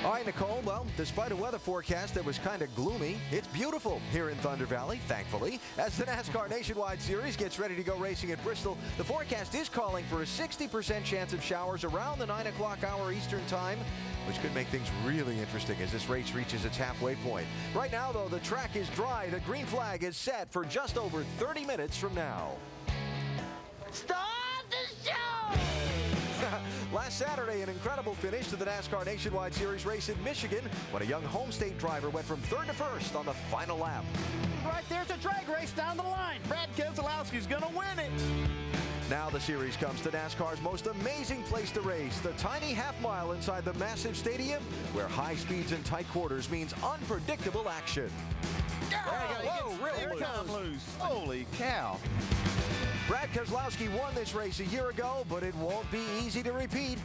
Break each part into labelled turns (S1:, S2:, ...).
S1: All right, Nicole, well, despite a weather forecast that was kind of gloomy, it's beautiful here in Thunder Valley, thankfully. As the NASCAR Nationwide Series gets ready to go racing at Bristol, the forecast is calling for a 60% chance of showers around the 9 o'clock hour Eastern time, which could make things really interesting as this race reaches its halfway point. Right now, though, the track is dry. The green flag is set for just over 30 minutes from now.
S2: Start the show!
S1: Last Saturday, an incredible finish to the NASCAR Nationwide Series race in Michigan when a young home state driver went from third to first on the final lap.
S3: Right there's a drag race down the line. Brad Keselowski's going to win it.
S1: Now the series comes to NASCAR's most amazing place to race, the tiny half mile inside the massive stadium where high speeds and tight quarters means unpredictable action.
S3: Whoa, really loose. Holy cow.
S1: Brad Keselowski won this race a year ago, but it won't be easy to repeat.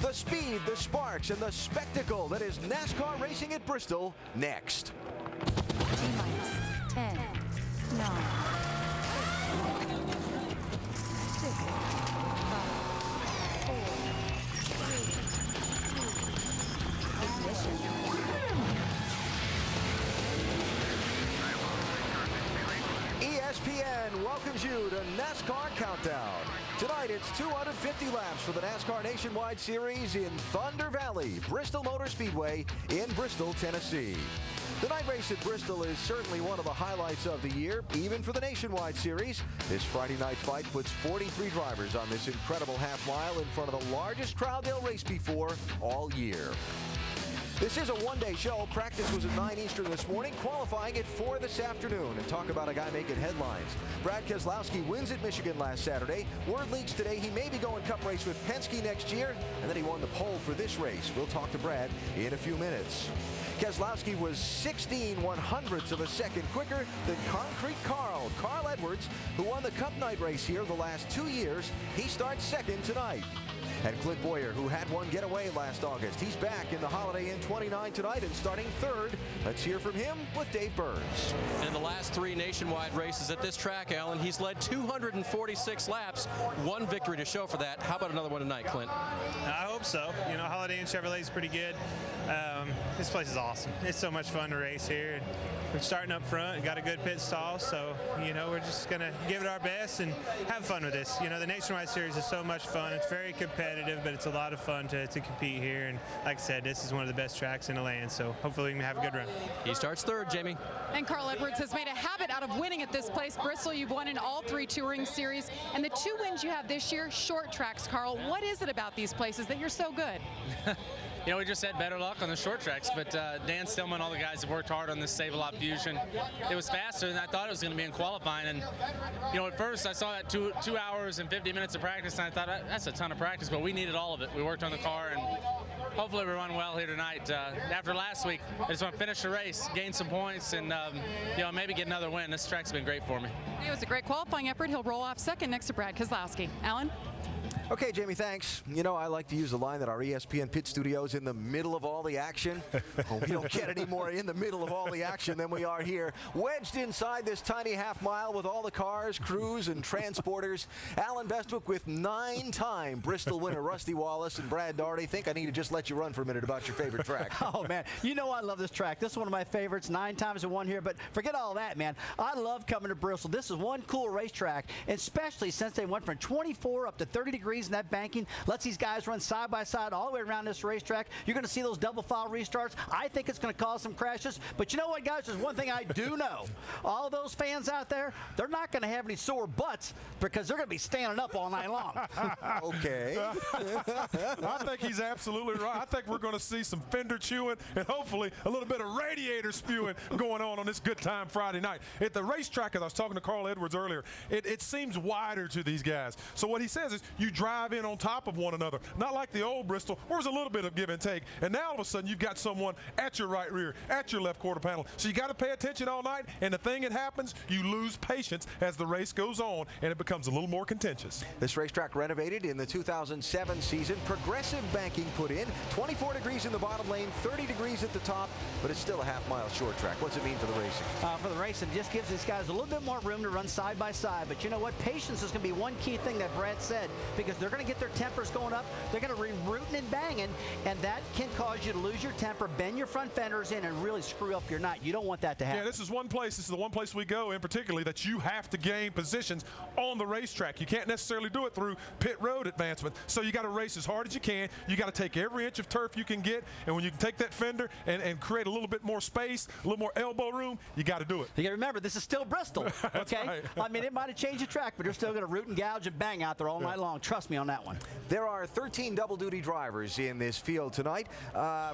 S1: The speed, the sparks, and the spectacle that is NASCAR racing at Bristol next.
S4: T-minus 10, 9, 6, 5, 4, 3, 2, ignition.
S1: ESPN welcomes you to NASCAR Countdown. Tonight, it's 250 laps for the NASCAR Nationwide Series in Thunder Valley, Bristol Motor Speedway in Bristol, Tennessee. The night race at Bristol is certainly one of the highlights of the year, even for the Nationwide Series. This Friday night fight puts 43 drivers on this incredible half mile in front of the largest crowd they'll race before all year. This is a one-day show. Practice was at 9 Eastern this morning, qualifying at 4 this afternoon. And talk about a guy making headlines. Brad Keselowski wins at Michigan last Saturday. Word leaks today he may be going Cup race with Penske next year, and then he won the pole for this race. We'll talk to Brad in a few minutes. Keselowski was 16/100ths of a second quicker than Concrete Carl Edwards, who won the Cup night race here the last 2 years. He starts second tonight. And Clint Boyer, who had one getaway last August. He's back in the Holiday Inn 29 tonight and starting third. Let's hear from him with Dave Burns.
S5: In the last 3 nationwide races at this track, Alan, he's led 246 laps, 1 victory to show for that. How about another one tonight, Clint?
S6: I hope so. You know, Holiday Inn Chevrolet is pretty good. This place is awesome. It's so much fun to race here. We're starting up front, got a good pit stall, so, you know, we're just going to give it our best and have fun with this. You know, the Nationwide Series is so much fun. It's very competitive, but it's a lot of fun to compete here. And like I said, this is one of the best tracks in the land, so hopefully we can have a good run.
S5: He starts third, Jamie.
S7: And Carl Edwards has made a habit out of winning at this place. Bristol, you've won in all 3 touring series. And the 2 wins you have this year, short tracks, Carl. What is it about these places that you're so good?
S8: You know, we just had better luck on the short tracks, but Dan Stillman, all the guys have worked hard on this Save-A-Lot Fusion. It was faster than I thought it was going to be in qualifying, and you know, at first I saw that 2 hours and 50 minutes of practice, and I thought that's a ton of practice, but we needed all of it. We worked on the car, and hopefully we run well here tonight. After last week, I just want to finish the race, gain some points, and you know, maybe get another win. This track's been great for me.
S7: It was a great qualifying effort. He'll roll off second next to Brad Keselowski. Alan?
S1: Okay, Jamie, thanks. You know, I like to use the line that our ESPN pit studio's in the middle of all the action. Oh, we don't get any more in the middle of all the action than we are here. Wedged inside this tiny half mile with all the cars, crews, and transporters. Alan Bestwick with 9-time Bristol winner Rusty Wallace and Brad Daugherty. Think I need to just let you run for a minute about your favorite track.
S3: Oh, man. You know I love this track. This is one of my favorites. 9 times I won here, but forget all that, man. I love coming to Bristol. This is one cool racetrack, especially since they went from 24 up to 30 degrees in that banking. Lets these guys run side by side all the way around this racetrack. You're going to see those double file restarts. I think it's going to cause some crashes, but you know what, guys? There's one thing I do know. All those fans out there, they're not going to have any sore butts because they're going to be standing up all night long.
S1: Okay.
S9: I think he's absolutely right. I think we're going to see some fender chewing and hopefully a little bit of radiator spewing going on this good time Friday night. At the racetrack, as I was talking to Carl Edwards earlier, it seems wider to these guys. So what he says is you drive in on top of one another, not like the old Bristol where there's a little bit of give and take, and now all of a sudden you've got someone at your right rear, at your left quarter panel, so you got to pay attention all night, and the thing that happens, you lose patience as the race goes on and it becomes a little more contentious.
S1: This racetrack renovated in the 2007 season, progressive banking put in, 24 degrees in the bottom lane, 30 degrees at the top, but it's still a half-mile short track. What's it mean for the racing?
S3: For the racing, it just gives these guys a little bit more room to run side by side, but you know what, patience is going to be one key thing that Brad said, because they're going to get their tempers going up. They're going to be rooting and banging, and that can cause you to lose your temper, bend your front fenders in, and really screw up your night. You don't want that to happen.
S9: Yeah, this is the one place we go in particularly that you have to gain positions on the racetrack. You can't necessarily do it through pit road advancement. So you got to race as hard as you can. You got to take every inch of turf you can get, and when you can take that fender and create a little bit more space, a little more elbow room, you got to do it.
S3: You got to remember, this is still Bristol, okay?
S9: Right.
S3: I mean, it might have changed the track, but they're still going to root and gouge and bang out there all night long. Trust me on that one.
S1: There are 13 double-duty drivers in this field tonight.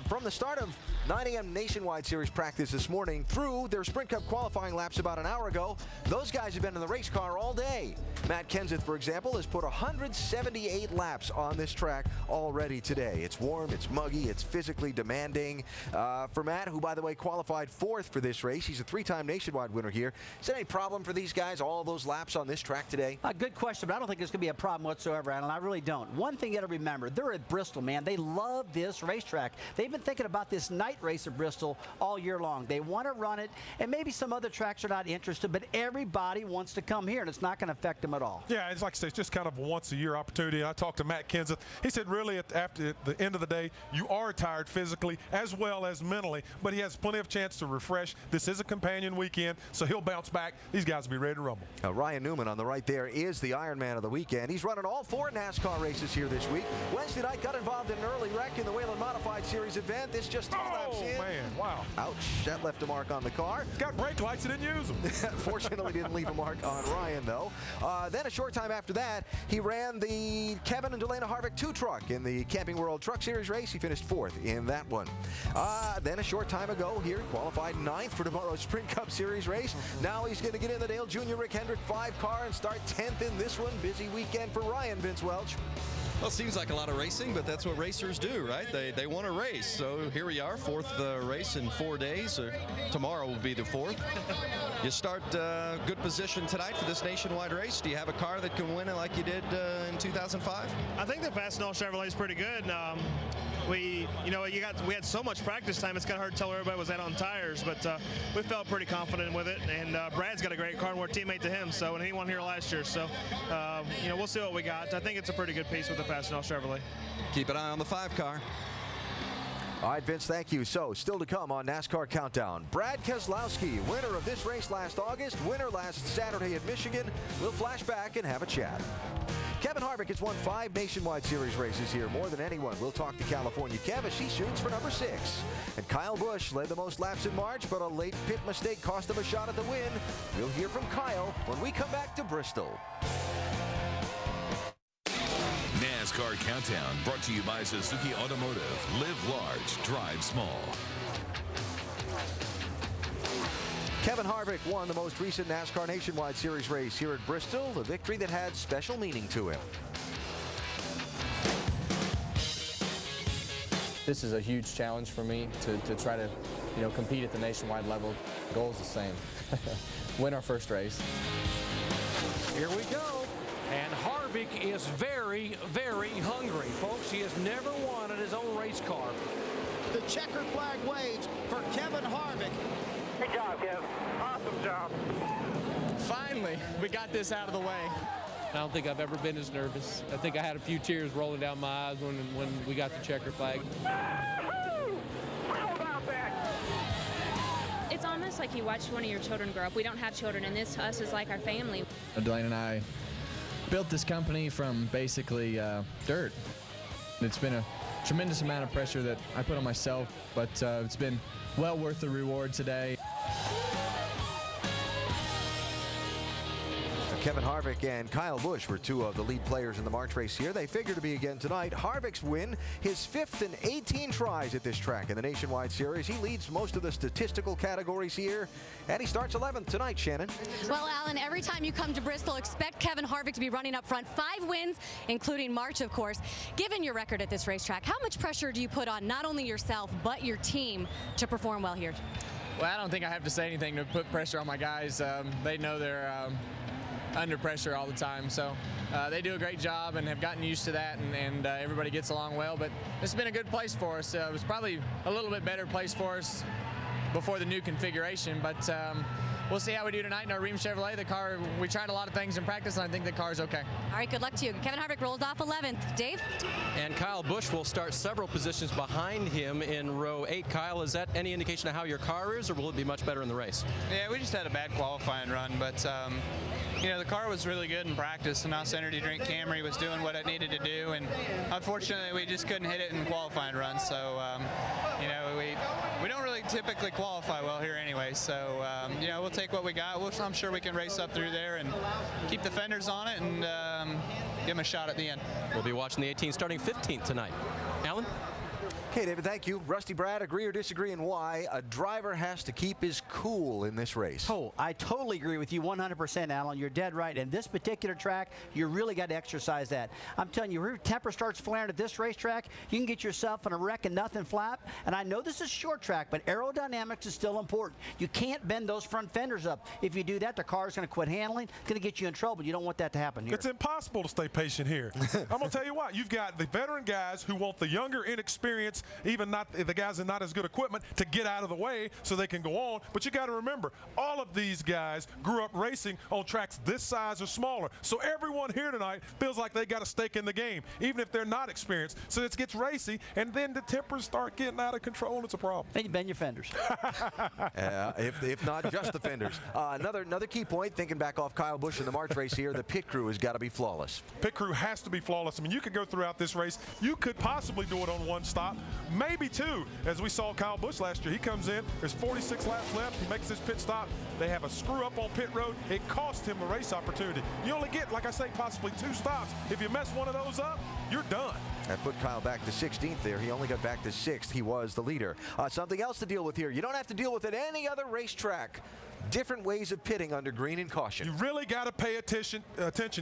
S1: From the start of 9 a.m. Nationwide Series practice this morning through their Sprint Cup qualifying laps about an hour ago, those guys have been in the race car all day. Matt Kenseth, for example, has put 178 laps on this track already today. It's warm, it's muggy, it's physically demanding. For Matt, who, by the way, qualified 4th for this race, he's a 3-time Nationwide winner here. Is there any problem for these guys, all those laps on this track today?
S3: A good question, but I don't think there's going to be a problem whatsoever, Alan. I really don't. One thing you got to remember, they're at Bristol, man. They love this racetrack. They've been thinking about this night race at Bristol all year long. They want to run it, and maybe some other tracks are not interested, but everybody wants to come here, and it's not going to affect them at all.
S9: Yeah, it's like I say, it's just kind of a once-a-year opportunity. I talked to Matt Kenseth. He said really after the end of the day, you are tired physically as well as mentally, but he has plenty of chance to refresh. This is a companion weekend, so he'll bounce back. These guys will be ready to rumble.
S1: Ryan Newman on the right there is the Ironman of the weekend. He's running all 4 NASCAR races here this week. Wednesday night got involved in an early wreck in the Whelen Modified Series event. This just 2 laps in.
S9: Oh, man, wow.
S1: Ouch, that left a mark on the car.
S9: It's got brake lights, he didn't use them.
S1: Fortunately, didn't leave a mark on Ryan, though. Then a short time after that, he ran the Kevin and Delana Harvick 2 truck in the Camping World Truck Series race. He finished 4th in that one. Then a short time ago here, qualified 9th for tomorrow's Sprint Cup Series race. Now he's going to get in the Dale Jr. Rick Hendrick 5 car and start 10th in this one. Busy weekend for Ryan, Vince Welch.
S10: Well, it seems like a lot of racing, but that's what racers do, right? They want to race. So here we are, 4th race in 4 days. Tomorrow will be the 4th. You start good position tonight for this nationwide race. Do you have a car that can win it like you did in 2005?
S6: I think the Fastenal Chevrolet is pretty good. We had so much practice time, it's kind of hard to tell where everybody was at on tires, but we felt pretty confident with it. And Brad's got a great car, and we're a teammate to him, so, and he won here last year. So, we'll see what we got. I think it's a pretty good piece with the Fastenal Chevrolet.
S10: Keep an eye on the 5 car.
S1: All right, Vince, thank you. So, still to come on NASCAR Countdown. Brad Keselowski, winner of this race last August, winner last Saturday at Michigan. We'll flash back and have a chat. Kevin Harvick has won 5 Nationwide Series races here, more than anyone. We'll talk to California Kev as she shoots for number 6. And Kyle Busch led the most laps in March, but a late pit mistake cost him a shot at the win. We'll hear from Kyle when we come back to Bristol.
S11: NASCAR Countdown, brought to you by Suzuki Automotive. Live large, drive small.
S1: Kevin Harvick won the most recent NASCAR Nationwide Series race here at Bristol, a victory that had special meaning to him.
S12: This is a huge challenge for me to try to, compete at the nationwide level. The goal is the same. Win our first race.
S13: Here we go. And Harvick is very, very hungry. Folks, he has never won in his own race car.
S3: The checkered flag waves for Kevin Harvick.
S14: Good job, Kev. Awesome job.
S8: Finally, we got this out of the way.
S13: I don't think I've ever been as nervous. I think I had a few tears rolling down my eyes when we got the checkered flag.
S14: How about that?
S15: It's almost like you watch one of your children grow up. We don't have children, and this to us is like our family.
S12: Delane and I built this company from basically dirt. It's been a tremendous amount of pressure that I put on myself, but it's been well worth the reward today.
S1: Kevin Harvick and Kyle Busch were 2 of the lead players in the March race here. They figure to be again tonight. Harvick's win, his 5th in 18 tries at this track in the Nationwide Series. He leads most of the statistical categories here, and he starts 11th tonight, Shannon.
S16: Well, Alan, every time you come to Bristol, expect Kevin Harvick to be running up front. 5 wins, including March, of course. Given your record at this racetrack, how much pressure do you put on not only yourself, but your team to perform well here?
S8: Well, I don't think I have to say anything to put pressure on my guys. They know they're under pressure all the time, so they do a great job and have gotten used to that, and everybody gets along well. But it's been a good place for us. It was probably a little bit better place for us before the new configuration, but
S17: we'll see how we do tonight in our Ream Chevrolet. The car, we tried a lot of things in practice, and I think the car's okay.
S16: All right, good luck to you. Kevin Harvick rolls off 11th. Dave?
S5: And Kyle Busch will start several positions behind him in row 8. Kyle, is that any indication of how your car is, or will it be much better in the race?
S18: Yeah, we just had a bad qualifying run, but you know, the car was really good in practice, and NASCAR Energy Drink Camry was doing what it needed to do, and unfortunately we just couldn't hit it in qualifying runs. So you know, we don't really typically qualify well here anyway, so you know, we'll take what we got. I'm sure we can race up through there and keep the fenders on it and give them a shot at the end.
S5: We'll be watching the 18 starting 15th tonight. Alan?
S1: Okay, David, thank you. Rusty Brad, agree or disagree, and why? A driver has to keep his cool in this race.
S3: Oh, I totally agree with you 100%, Alan. You're dead right. And this particular track, you really got to exercise that. I'm telling you, your temper starts flaring at this racetrack, you can get yourself in a wreck and nothing flap. And I know this is short track, but aerodynamics is still important. You can't bend those front fenders up. If you do that, the car's going to quit handling. It's going to get you in trouble. You don't want that to happen here.
S9: It's impossible to stay patient here. I'm going to tell you what. You've got the veteran guys who want the younger, inexperienced, even not the guys in not as good equipment to get out of the way so they can go on. But you got to remember, all of these guys grew up racing on tracks this size or smaller. So everyone here tonight feels like they got a stake in the game, even if they're not experienced. So it gets racy, and then the tempers start getting out of control. It's a problem.
S3: Then you bend your fenders.
S1: If not just the fenders. Another key point, thinking back off Kyle Busch in the March race here, the pit crew has got to be flawless.
S9: Pit crew has to be flawless. I mean, you could go throughout this race. You could possibly do it on one stop, maybe two, as we saw Kyle Busch last year. He comes in, there's 46 laps left, he makes his pit stop, they have a screw up on pit road, it cost him a race opportunity. You only get, like I say, possibly 2 stops. If you mess one of those up, you're done.
S1: That put Kyle back to 16th there. He only got back to 6th. He was the leader. Something else to deal with here. You don't have to deal with it any other racetrack. Different ways of pitting under green and caution.
S9: You really got to pay attention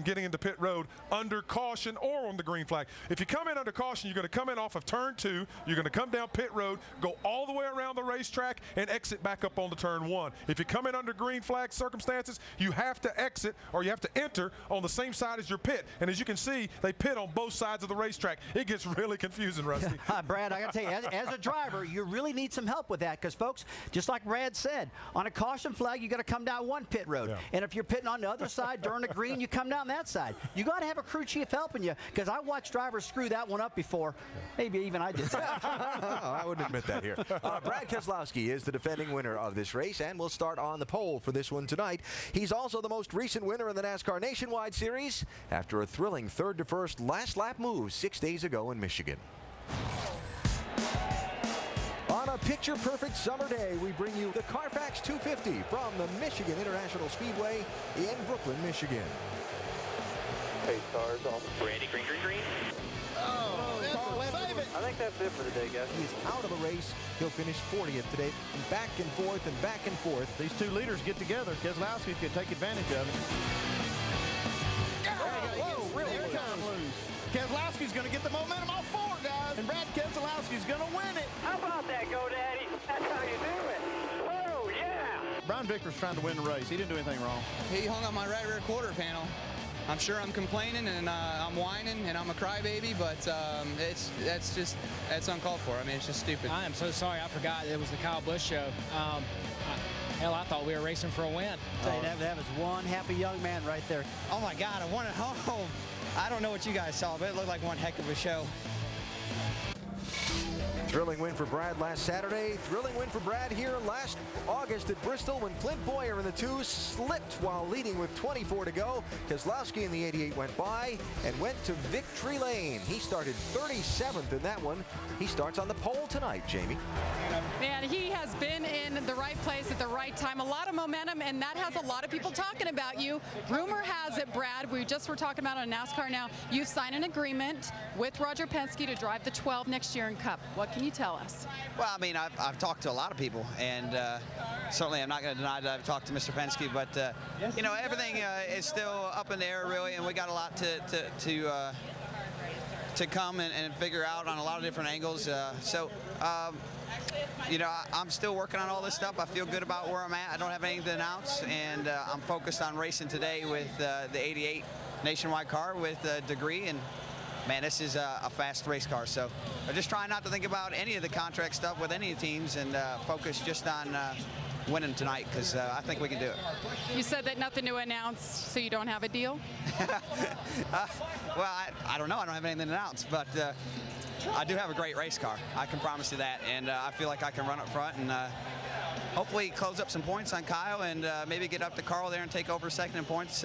S9: getting into pit road under caution or on the green flag. If you come in under caution, you're going to come in off of turn 2. You're going to come down pit road, go all the way around the racetrack, and exit back up onto turn 1. If you come in under green flag circumstances, you have to exit or you have to enter on the same side as your pit. And as you can see, they pit on both sides of the racetrack. It gets really confusing, Rusty.
S3: Brad, I got to tell you, as a driver, you really need some help with that because, folks, just like Brad said, on a caution flag, you got to come down one pit road. Yeah. And if you're pitting on the other side during the green, you come down that side. You got to have a crew chief helping you because I watched drivers screw that one up before. Maybe even I did that.
S1: I wouldn't admit that here. Brad Keselowski is the defending winner of this race, and we'll start on the pole for this one tonight. He's also the most recent winner in the NASCAR Nationwide Series after a thrilling third-to-first last lap move 6 days ago in Michigan. On a picture-perfect summer day, we bring you the Carfax 250 from the Michigan International Speedway in Brooklyn, Michigan.
S14: Hey, cars on.
S19: Ready, green, green, green.
S14: Save it. I think that's it for the day, guys.
S1: He's out of the race. He'll finish 40th today. Back and forth and back and forth.
S20: These two leaders get together. Keselowski could take advantage of it. Here it comes. Keselowski's going to get the momentum off 4, guys. And Brad Keselowski's going to win it.
S14: How about that, GoDaddy? That's how you do it. Oh, yeah.
S20: Brian Victor's trying to win the race. He didn't do anything wrong.
S18: He hung up my right rear quarter panel. I'm sure I'm complaining and I'm whining and I'm a crybaby, but that's uncalled for. I mean, it's just stupid.
S17: I am so sorry. I forgot it was the Kyle Busch show. Hell, I thought we were racing for a win.
S3: That was one happy young man right there.
S21: Oh, my God, I won at home. I don't know what you guys saw, but it looked like one heck of a show.
S1: Thrilling win for Brad last Saturday. Thrilling win for Brad here last August at Bristol when Clint Boyer in the 2 slipped while leading with 24 to go. Keselowski in the 88 went by and went to victory lane. He started 37th in that one. He starts on the pole tonight, Jamie.
S7: Man, he has been in the right place at the right time. A lot of momentum, and that has a lot of people talking about you. Rumor has it, Brad, we just were talking about on NASCAR now, you've signed an agreement with Roger Penske to drive the 12 next year in Cup. What can you tell us?
S21: Well, I mean, I've talked to a lot of people, and certainly I'm not going to deny that I've talked to Mr. Penske, but, you know, everything is still up in the air, really, and we got a lot to come and figure out on a lot of different angles. You know, I'm still working on all this stuff. I feel good about where I'm at. I don't have anything to announce, and I'm focused on racing today with the 88 Nationwide car with Degree, and man, this is a fast race car. So I'm just trying not to think about any of the contract stuff with any of the teams and focus just on winning tonight, because I think we can do it.
S7: You said that nothing to announce, so you don't have a deal?
S21: Well, I don't know. I don't have anything to announce, but I do have a great race car. I can promise you that, and I feel like I can run up front and hopefully close up some points on Kyle and maybe get up to Carl there and take over second in points.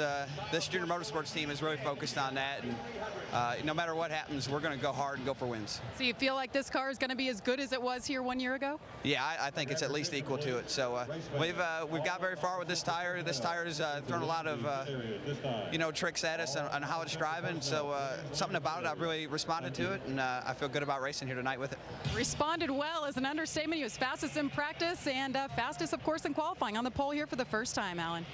S21: This junior motorsports team is really focused on that, and no matter what happens, we're going to go hard and go for wins.
S7: So you feel like this car is going to be as good as it was here 1 year ago?
S21: Yeah, I think it's at least equal to it. So we've got very far with this tire. This tire has thrown a lot of tricks at us on how it's driving. So something about it, I've really responded to it, and I feel good about racing here tonight with it.
S7: Responded well is an understatement. He was fastest in practice and fastest, of course, in qualifying. On the pole here for the first time, Alan.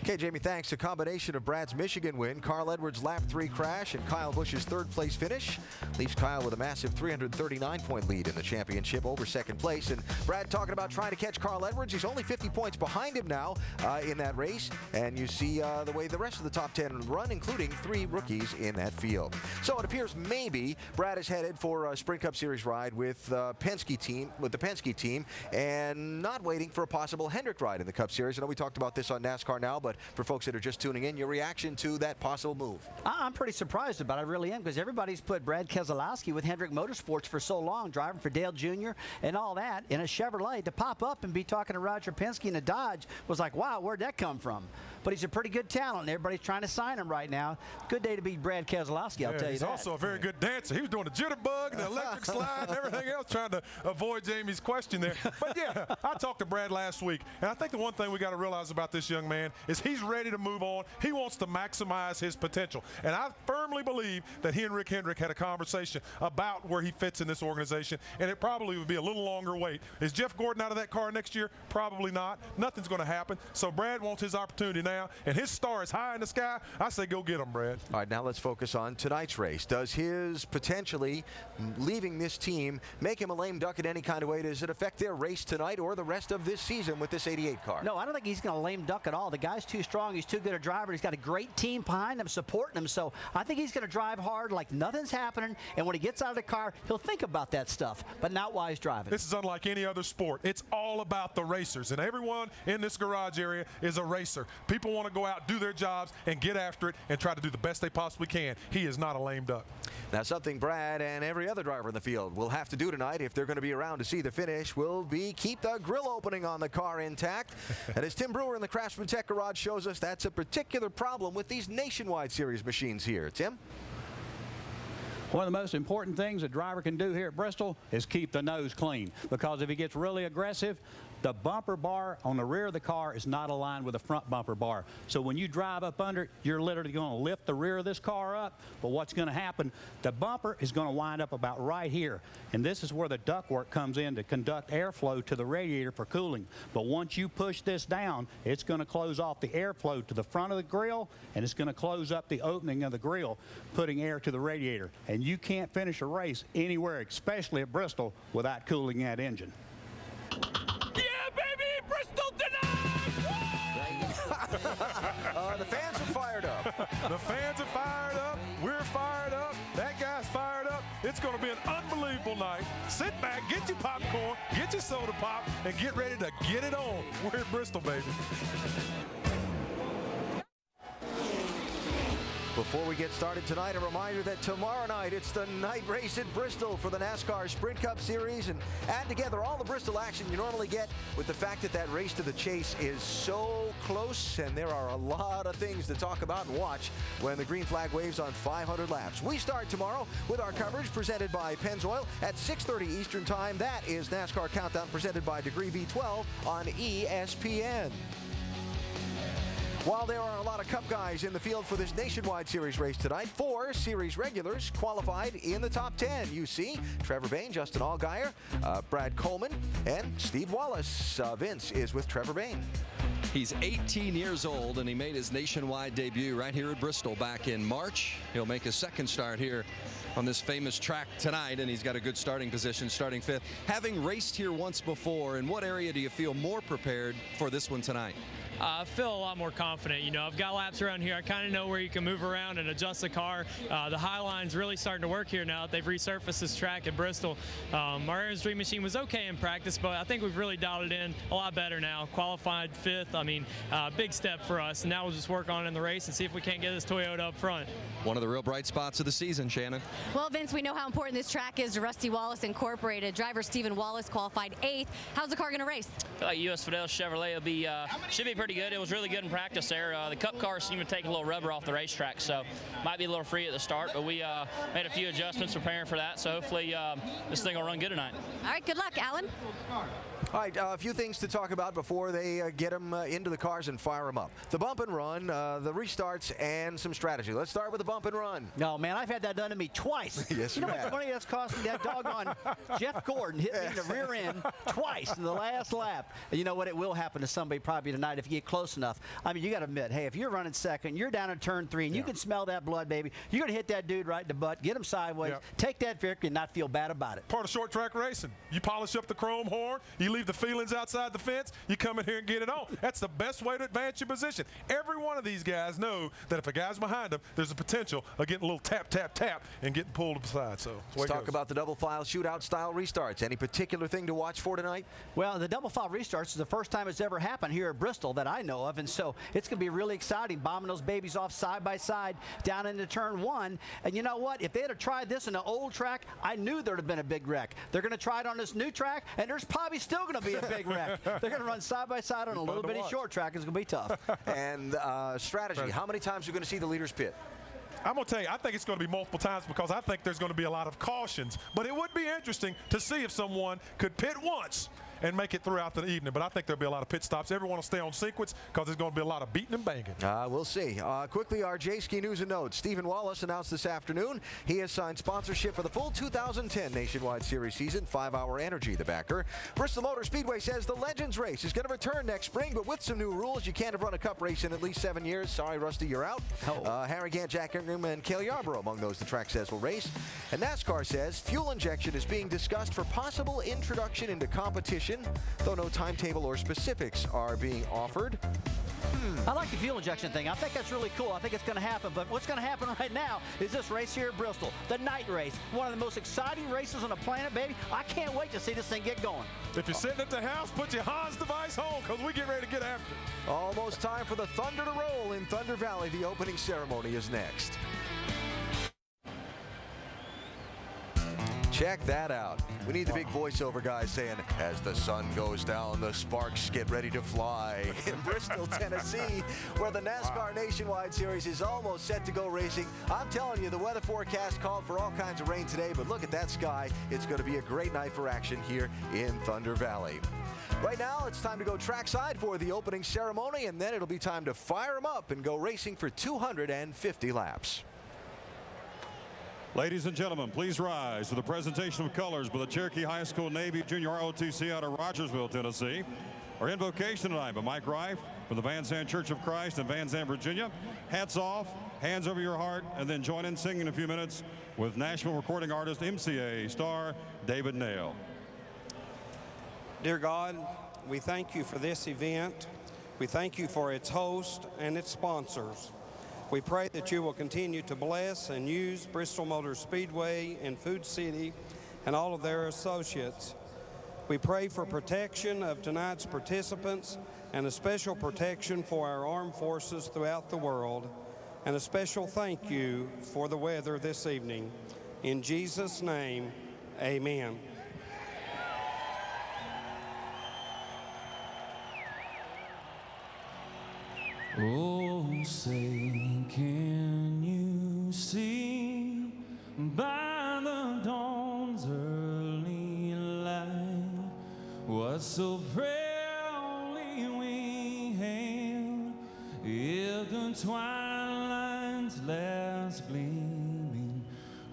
S1: Okay, Jamie, thanks. A combination of Brad's Michigan win, Carl Edwards' lap 3 crash, and Kyle Busch's third-place finish leaves Kyle with a massive 339-point lead in the championship over second place. And Brad talking about trying to catch Carl Edwards. He's only 50 points behind him now in that race. And you see the way the rest of the top 10 run, including 3 rookies in that field. So it appears maybe Brad is headed for a Sprint Cup Series ride with the Penske team, and not waiting for a possible Hendrick ride in the Cup Series. I know we talked about this on NASCAR Now, but for folks that are just tuning in, your reaction to that possible move?
S3: I'm pretty surprised about it. I really am, because everybody's put Brad Keselowski with Hendrick Motorsports for so long, driving for Dale Jr. and all that, in a Chevrolet. To pop up and be talking to Roger Penske in a Dodge was like, wow, where'd that come from? But he's a pretty good talent, and everybody's trying to sign him right now. Good day to beat Brad Keselowski, I'll tell you
S9: he's
S3: that.
S9: also a very good dancer. He was doing the jitterbug and the electric slide and everything else, trying to avoid Jamie's question there. But yeah, I talked to Brad last week, and I think the one thing we got to realize about this young man is he's ready to move on. He wants to maximize his potential. And I firmly believe that he and Rick Hendrick had a conversation about where he fits in this organization, and it probably would be a little longer wait. Is Jeff Gordon out of that car next year? Probably not. Nothing's going to happen. So Brad wants his opportunity now, and his star is high in the sky. I say go get him, Brad.
S1: All right, now let's focus on tonight's race. Does his potentially leaving this team make him a lame duck in any kind of way? Does it affect their race tonight or the rest of this season with this 88 car?
S3: No, I don't think he's going to lame duck at all. The guy's too strong. He's too good a driver. He's got a great team behind him supporting him. So I think he's going to drive hard like nothing's happening. And when he gets out of the car, he'll think about that stuff, but not while he's driving.
S9: This is unlike any other sport. It's all about the racers. And everyone in this garage area is a racer. People want to go out, do their jobs, and get after it and try to do the best they possibly can. He is not a lame duck.
S1: Now, something Brad and every other driver in the field will have to do tonight if they're going to be around to see the finish will be keep the grill opening on the car intact. And as Tim Brewer in the Craftsman Tech Garage shows us, that's a particular problem with these Nationwide Series machines here. Tim?
S19: One of the most important things a driver can do here at Bristol is keep the nose clean, because if he gets really aggressive, the bumper bar on the rear of the car is not aligned with the front bumper bar. So when you drive up under it, you're literally going to lift the rear of this car up, but what's going to happen, the bumper is going to wind up about right here. And this is where the ductwork comes in to conduct airflow to the radiator for cooling. But once you push this down, it's going to close off the airflow to the front of the grill, and it's going to close up the opening of the grill, putting air to the radiator. And you can't finish a race anywhere, especially at Bristol, without cooling that engine.
S1: The fans are fired up.
S9: The fans are fired up. We're fired up. That guy's fired up. It's going to be an unbelievable night. Sit back, get your popcorn, get your soda pop, and get ready to get it on. We're in Bristol, baby.
S1: Before we get started tonight, a reminder that tomorrow night it's the night race at Bristol for the NASCAR Sprint Cup Series, and add together all the Bristol action you normally get with the fact that that race to the chase is so close, and there are a lot of things to talk about and watch when the green flag waves on 500 laps. We start tomorrow with our coverage presented by Pennzoil at 6:30 Eastern Time. That is NASCAR Countdown presented by Degree V12 on ESPN. While there are a lot of Cup guys in the field for this Nationwide Series race tonight, 4 Series regulars qualified in the top 10. You see Trevor Bayne, Justin Allgaier, Brad Coleman, and Steve Wallace. Vince is with Trevor Bayne.
S10: He's 18 years old, and he made his nationwide debut right here at Bristol back in March. He'll make his second start here on this famous track tonight, and he's got a good starting position, starting 5th. Having raced here once before, in what area do you feel more prepared for this one tonight?
S2: I feel a lot more confident. You know, I've got laps around here. I kind of know where you can move around and adjust the car. The high line's really starting to work here now that they've resurfaced this track at Bristol. Our Aaron's Dream Machine was okay in practice, but I think we've really dialed it in a lot better now. Qualified 5th, I mean, big step for us. And now we'll just work on it in the race and see if we can't get this Toyota up front.
S10: One of the real bright spots of the season, Shannon.
S16: Well, Vince, we know how important this track is to Rusty Wallace Incorporated. Driver Stephen Wallace qualified 8th. How's the car going to race?
S22: I feel like US Fidel Chevrolet will be should be pretty good. It was really good in practice there. The Cup car seemed to take a little rubber off the racetrack, so might be a little free at the start, but we made a few adjustments preparing for that, so hopefully this thing will run good tonight.
S16: All right, good luck, Alan.
S1: All right, a few things to talk about before they get them into the cars and fire them up. The bump and run, the restarts, and some strategy. Let's start with the bump and run.
S3: No, man, I've had that done to me twice.
S1: Yes,
S3: you know how much money that's cost me? That doggone Jeff Gordon hit me in the rear end twice in the last lap. And you know what? It will happen to somebody probably tonight if you get close enough. I mean, you got to admit, hey, if you're running second, you're down in turn 3, and you can smell that blood, baby, you're going to hit that dude right in the butt, get him sideways, take that victory, and not feel bad about it.
S9: Part of short track racing. You polish up the chrome horn, you leave the feelings outside the fence, you come in here and get it on. That's the best way to advance your position. Every one of these guys know that if a guy's behind them, there's a potential of getting a little tap, tap, tap, and getting pulled aside. So
S1: let's talk about the double file shootout style restarts. Any particular thing to watch for tonight?
S3: Well, the double file restarts is the first time it's ever happened here at Bristol that I know of, and so it's going to be really exciting, bombing those babies off side by side down into turn 1. And you know what? If they had tried this in the old track, I knew there would have been a big wreck. They're going to try it on this new track, and there's probably still going to be a big wreck. They're going to run side by side on a little bitty short track. It's going to be tough.
S1: And strategy. How many times are you going to see the leaders pit?
S9: I'm going to tell you, I think it's going to be multiple times because I think there's going to be a lot of cautions. But it would be interesting to see if someone could pit once and make it throughout the evening. But I think there'll be a lot of pit stops. Everyone will stay on sequence because there's going to be a lot of beating and banging.
S1: We'll see. Quickly, our J-Ski news and notes. Stephen Wallace announced this afternoon he has signed sponsorship for the full 2010 Nationwide Series season. 5-Hour Energy, the backer. Bristol Motor Speedway says the Legends race is going to return next spring, but with some new rules. You can't have run a cup race in at least 7 years. Sorry, Rusty, you're out. Harrigan, Jack Ingram, and Cale Yarborough among those the track says will race. And NASCAR says fuel injection is being discussed for possible introduction into competition, though no timetable or specifics are being offered.
S3: I like the fuel injection thing. I think that's really cool. I think it's going to happen. But what's going to happen right now is this race here at Bristol, the night race. One of the most exciting races on the planet, baby. I can't wait to see this thing get going.
S9: If you're sitting at the house, put your Hans device home because we get ready to get after it.
S1: Almost time for the Thunder to roll in Thunder Valley. The opening ceremony is next. Check that out. We need the big voiceover guy saying, as the sun goes down, the sparks get ready to fly. In Bristol, Tennessee, where the NASCAR Nationwide Series is almost set to go racing. I'm telling you, the weather forecast called for all kinds of rain today, but look at that sky. It's going to be a great night for action here in Thunder Valley. Right now, it's time to go trackside for the opening ceremony, and then it'll be time to fire them up and go racing for 250 laps.
S23: Ladies and gentlemen, please rise for the presentation of colors by the Cherokee High School Navy Junior ROTC out of Rogersville, Tennessee. Our invocation tonight by Mike Reif from the Van Zandt Church of Christ in Van Zandt, Virginia. Hats off, hands over your heart, and then join in singing in a few minutes with national recording artist MCA star David Nail.
S24: Dear God, we thank you for this event. We thank you for its host and its sponsors. We pray that you will continue to bless and use Bristol Motor Speedway and Food City and all of their associates. We pray for protection of tonight's participants and a special protection for our armed forces throughout the world, and a special thank you for the weather this evening. In Jesus' name, amen.
S25: Oh, say, can you see by the dawn's early light what so proudly we hailed, if the twilight's last gleaming,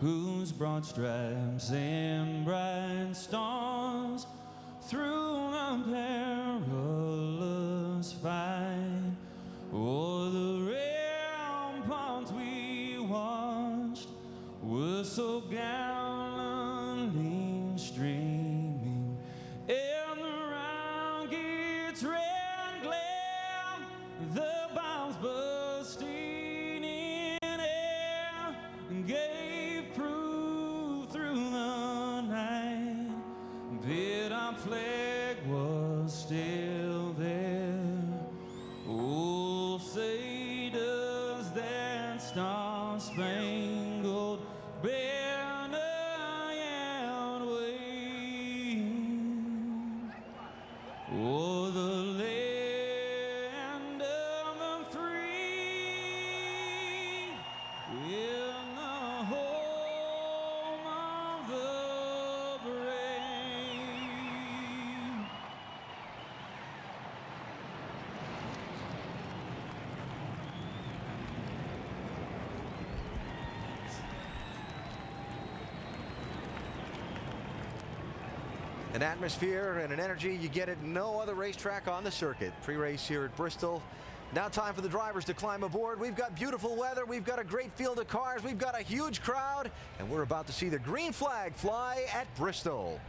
S25: whose broad stripes and bright stars through the perilous fight o'er the ramparts we watched were so gallantly streaming, and the rocket's red glare Oh, the land of the free, in the home of the brave.
S1: An atmosphere and an energy you get at no other racetrack on the circuit. Pre-race here at Bristol. Now time for the drivers to climb aboard. We've got beautiful weather. We've got a great field of cars. We've got a huge crowd. And we're about to see the green flag fly at Bristol.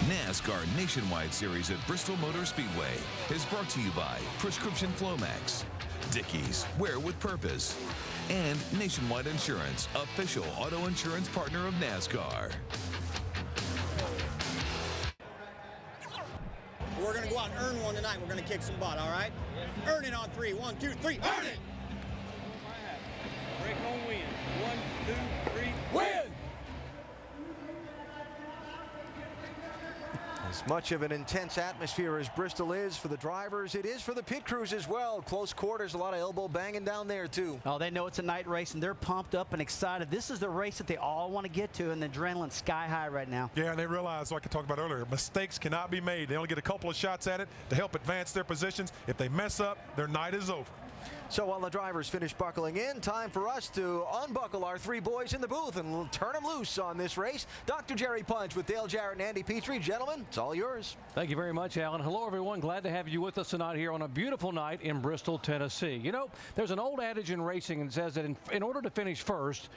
S4: NASCAR Nationwide Series at Bristol Motor Speedway is brought to you by Prescription Flomax, Dickies, Wear with Purpose, and Nationwide Insurance, official auto insurance partner of NASCAR.
S6: We're going to go out and earn one tonight. We're going to kick some butt, all right? Earn it on 3. 1, 2, 3. Earn it!
S25: Break on win. 1, 2, 3.
S6: Win!
S1: As much of an intense atmosphere as Bristol is for the drivers, it is for the pit crews as well. Close quarters, a lot of elbow banging down there too.
S3: Oh, they know it's a night race, and they're pumped up and excited. This is the race that they all want to get to, and the adrenaline's sky high right now.
S9: Yeah, and they realize, like I talked about earlier, mistakes cannot be made. They only get a couple of shots at it to help advance their positions. If they mess up, their night is over.
S1: So while the drivers finish buckling in, time for us to unbuckle our 3 boys in the booth and we'll turn them loose on this race. Dr. Jerry Punch with Dale Jarrett and Andy Petrie. Gentlemen, it's all yours.
S11: Thank you very much, Alan. Hello, everyone. Glad to have you with us tonight here on a beautiful night in Bristol, Tennessee. You know, there's an old adage in racing that says that in order to finish first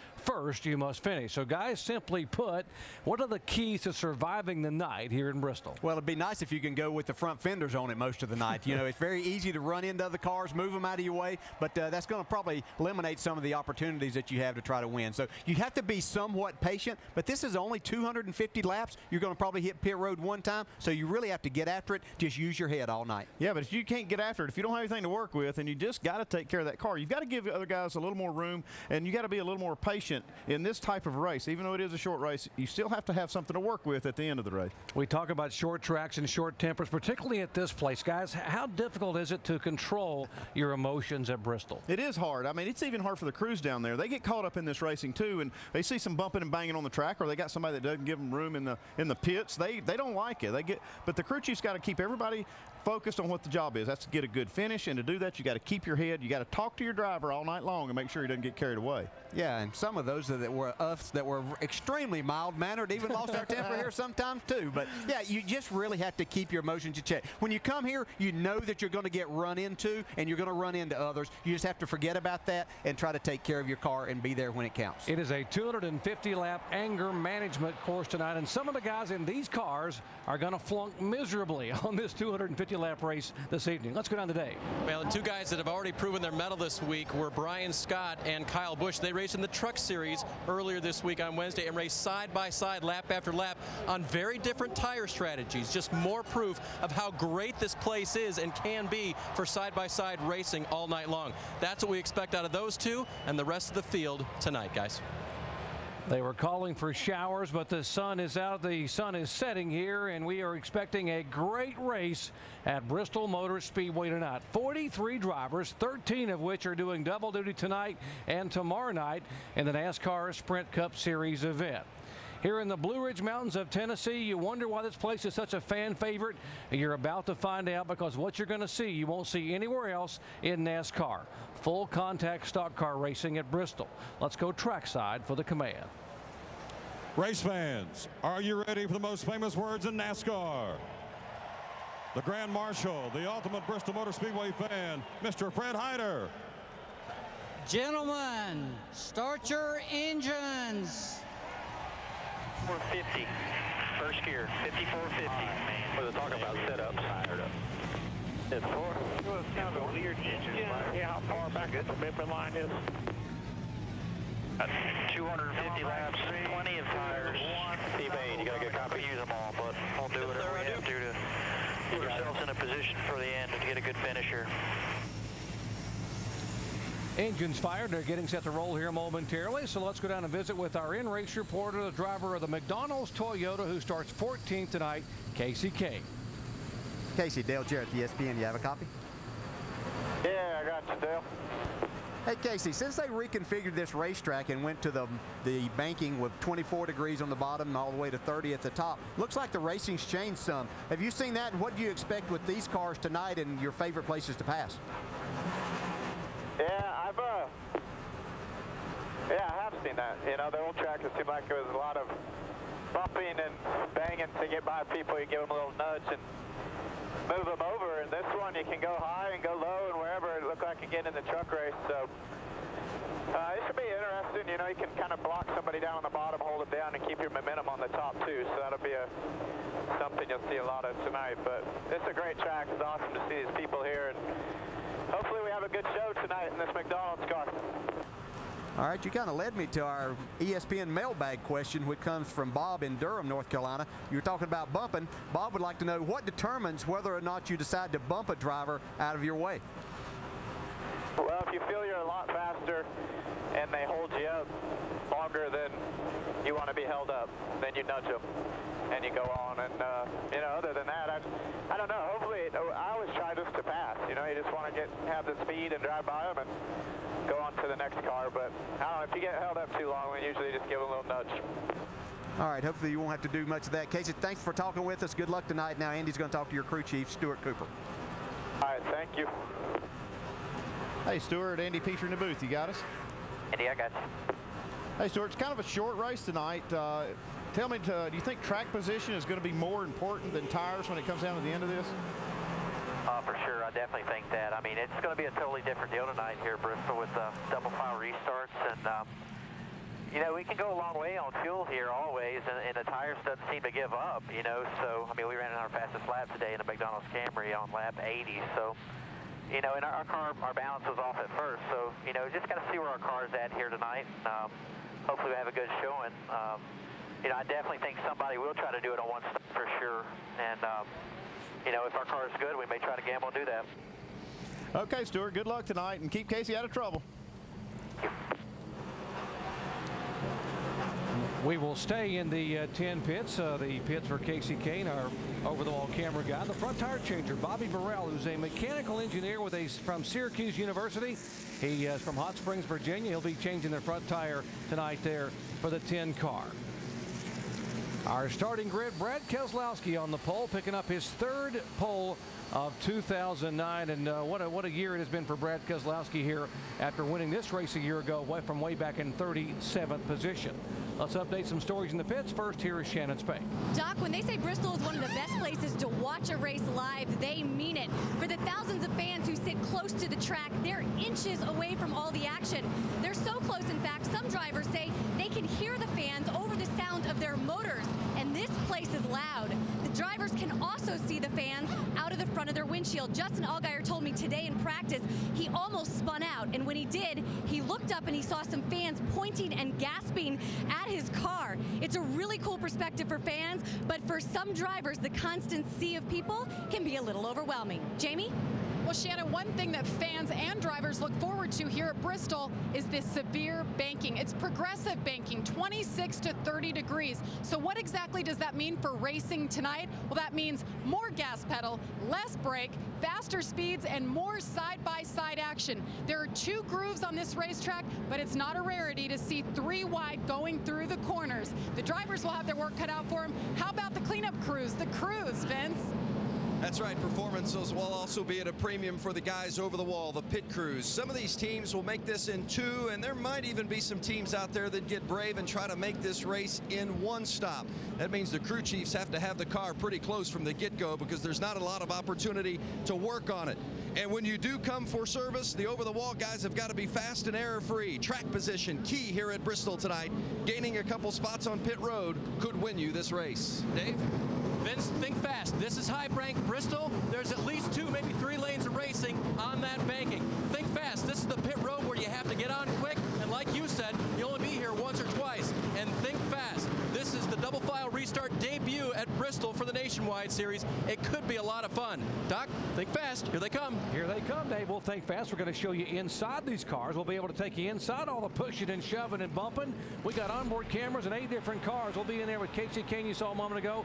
S11: you must finish. So, guys, simply put, what are the keys to surviving the night here in Bristol?
S13: Well, it'd be nice if you can go with the front fenders on it most of the night. You know, it's very easy to run into other cars, move them out of your way, but that's going to probably eliminate some of the opportunities that you have to try to win. So you have to be somewhat patient, but this is only 250 laps. You're going to probably hit pit road one time, so you really have to get after it. Just use your head all night.
S20: Yeah, but if you can't get after it, if you don't have anything to work with, and you just got to take care of that car, you've got to give the other guys a little more room, and you got to be a little more patient in this type of race. Even though it is a short race, you still have to have something to work with at the end of the race.
S11: We talk about short tracks and short tempers, particularly at this place. Guys, how difficult is it to control your emotions at Bristol?
S20: It is hard. I mean, it's even hard for the crews down there. They get caught up in this racing too, and they see some bumping and banging on the track, or they got somebody that doesn't give them room in the pits. They don't like it. But the crew chief's got to keep everybody focused on what the job is. That's to get a good finish, and to do that, you got to keep your head. You got to talk to your driver all night long and make sure he doesn't get carried away.
S13: Yeah, and some of those that were extremely mild-mannered, even lost our temper here sometimes too. But yeah, you just really have to keep your emotions in check. When you come here, you know that you're going to get run into, and you're going to run into others. You just have to forget about that and try to take care of your car and be there when it counts.
S11: It is a 250-lap anger management course tonight, and some of the guys in these cars are going to flunk miserably on this 250-lap race this evening. Let's go down today.
S5: Well, the 2 guys that have already proven their mettle this week were Brian Scott and Kyle Busch. They raced in the Truck Series earlier this week on Wednesday and raced side by side, lap after lap, on very different tire strategies. Just more proof of how great this place is and can be for side-by-side racing all night long. That's what we expect out of those 2 and the rest of the field tonight, guys.
S11: They were calling for showers, but the sun is out. The sun is setting here, and we are expecting a great race at Bristol Motor Speedway tonight. 43 drivers, 13 of which are doing double duty tonight and tomorrow night in the NASCAR Sprint Cup Series event. Here in the Blue Ridge Mountains of Tennessee, you wonder why this place is such a fan favorite. You're about to find out, because what you're going to see, you won't see anywhere else in NASCAR. Full contact stock car racing at Bristol. Let's go trackside for the command.
S23: Race fans, are you ready for the most famous words in NASCAR? The Grand Marshal, the ultimate Bristol Motor Speedway fan, Mr. Fred Heider.
S15: Gentlemen, start your engines.
S14: 450, first gear, 5450. We're talking about setups. It's 4. Well, it's kind of a weird engine. Yeah, how far back the commitment line is. 250 laps, plenty of tires. T-Bane, you got to get a copy, use them all, but I'll do whatever we have to get ourselves in a position for the end to get a good finish here.
S11: Engines fired. They're getting set to roll here momentarily. So let's go down and visit with our in-race reporter, the driver of the McDonald's Toyota, who starts 14th tonight, Casey K.
S13: Casey, Dale Jarrett, ESPN. You have a copy?
S14: Yeah, I got you, Dale.
S13: Hey, Casey, since they reconfigured this racetrack and went to the banking with 24 degrees on the bottom and all the way to 30 at the top, looks like the racing's changed some. Have you seen that, and what do you expect with these cars tonight and your favorite places to pass?
S14: Yeah, I have seen that. You know, the old track, it seemed like it was a lot of bumping and banging to get by people. You give them a little nudge and move them over. And this one, you can go high and go low and wherever it looked like you get in the truck race. So it should be interesting. You know, you can kind of block somebody down on the bottom, hold it down, and keep your momentum on the top too. So that'll be something you'll see a lot of tonight. But it's a great track. It's awesome to see these people here, and hopefully we have a good show tonight in this McDonald's car.
S13: All right, you kind of led me to our ESPN mailbag question, which comes from Bob in Durham, North Carolina. You were talking about bumping. Bob would like to know what determines whether or not you decide to bump a driver out of your way.
S14: Well, if you feel you're a lot faster and they hold you up longer than you want to be held up, then you nudge them and you go on. And, you know, other than that, I don't know. Hopefully, I always try just to pass. You know, you just want to have the speed and drive by them and go on to the next car. But I don't know, if you get held up too long, we usually just give them a little nudge.
S13: All right, hopefully you won't have to do much of that. Casey, thanks for talking with us. Good luck tonight. Now Andy's going to talk to your crew chief, Stuart Cooper.
S14: All right, thank you.
S20: Hey, Stuart, Andy Petrie in the booth. You got us?
S14: Andy, I got you.
S20: Hey, Stuart, it's kind of a short race tonight. Tell me, do you think track position is going to be more important than tires when it comes down to the end of this?
S14: For sure, I definitely think that. I mean, it's going to be a totally different deal tonight here at Bristol with double file restarts, and you know, we can go a long way on fuel here always, and the tires doesn't seem to give up, you know. So, I mean, we ran our fastest lap today in a McDonald's Camry on lap 80, so, you know, and our car, our balance was off at first, so, you know, just got to see where our car's at here tonight. Hopefully we have a good showing. You know, I definitely think somebody will try to do it on one stop for sure, and you know, if our car is good, we may try to gamble and do that.
S20: Okay, Stuart, good luck tonight, and keep Casey out of trouble.
S11: We will stay in the 10 pits. The pits for Casey Kahne, our over-the-wall camera guy. The front tire changer, Bobby Burrell, who's a mechanical engineer from Syracuse University. He is from Hot Springs, Virginia. He'll be changing the front tire tonight there for the 10 car. Our starting grid, Brad Keselowski on the pole, picking up his third pole of 2009. And what a year it has been for Brad Keselowski here after winning this race a year ago from way back in 37th position. Let's update some stories in the pits. First, here is Shannon Spake.
S16: Doc, when they say Bristol is one of the best places to watch a race live, they mean it. For the thousands of fans who sit close to the track, they're inches away from all the action. They're so close, in fact, some drivers say they can hear the fans over the sound of their motors, and this place is loud. The drivers can also see the fans out of the front of their windshield. Justin Allgaier told me today in practice he almost spun out, and when he did, he looked up and he saw some fans pointing and gasping at his car. It's a really cool perspective for fans, but for some drivers, the constant sea of people can be a little overwhelming. Jamie?
S7: Well, Shannon, one thing that fans and drivers look forward to here at Bristol is this severe banking. It's progressive banking, 26 to 30 degrees. So what exactly does that mean for racing tonight? Well, that means more gas pedal, less brake, faster speeds, and more side-by-side action. There are 2 grooves on this racetrack, but it's not a rarity to see 3 wide going through the corners. The drivers will have their work cut out for them. How about the cleanup crews, the crews, Vince?
S10: That's right, performances will also be at a premium for the guys over the wall, the pit crews. Some of these teams will make this in 2, and there might even be some teams out there that get brave and try to make this race in 1 stop. That means the crew chiefs have to have the car pretty close from the get-go because there's not a lot of opportunity to work on it. And when you do come for service, the over-the-wall guys have got to be fast and error-free. Track position, key here at Bristol tonight. Gaining a couple spots on pit road could win you this race. Dave?
S5: Vince, think fast. This is high-ranked Bristol. There's at least 2, maybe 3 lanes of racing on that banking. Think fast. This is the pit road where you have to get on quick, and like you said, you only be here once or twice. And think fast. This is the double file restart debut at Bristol. Bristol for the Nationwide Series. It could be a lot of fun. Doc, think fast. Here they come.
S11: Here they come, Dave. We'll think fast. We're going to show you inside these cars. We'll be able to take you inside all the pushing and shoving and bumping. We got onboard cameras in 8 different cars. We'll be in there with Kasey Kahne, you saw a moment ago.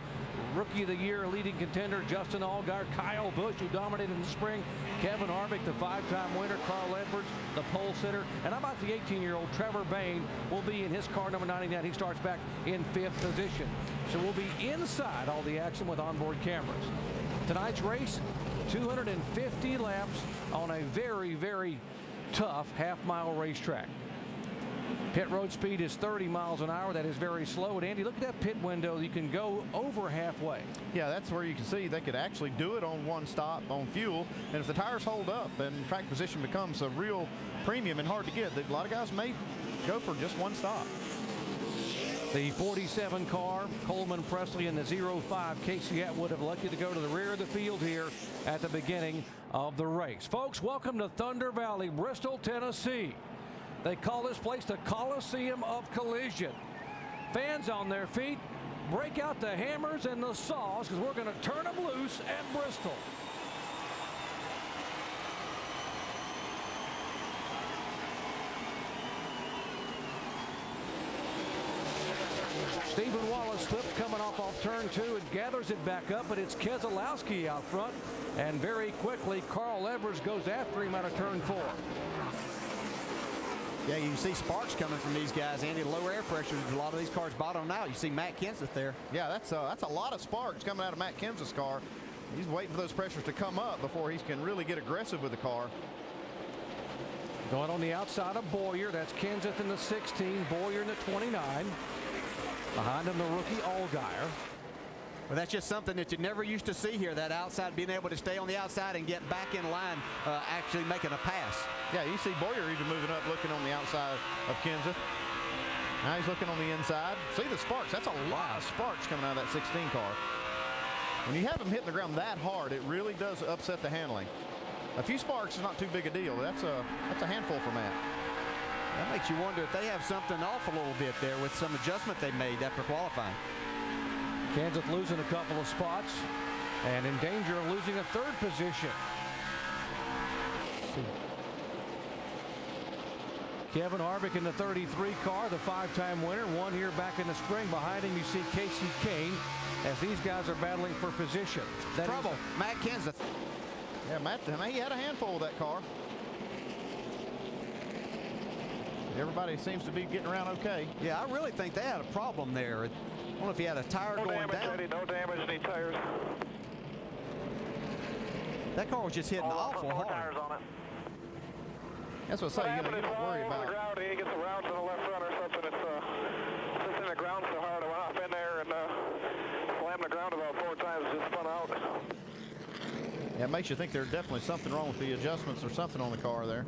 S11: Rookie of the Year, leading contender, Justin Allgaier, Kyle Busch, who dominated in the spring, Kevin Harvick, the 5-time winner, Carl Edwards, the pole sitter, and how about the 18-year-old Trevor Bayne will be in his car number 99. He starts back in 5th position. So we'll be inside all the action with onboard cameras. Tonight's race, 250 laps on a very, very tough half-mile racetrack. Pit road speed is 30 miles an hour. That is very slow. And Andy, look at that pit window. You can go over halfway.
S20: Yeah, that's where you can see they could actually do it on one stop on fuel. And if the tires hold up, then track position becomes a real premium and hard to get. A lot of guys may go for just one stop.
S11: The 47 car, Coleman Presley, and the 05 Casey Atwood have elected to go to the rear of the field here at the beginning of the race. Folks, welcome to Thunder Valley, Bristol, Tennessee. They call this place the Coliseum of Collision. Fans on their feet, break out the hammers and the saws because we're going to turn them loose at Bristol. Stephen Wallace slips coming off turn 2 and gathers it back up, but it's Keselowski out front. And very quickly, Carl Edwards goes after him out of turn 4.
S13: Yeah, you can see sparks coming from these guys. Andy, low air pressure. A lot of these cars bottom out. You see Matt Kenseth there.
S20: Yeah, that's a lot of sparks coming out of Matt Kenseth's car. He's waiting for those pressures to come up before he can really get aggressive with the car.
S11: Going on the outside of Bowyer. That's Kenseth in the 16, Bowyer in the 29. Behind him, the rookie Allgaier.
S13: Well, that's just something that you never used to see here, that outside, being able to stay on the outside and get back in line, actually making a pass.
S20: Yeah, you see Bowyer even moving up, looking on the outside of Kenseth. Now he's looking on the inside. See the sparks. That's a lot of sparks coming out of that 16 car. When you have them hitting the ground that hard, it really does upset the handling. A few sparks is not too big a deal. That's a handful for Matt.
S13: That makes you wonder if they have something off a little bit there with some adjustment they made after qualifying.
S11: Kenseth losing a couple of spots and in danger of losing a 3rd position. Kevin Harvick in the 33 car, the 5-time winner, 1 year back in the spring. Behind him, you see Kasey Kahne as these guys are battling for position.
S13: Trouble, Matt Kenseth.
S20: Yeah, Matt, he had a handful of that car. Everybody seems to be getting around okay.
S13: Yeah, I really think they had a problem there. I don't know if he had a tire going down.
S8: No damage, any tires.
S13: That car was just hitting awful hard.
S8: Tires on it.
S20: That's what I say. You don't worry about.
S8: Ground, he gets a round to the left front or something. It's in the ground so hard. I went off in there and slammed the ground about 4 times. Just spun out.
S20: Yeah, it makes you think there's definitely something wrong with the adjustments or something on the car there.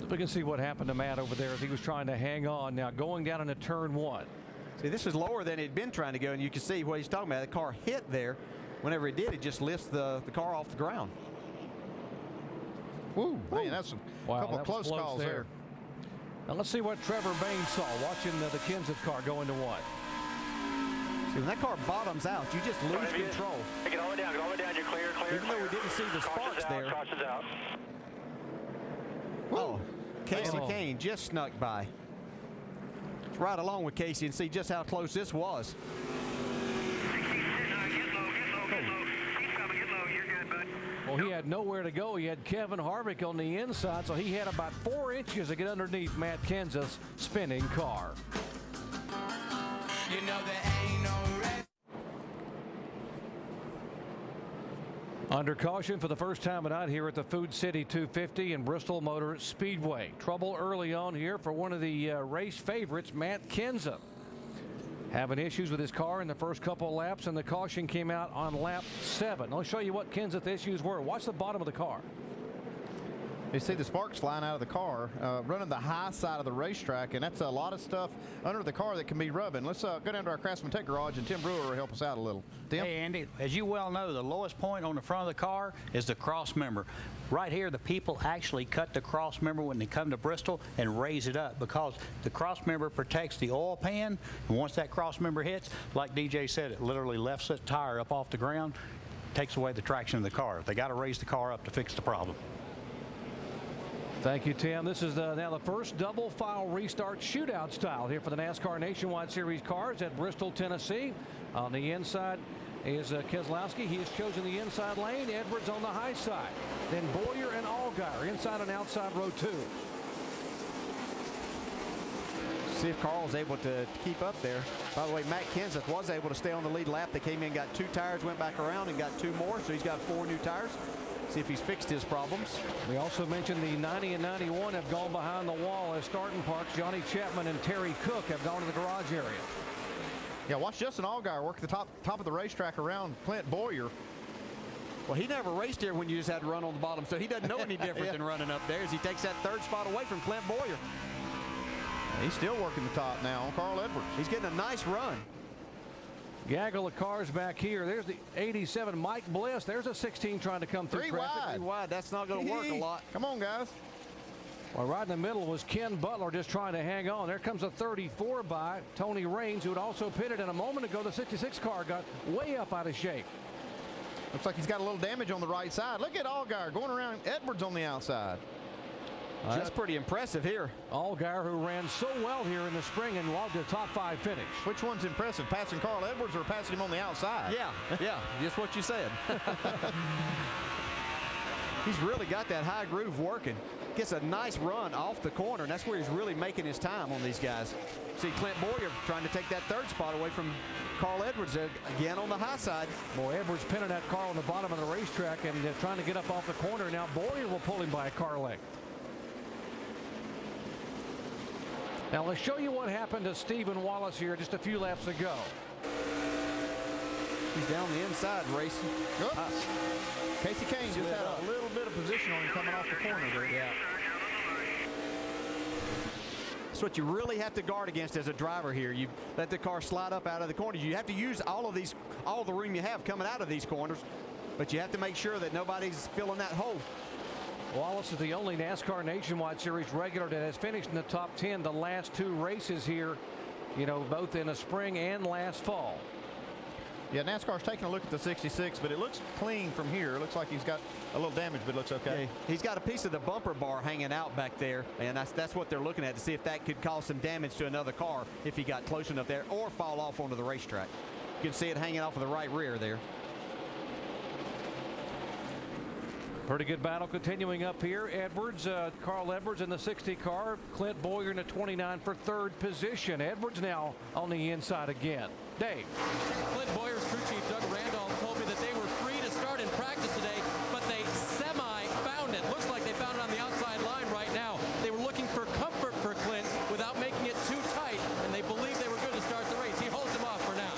S11: We can see what happened to Matt over there as he was trying to hang on. Now going down into turn 1.
S13: See, this is lower than he'd been trying to go, and you can see what he's talking about. The car hit there. Whenever it did, it just lifts the car off the ground.
S20: Woo, man, that's a couple of close calls there.
S11: Now let's see what Trevor Bayne saw watching the Kenseth car go into 1.
S13: See, when that car bottoms out, you just lose control.
S8: Get all the way down, you're clear.
S13: Even though we didn't see the sparks there.
S8: Caution's out.
S13: Oh, Kasey Kahne just snuck by. Let's ride along with Kasey and see just how close this was.
S11: Well, he had nowhere to go. He had Kevin Harvick on the inside, so he had about 4 inches to get underneath Matt Kenseth's spinning car.
S12: You know there ain't no rest.
S11: Under caution for the first time tonight here at the Food City 250 and Bristol Motor Speedway. Trouble early on here for one of the race favorites, Matt Kenseth. Having issues with his car in the first couple of laps, and the caution came out on lap 7. I'll show you what Kenseth's issues were. Watch the bottom of the car.
S20: You see the sparks flying out of the car, running the high side of the racetrack, and that's a lot of stuff under the car that can be rubbing. Let's go down to our Craftsman Tech garage, and Tim Brewer will help us out a little. Tim?
S2: Hey, Andy, as you well know, the lowest point on the front of the car is the cross member. Right here, the people actually cut the cross member when they come to Bristol and raise it up because the cross member protects the oil pan, and once that cross member hits, like DJ said, it literally lifts the tire up off the ground, takes away the traction of the car. They got to raise the car up to fix the problem.
S11: Thank you, Tim. This is now the first double file restart shootout style here for the NASCAR Nationwide Series cars at Bristol, Tennessee. On the inside is Keselowski. He has chosen the inside lane. Edwards on the high side. Then Boyer and Allgaier inside and outside row 2.
S13: See if Carl's able to keep up there. By the way, Matt Kenseth was able to stay on the lead lap. They came in, got 2 tires, went back around and got 2 more, so he's got 4 new tires. See if he's fixed his problems.
S11: We also mentioned the 90 and 91 have gone behind the wall as starting parks. Johnny Chapman and Terry Cook have gone to the garage area.
S20: Yeah, watch Justin Allgaier work the top of the racetrack around Clint Boyer.
S13: Well, he never raced here when you just had to run on the bottom, so he doesn't know any different than running up there as he takes that 3rd spot away from Clint Boyer.
S20: He's still working the top now on Carl Edwards.
S13: He's getting a nice run.
S11: Gaggle of cars back here. There's the 87 Mike Bliss. There's a 16 trying to come through.
S13: 3 wide. That's not going to work a lot.
S20: Come on, guys.
S11: Well, right in the middle was Ken Butler just trying to hang on. There comes a 34 by Tony Raines, who had also pitted. And a moment ago, the 66 car got way up out of shape.
S20: Looks like he's got a little damage on the right side. Look at Allgaier going around Edwards on the outside.
S13: That's pretty impressive here.
S11: Allgaier, who ran so well here in the spring and logged a top 5 finish.
S20: Which one's impressive, passing Carl Edwards or passing him on the outside?
S13: Yeah, just what you said. He's really got that high groove working. Gets a nice run off the corner, and that's where he's really making his time on these guys. See Clint Boyer trying to take that 3rd spot away from Carl Edwards again on the high side.
S11: Boy, Edwards pinning that car on the bottom of the racetrack and trying to get up off the corner. Now Boyer will pull him by a car length. Now let's show you what happened to Stephen Wallace here just a few laps ago.
S13: He's down the inside racing.
S20: Casey Kahne just had a little bit of position on him coming off the corner there.
S13: Yeah. That's what you really have to guard against as a driver here. You let the car slide up out of the corners. You have to use all the room you have coming out of these corners, but you have to make sure that nobody's filling that hole.
S11: Wallace is the only NASCAR Nationwide Series regular that has finished in the top 10 the last 2 races here, you know, both in the spring and last fall.
S20: Yeah, NASCAR's taking a look at the 66, but it looks clean from here. It looks like he's got a little damage, but it looks okay.
S13: Yeah, he's got a piece of the bumper bar hanging out back there, and that's what they're looking at to see if that could cause some damage to another car if he got close enough there or fall off onto the racetrack. You can see it hanging off of the right rear there.
S11: Pretty good battle continuing up here. Edwards, Carl Edwards in the 60 car. Clint Boyer in the 29 for 3rd position. Edwards now on the inside again. Dave.
S5: Clint Boyer's crew chief Doug Randolph told me that they were free to start in practice today, but they semi-found it. Looks like they found it on the outside line right now. They were looking for comfort for Clint without making it too tight, and they believe they were good to start the race. He holds him off for now.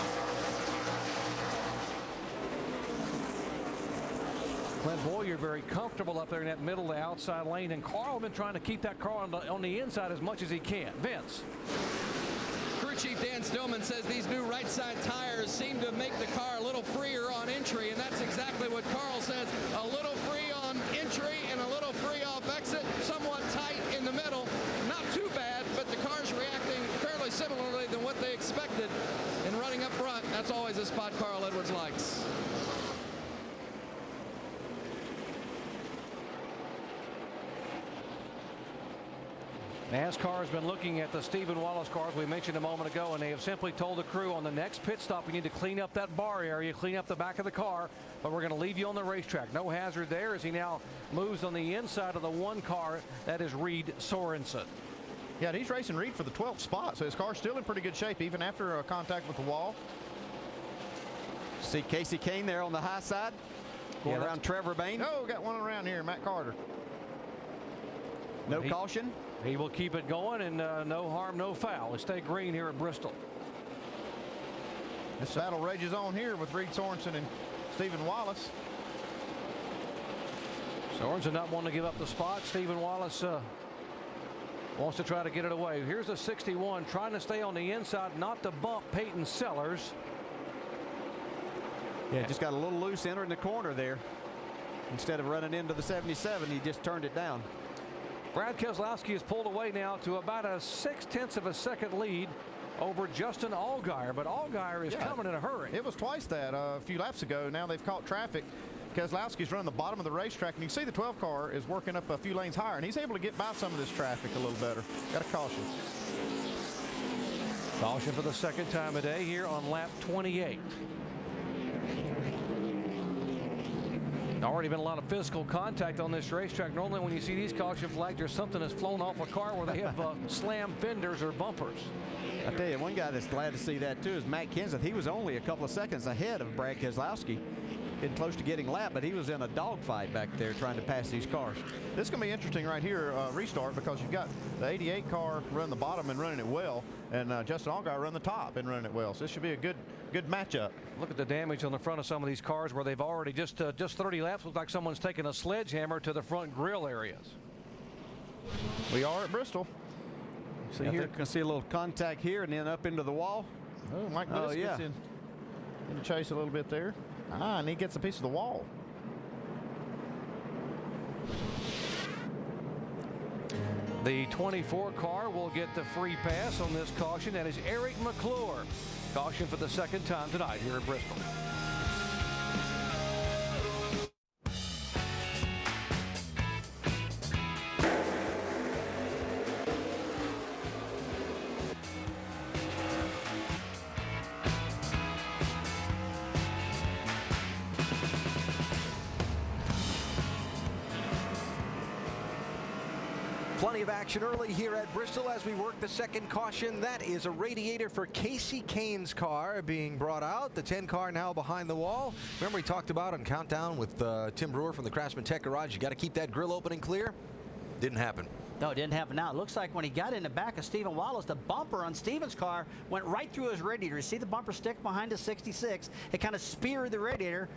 S11: Clint Boyer very comfortable up there in that middle to outside lane, and Carl been trying to keep that car on the inside as much as he can. Vince.
S17: Crew Chief Dan Stillman says these new right side tires seem to make the car a little freer on entry, and that's exactly what Carl says. A little free on entry and a little free off exit, somewhat tight in the middle. Not too bad, but the car's reacting fairly similarly than what they expected. And running up front, that's always a spot Carl Edwards likes.
S11: NASCAR has been looking at the Stephen Wallace cars we mentioned a moment ago, and they have simply told the crew on the next pit stop, we need to clean up that bar area, clean up the back of the car, but we're going to leave you on the racetrack. No hazard there as he now moves on the inside of the 1 car. That is Reed Sorensen.
S20: Yeah, he's racing Reed for the 12th spot, so his car's still in pretty good shape, even after contact with the wall.
S13: See Casey Kahne there on the high side, going around Trevor Bayne.
S20: Oh, got one around here, Matt Carter.
S13: No caution.
S11: He will keep it going, and no harm, no foul. Let's stay green here at Bristol.
S20: This battle rages on here with Reed Sorensen and Stephen Wallace.
S11: Sorensen not wanting to give up the spot. Stephen Wallace wants to try to get it away. Here's a 61 trying to stay on the inside, not to bump Peyton Sellers.
S13: Yeah, just got a little loose entering the corner there. Instead of running into the 77, he just turned it down.
S11: Brad Keselowski has pulled away now to about a 0.6 of a second lead over Justin Allgaier, but Allgaier is coming in a hurry.
S20: It was twice that a few laps ago. Now they've caught traffic. Keselowski's running the bottom of the racetrack, and you can see the 12 car is working up a few lanes higher, and he's able to get by some of this traffic a little better. Got a caution.
S11: Caution for the second time a day here on lap 28. Already been a lot of physical contact on this racetrack. Normally when you see these caution flags, there's something that's flown off a car where they have slammed fenders or bumpers.
S13: I tell you, one guy that's glad to see that too is Matt Kenseth. He was only a couple of seconds ahead of Brad Keselowski. Getting close to getting lapped, but he was in a dogfight back there trying to pass these cars.
S20: This is going to be interesting right here, restart, because you've got the 88 car running the bottom and running it well, and Justin Allgaier running the top and running it well. So this should be a good matchup.
S11: Look at the damage on the front of some of these cars where they've already just 30 laps. Looks like someone's taken a sledgehammer to the front grille areas.
S20: We are at Bristol.
S13: See here, you can see a little contact here and then up into the wall.
S20: Oh, Mike Bliss gets in the chase a little bit there. And he gets a piece of the wall.
S11: The 24 car will get the free pass on this caution. That is Eric McClure. Caution for the second time tonight here at Bristol.
S1: Plenty of action early here at Bristol as we work the second caution. That is a radiator for Kasey Kahne's car being brought out. The 10 car now behind the wall. Remember we talked about on Countdown with Tim Brewer from the Craftsman Tech Garage, you got to keep that grill open and clear. Didn't happen.
S3: No, it didn't happen now. It looks like when he got in the back of Stephen Wallace, the bumper on Stephen's car went right through his radiator. You see the bumper stick behind the 66. It kind of speared the radiator,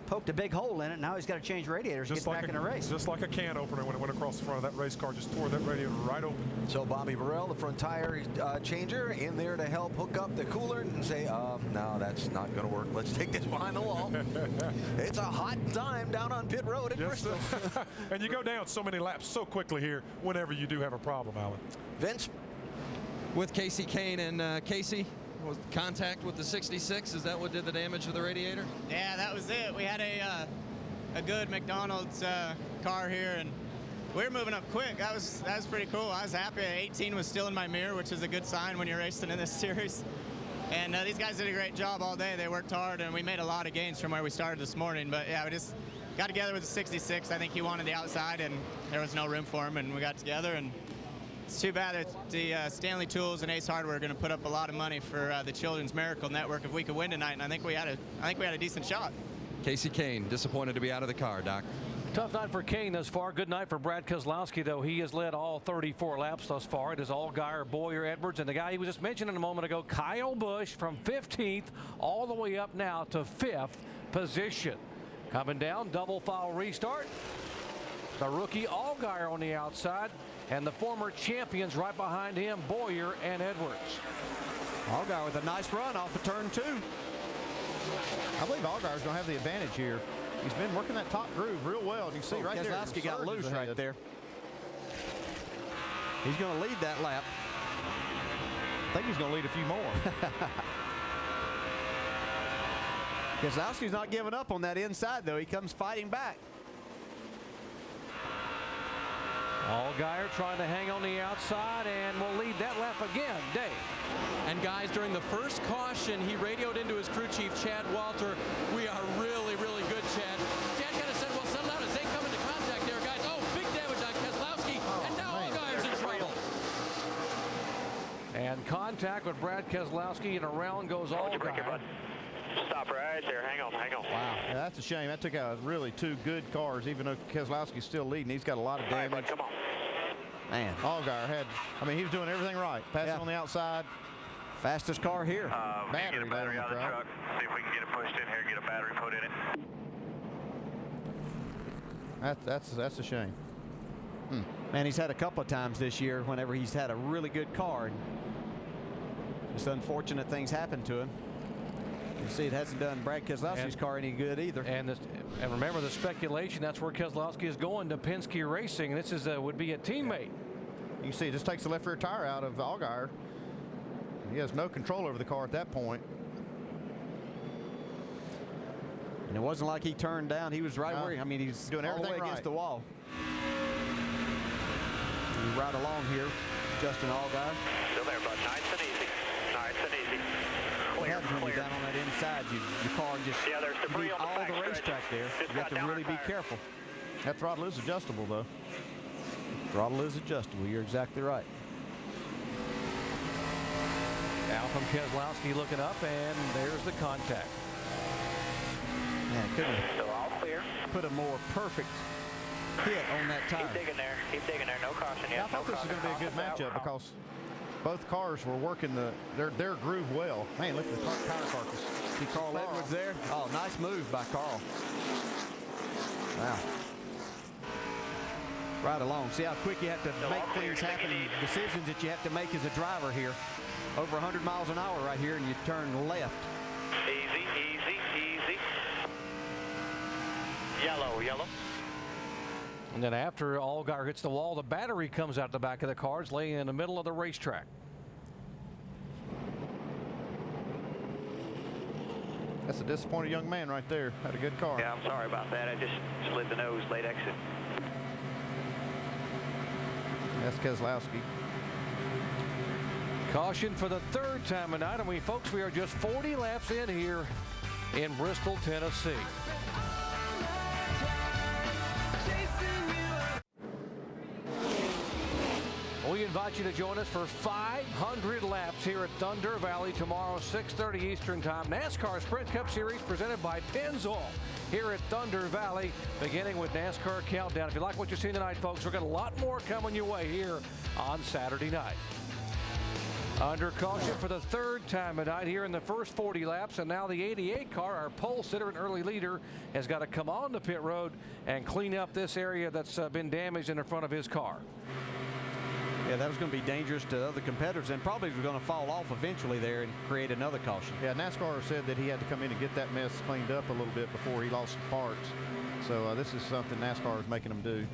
S3: poked a big hole in it. Now he's got to change radiators to get back in the race.
S9: Just like a can opener when it went across the front of that race car, just tore that radiator right open.
S1: So Bobby Burrell, the front tire changer, in there to help hook up the cooler and say, no, that's not going to work. Let's take this behind the wall. It's a hot time down on pit road at Bristol.
S9: And you go down so many laps so quickly here whenever you do have a problem, Alan.
S1: Vince?
S10: With Kasey Kahne and Kasey, was contact with the 66, is that what did the damage to the radiator?
S18: Yeah, that was it. We had a good McDonald's car here, and we were moving up quick. That was pretty cool. I was happy. 18 was still in my mirror, which is a good sign when you're racing in this series. And these guys did a great job all day. They worked hard, and we made a lot of gains from where we started this morning. But yeah, we just got together with the 66. I think he wanted the outside, and there was no room for him, and we got together. And it's too bad that the Stanley Tools and Ace Hardware are going to put up a lot of money for the Children's Miracle Network if we could win tonight, and I think we had a decent shot.
S10: Kasey Kahne disappointed to be out of the car, Doc.
S11: Tough night for Kahne thus far. Good night for Brad Keselowski, though. He has led all 34 laps thus far. It is Allgaier, Boyer, Edwards, and the guy he was just mentioning a moment ago, Kyle Busch, from 15th all the way up now to 5th position. Coming down, double file restart. The rookie Allgaier on the outside, and the former champions right behind him, Boyer and Edwards.
S13: Allgaier with a nice run off of turn 2.
S20: I believe Allgaier's going to have the advantage here. He's been working that top groove real well. And you can see right there.
S13: Keselowski got loose right there. He's going to lead that lap.
S20: I think he's going to lead a few more.
S13: Keselowski's not giving up on that inside, though. He comes fighting back.
S11: Allgaier trying to hang on the outside and will lead that lap again. Dave.
S5: And guys, during the first caution, he radioed into his crew chief, Chad Walter. We are really, really good, Chad. Chad kind of said, well, settle down as they come into contact there, guys. Oh, big damage on Keselowski. And now Allgaier's in trouble.
S11: And contact with Brad Keselowski, and around goes Allgaier.
S14: Stop right there. Hang on.
S20: Wow. Yeah, that's a shame. That took out really two good cars, even though Keselowski's still leading. He's got a lot of damage.
S14: All right, bud, come on.
S20: Man, Allgaier he was doing everything right. Passing on the outside.
S13: Fastest car here.
S14: Battery out of the truck. See if we can get it pushed in here, get a battery put in it.
S20: That's a shame.
S13: Man, he's had a couple of times this year whenever he's had a really good car. And just unfortunate things happen to him. You can see it hasn't done Brad Keselowski's car any good either.
S11: And remember the speculation, that's where Keselowski is going, to Penske Racing. This is would be a teammate.
S20: You can see it just takes the left rear tire out of Allgaier. He has no control over the car at that point.
S13: And it wasn't like he turned down. He was right where I mean, he's
S20: doing everything
S13: all the way against
S20: right.
S13: the wall. Right along here, Justin Allgaier.
S14: Still there, bud. Nice and easy. Nice and easy. Clear,
S13: When you're down on that inside, your car just
S14: there's debris
S13: need
S14: on the
S13: all the
S14: backstretch.
S13: racetrack there. You have to really be careful.
S20: That throttle is adjustable, though.
S13: Throttle is adjustable. You're exactly right.
S11: Now from Keselowski looking up, and there's the contact.
S13: Man, couldn't
S14: Still all clear.
S13: put a more perfect hit on that tire.
S14: Keep digging there. Keep digging there. No caution yet.
S20: I thought this was going to be a good matchup because both cars were working their groove well. Man, look at the tire carcass.
S13: See Carl Edwards there? Oh, nice move by Carl. Wow. Right along. See how quick you have to make things happen, decisions that you have to make as a driver here. Over 100 miles an hour right here, and you turn left.
S14: Easy, easy, easy. Yellow, yellow.
S11: And then after Allgaier hits the wall, the battery comes out the back of the car. It's laying in the middle of the racetrack.
S20: That's a disappointed young man right there. Had a good car.
S14: Yeah, I'm sorry about that. I just slid the nose late exit.
S20: That's Keselowski.
S11: Caution for the third time tonight. I mean, folks, we are just 40 laps in here in Bristol, Tennessee. We invite you to join us for 500 laps here at Thunder Valley tomorrow, 6:30 Eastern Time. NASCAR Sprint Cup Series presented by Pennzoil here at Thunder Valley, beginning with NASCAR Countdown. If you like what you've seen tonight, folks, we've got a lot more coming your way here on Saturday night. Under caution for the third time tonight here in the first 40 laps, and now the 88 car, our pole sitter and early leader, has got to come on the pit road and clean up this area that's been damaged in the front of his car.
S13: Yeah, that was going to be dangerous to other competitors, and probably was going to fall off eventually there and create another caution.
S20: Yeah, NASCAR said that he had to come in and get that mess cleaned up a little bit before he lost some parts. So this is something NASCAR is making them do.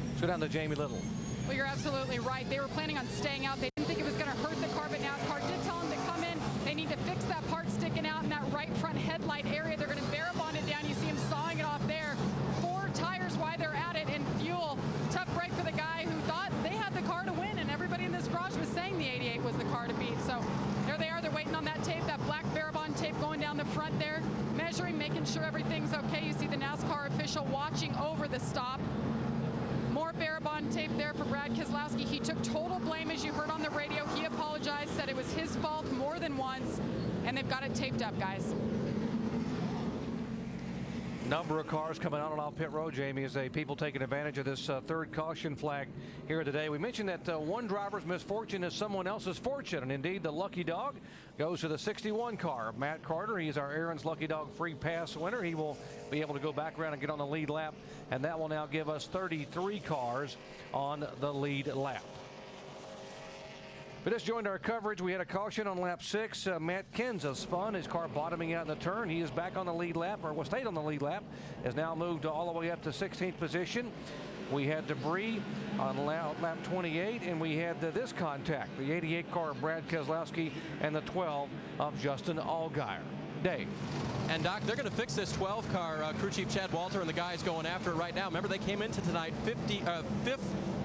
S11: Let's go down to Jamie Little.
S7: Well, you're absolutely right. They were planning on staying out. They didn't think it was going to hurt the car, but NASCAR did tell them to come in. They need to fix that part sticking out in that right front headlight area. They're going to barabond it down. You see him sawing it off there. 4 tires while they're at it, and fuel. Tough break for the guy who thought they had the car to win, and everybody in this garage was saying the 88 was the car to beat. So there they are. They're waiting on that tape, that black barabond tape going down the front there, measuring, making sure everything's okay. You see the NASCAR official watching over the stop. More barabond tape there for Brad Keselowski. He took total blame, as you heard on the radio. He apologized, said it was his fault more than once, and they've got it taped up, guys.
S11: Number of cars coming out and off pit road, Jamie, as people taking advantage of this third caution flag here today. We mentioned that one driver's misfortune is someone else's fortune, and indeed the lucky dog goes to the 61 car. Matt Carter, he's our Aaron's Lucky Dog free pass winner. He will be able to go back around and get on the lead lap, and that will now give us 33 cars on the lead lap. We just joined our coverage. We had a caution on lap 6. Matt Kenseth spun, his car bottoming out in the turn. He is back on the lead lap, or was stayed on the lead lap, has now moved all the way up to 16th position. We had debris on lap 28, and we had this contact, the 88 car of Brad Keselowski and the 12 of Justin Allgaier. Dave.
S5: And Doc, they're going to fix this 12 car. Crew Chief Chad Walter and the guys going after it right now. Remember, they came into tonight 5th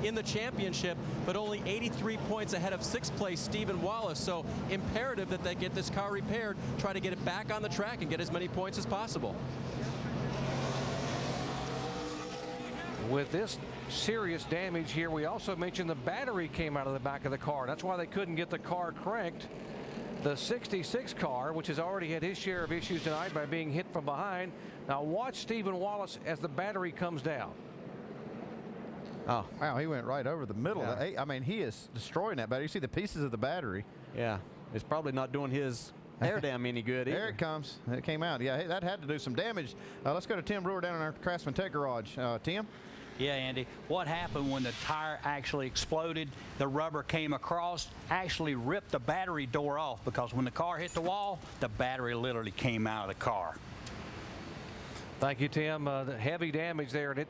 S5: in the championship, but only 83 points ahead of 6th place Stephen Wallace. So imperative that they get this car repaired, try to get it back on the track and get as many points as possible.
S11: With this serious damage here, we also mentioned the battery came out of the back of the car. That's why they couldn't get the car cranked. The 66 car, which has already had his share of issues tonight by being hit from behind. Now watch Stephen Wallace as the battery comes down.
S20: Oh, wow, he went right over the middle. Yeah. I mean, he is destroying that battery. You see the pieces of the battery.
S13: Yeah, it's probably not doing his air damn any good either.
S20: There it comes. It came out. Yeah, that had to do some damage. Let's go to Tim Brewer down in our Craftsman Tech garage. Tim?
S2: Yeah, Andy. What happened when the tire actually exploded, the rubber came across, actually ripped the battery door off, because when the car hit the wall, the battery literally came out of the car.
S11: Thank you, Tim. The heavy damage there. And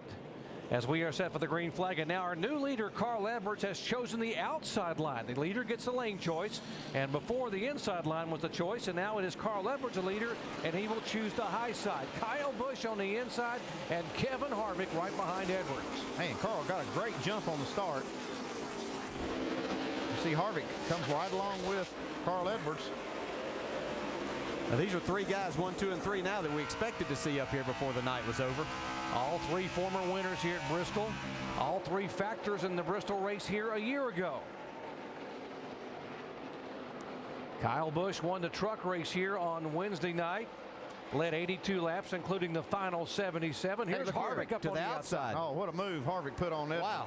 S11: as we are set for the green flag, and now our new leader, Carl Edwards, has chosen the outside line. The leader gets the lane choice, and before the inside line was the choice, and now it is Carl Edwards, the leader, and he will choose the high side. Kyle Busch on the inside, and Kevin Harvick right behind Edwards.
S20: Man, Carl got a great jump on the start. You see Harvick comes right along with Carl Edwards.
S13: Now, these are 3 guys, 1, 2, and 3 now that we expected to see up here before the night was over.
S11: All 3 former winners here at Bristol. All 3 factors in the Bristol race here a year ago. Kyle Busch won the truck race here on Wednesday night. Led 82 laps, including the final 77. Here's Harvick up
S13: to
S11: on
S13: the outside.
S20: Oh, what a move Harvick put on Edwards.
S13: Wow.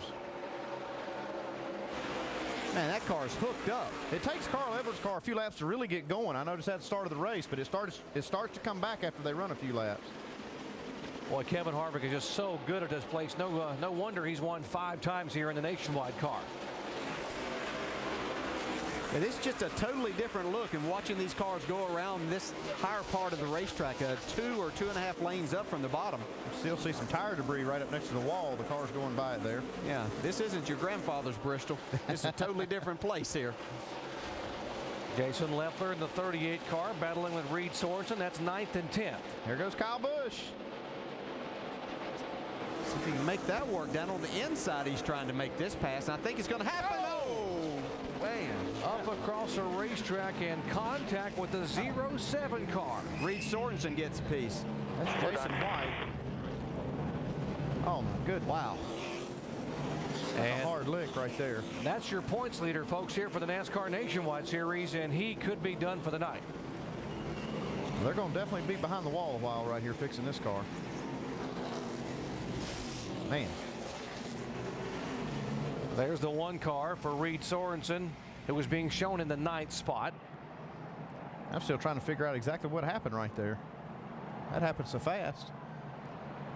S13: Man, that car is hooked up.
S20: It takes Carl Edwards' car a few laps to really get going. I noticed at the start of the race, but it starts to come back after they run a few laps.
S11: Boy, Kevin Harvick is just so good at this place. No wonder he's won 5 times here in the Nationwide car.
S13: And it's just a totally different look, and watching these cars go around this higher part of the racetrack, 2 or 2.5 lanes up from the bottom.
S20: You still see some tire debris right up next to the wall. The car's going by it there.
S13: Yeah, this isn't your grandfather's Bristol. It's a totally different place here.
S11: Jason Leffler in the 38 car battling with Reed Sorensen. That's 9th and 10th.
S20: Here goes Kyle Busch.
S13: See if he can make that work. Down on the inside, he's trying to make this pass, and I think it's going to happen.
S20: Oh, man.
S11: Up across the racetrack and contact with the 07 car.
S13: Reed Sorensen gets a piece.
S20: That's Jason White. Oh, my good.
S13: Wow.
S20: That's a hard lick right there.
S11: That's your points leader, folks, here for the NASCAR Nationwide Series, and he could be done for the night.
S20: Well, they're going to definitely be behind the wall a while right here fixing this car. Man.
S11: There's the 1 car for Reed Sorensen. It was being shown in the 9th spot.
S20: I'm still trying to figure out exactly what happened right there. That happened so fast.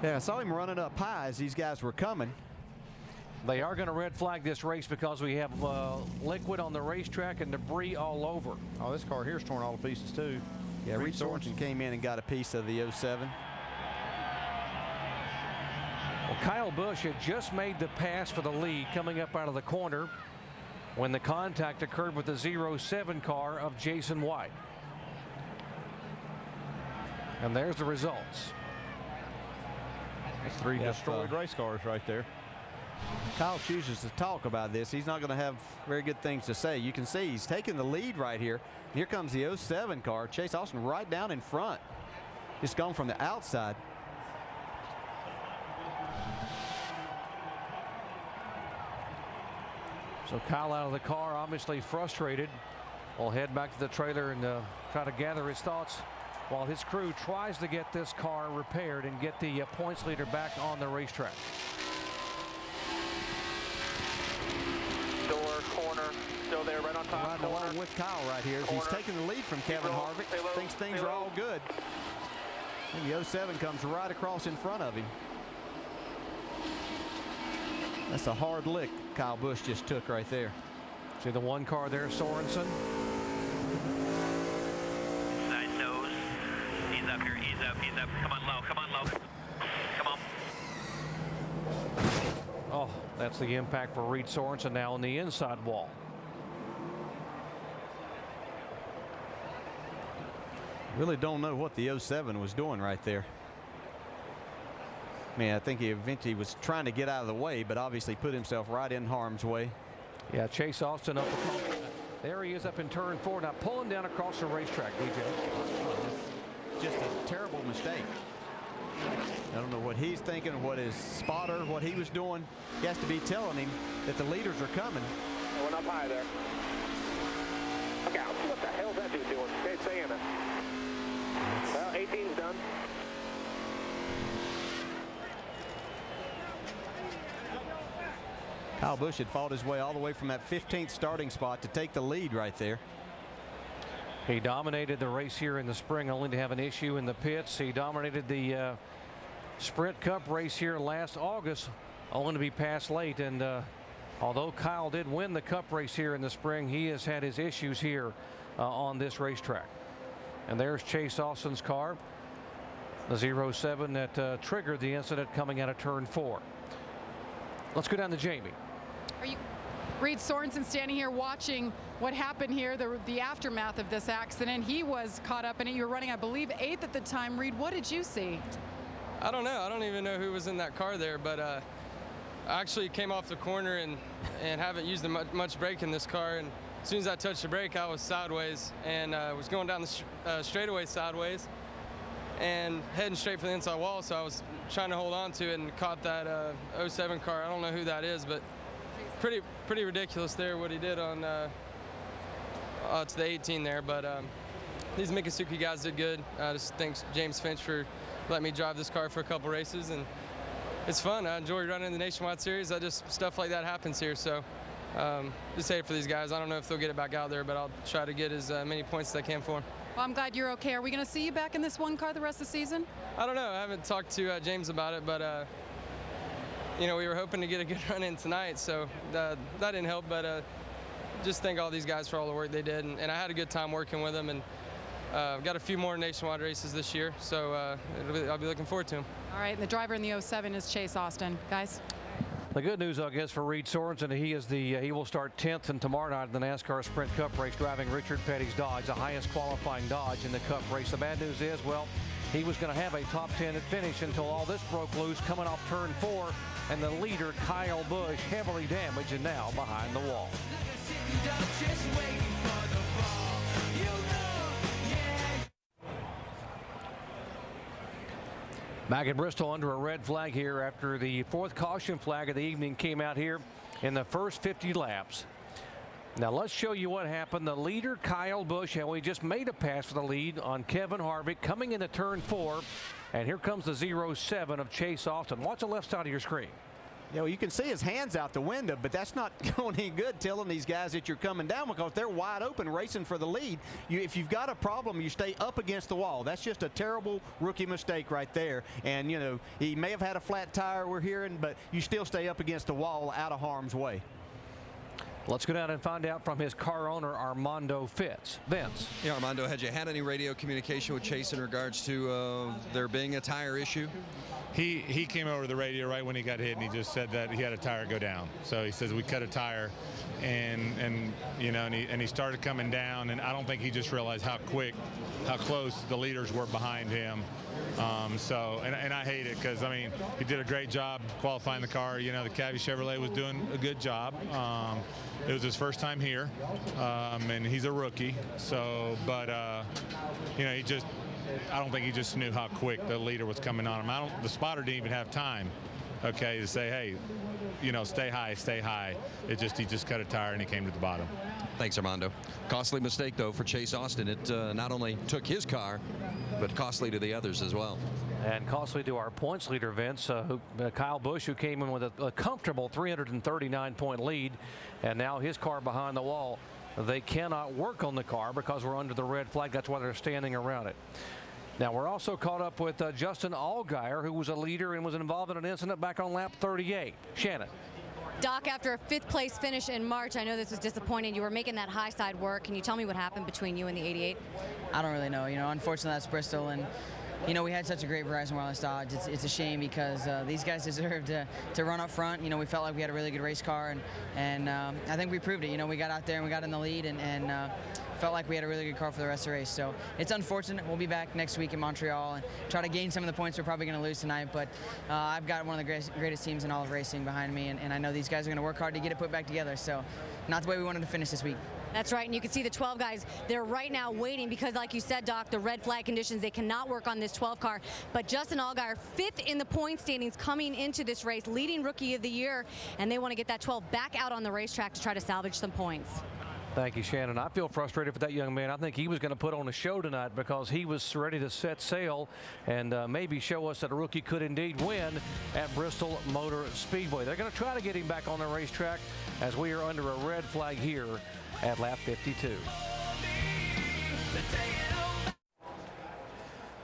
S13: Yeah, I saw him running up high as these guys were coming.
S11: They are going to red flag this race because we have liquid on the racetrack and debris all over.
S20: Oh, this car here's torn all to pieces too.
S13: Yeah, Reed Sorensen came in and got a piece of the 07.
S11: Well, Kyle Busch had just made the pass for the lead coming up out of the corner when the contact occurred with the 07 car of Jason White. And there's the results.
S20: That's 3 destroyed race cars right there.
S13: Kyle chooses to talk about this. He's not going to have very good things to say. You can see he's taking the lead right here. Here comes the 07 car. Chase Austin right down in front. Just gone from the outside.
S11: So Kyle out of the car, obviously frustrated. Will head back to the trailer and try to gather his thoughts while his crew tries to get this car repaired and get the points leader back on the racetrack.
S14: Door, corner, still there, right on top.
S13: Riding along with Kyle right here as he's taking the lead from Kevin Harvick. Thinks things are all good. And the 07 comes right across in front of him. That's a hard lick Kyle Busch just took right there.
S11: See the 1 car there, Sorensen.
S14: Nice nose. He's up here, he's up. Come on low, come on low. Come on.
S11: Oh, that's the impact for Reed Sorensen now on the inside wall.
S13: Really don't know what the 07 was doing right there. I mean, I think he eventually was trying to get out of the way, but obviously put himself right in harm's way.
S11: Yeah, Chase Austin up across. There he is up in turn 4, now pulling down across the racetrack, DJ.
S13: Just a terrible mistake. I don't know what he's thinking, what his spotter, what he was doing. He has to be telling him that the leaders are coming.
S8: Went up high there. Okay, what the hell's that dude doing? Ain't saying it. Well, 18's done.
S13: Kyle Busch had fought his way all the way from that 15th starting spot to take the lead right there.
S11: He dominated the race here in the spring, only to have an issue in the pits. He dominated the Sprint Cup race here last August, only to be passed late. And although Kyle did win the Cup race here in the spring, he has had his issues here on this racetrack. And there's Chase Austin's car, the 07 that triggered the incident coming out of turn 4. Let's go down to Jamie.
S7: Are you Reed Sorensen standing here watching what happened here, the aftermath of this accident? He was caught up in it. You were running, I believe, 8th at the time. Reed, what did you see?
S4: I don't know. I don't even know who was in that car there, but I actually came off the corner and haven't used much brake in this car. And as soon as I touched the brake, I was sideways and was going down the straightaway sideways and heading straight for the inside wall. So I was trying to hold on to it and caught that 07 car. I don't know who that is, but pretty ridiculous there what he did on to the 18 there. But these Mikasuki guys did good. I just thanks James Finch for letting me drive this car for a couple races, and it's fun. I enjoy running the Nationwide Series. Stuff like that happens here, so just hate it for these guys. I don't know if they'll get it back out there, but I'll try to get as many points as I can for them.
S7: Well, I'm glad you're okay. Are we going to see you back in this one car the rest of the season?
S4: I don't know. I haven't talked to James about it, but you know, we were hoping to get a good run in tonight, so that didn't help. But just thank all these guys for all the work they did, and I had a good time working with them, and got a few more nationwide races this year, so I'll be looking forward to them.
S7: All right, and the driver in the 07 is Chase Austin. Guys?
S11: The good news, I guess, for Reed Sorensen, he will start 10th and tomorrow night in the NASCAR Sprint Cup race, driving Richard Petty's Dodge, the highest qualifying Dodge in the Cup race. The bad news is, well, he was going to have a top 10 finish until all this broke loose coming off turn 4, and the leader, Kyle Busch, heavily damaged and now behind the wall. Back at Bristol under a red flag here after the 4th caution flag of the evening came out here in the first 50 laps. Now let's show you what happened. The leader, Kyle Busch, and we just made a pass for the lead on Kevin Harvick coming into turn 4. And here comes the 07 of Chase Austin. Watch the left side of your screen.
S13: You know, you can see his hands out the window, but that's not going any good telling these guys that you're coming down, because they're wide open racing for the lead. If you've got a problem, you stay up against the wall. That's just a terrible rookie mistake right there. And, you know, he may have had a flat tire, we're hearing, but you still stay up against the wall out of harm's way.
S11: Let's go down and find out from his car owner, Armando Fitz. Vince.
S10: Yeah, Armando, had you had any radio communication with Chase in regards to there being a tire issue?
S19: He came over the radio right when he got hit, and he just said that he had a tire go down. So he says we cut a tire, and you know, and he started coming down, and I don't think he just realized how close the leaders were behind him. And I hate it, because I mean, he did a great job qualifying the car. You know, the Cavi Chevrolet was doing a good job. It was his first time here, and he's a rookie. So, but you know, I don't think he just knew how quick the leader was coming on him. The spotter didn't even have time, okay, to say, hey, you know, stay high, stay high. He just cut a tire and he came to the bottom.
S10: Thanks, Armando. Costly mistake, though, for Chase Austin. It not only took his car, but costly to the others as well.
S11: And costly to our points leader, Vince, Kyle Busch, who came in with a comfortable 339-point lead, and now his car behind the wall. They cannot work on the car because we're under the red flag. That's why they're standing around it. Now, we're also caught up with Justin Allgaier, who was a leader and was involved in an incident back on lap 38. Shannon.
S16: Doc, after a 5th place finish in March, I know this was disappointing. You were making that high side work. Can you tell me what happened between you and the 88?
S21: I don't really know. You know, unfortunately, that's Bristol, and you know, we had such a great Verizon Wireless Dodge. It's a shame, because these guys deserve to run up front. You know, we felt like we had a really good race car, and I think we proved it. You know, we got out there and we got in the lead, and felt like we had a really good car for the rest of the race. So it's unfortunate. We'll be back next week in Montreal and try to gain some of the points we're probably going to lose tonight. But I've got one of the greatest teams in all of racing behind me, and I know these guys are going to work hard to get it put back together. So not the way we wanted to finish this week.
S16: That's right, and you can see the 12 guys, they're right now waiting because, like you said, Doc, the red flag conditions, they cannot work on this 12 car. But Justin Allgaier, 5th in the point standings coming into this race, leading rookie of the year, and they want to get that 12 back out on the racetrack to try to salvage some points.
S11: Thank you, Shannon. I feel frustrated for that young man. I think he was going to put on a show tonight because he was ready to set sail and maybe show us that a rookie could indeed win at Bristol Motor Speedway. They're going to try to get him back on the racetrack as we are under a red flag here at lap 52.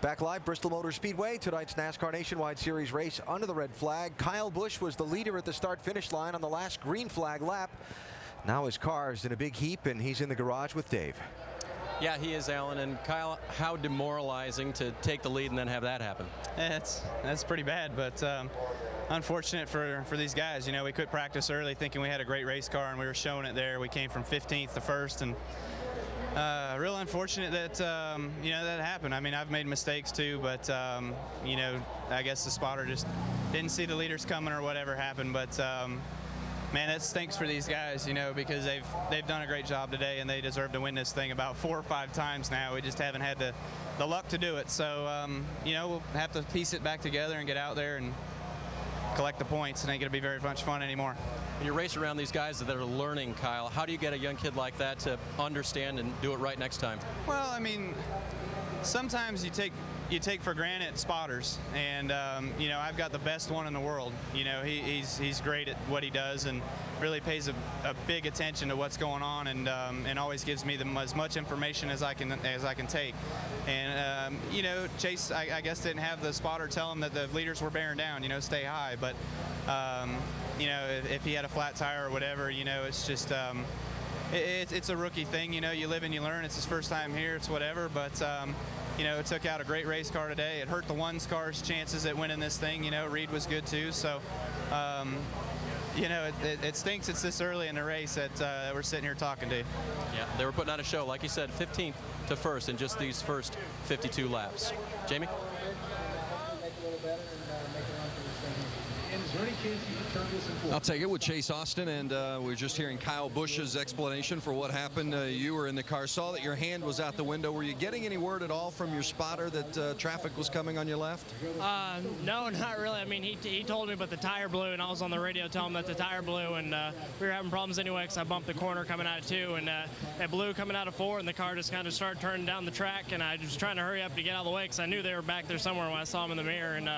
S1: Back live, Bristol Motor Speedway, tonight's NASCAR Nationwide Series race under the red flag. Kyle Busch was the leader at the start-finish line on the last green flag lap. Now his car is in a big heap, and he's in the garage with Dave.
S5: Yeah, he is, Alan. And Kyle, how demoralizing to take the lead and then have that happen.
S18: That's pretty bad, but unfortunate for these guys. You know, we quit practice early thinking we had a great race car, and we were showing it there. We came from 15th to 1st, and real unfortunate that you know, that happened. I mean, I've made mistakes too, but you know, I guess the spotter just didn't see the leaders coming or whatever happened. But man, it stinks for these guys, you know, because they've done a great job today, and they deserve to win this thing about 4 or 5 times now. We just haven't had the luck to do it. So you know, we'll have to piece it back together and get out there and collect the points. It ain't going to be very much fun anymore.
S5: When you race around these guys that are learning, Kyle, how do you get a young kid like that to understand and do it right next time?
S18: Well, I mean, sometimes you take for granted spotters, and you know, I've got the best one in the world. You know, he's great at what he does and really pays a big attention to what's going on, and always gives me as much information as I can take. And you know, Chase, I guess, didn't have the spotter tell him that the leaders were bearing down. You know, stay high. But you know, if he had a flat tire or whatever, you know, it's just it's a rookie thing. You know, you live and you learn. It's his first time here. It's whatever. But you know, it took out a great race car today. It hurt the one car's chances at winning this thing. You know, Reed was good too. So, you know, it stinks it's this early in the race that we're sitting here talking to you.
S5: Yeah, they were putting on a show, like you said, 15th to 1st in just these first 52 laps. Jamie?
S6: Is there any chance you can turn this into
S10: I'll take it with Chase Austin, and we're just hearing Kyle Busch's explanation for what happened. You were in the car, saw that your hand was out the window. Were you getting any word at all from your spotter that traffic was coming on your left?
S22: No, not really. I mean, he told me, but the tire blew, and I was on the radio telling him that the tire blew, and we were having problems anyway because I bumped the corner coming out of 2, and it blew coming out of 4, and the car just kind of started turning down the track, and I was trying to hurry up to get out of the way because I knew they were back there somewhere when I saw them in the mirror. And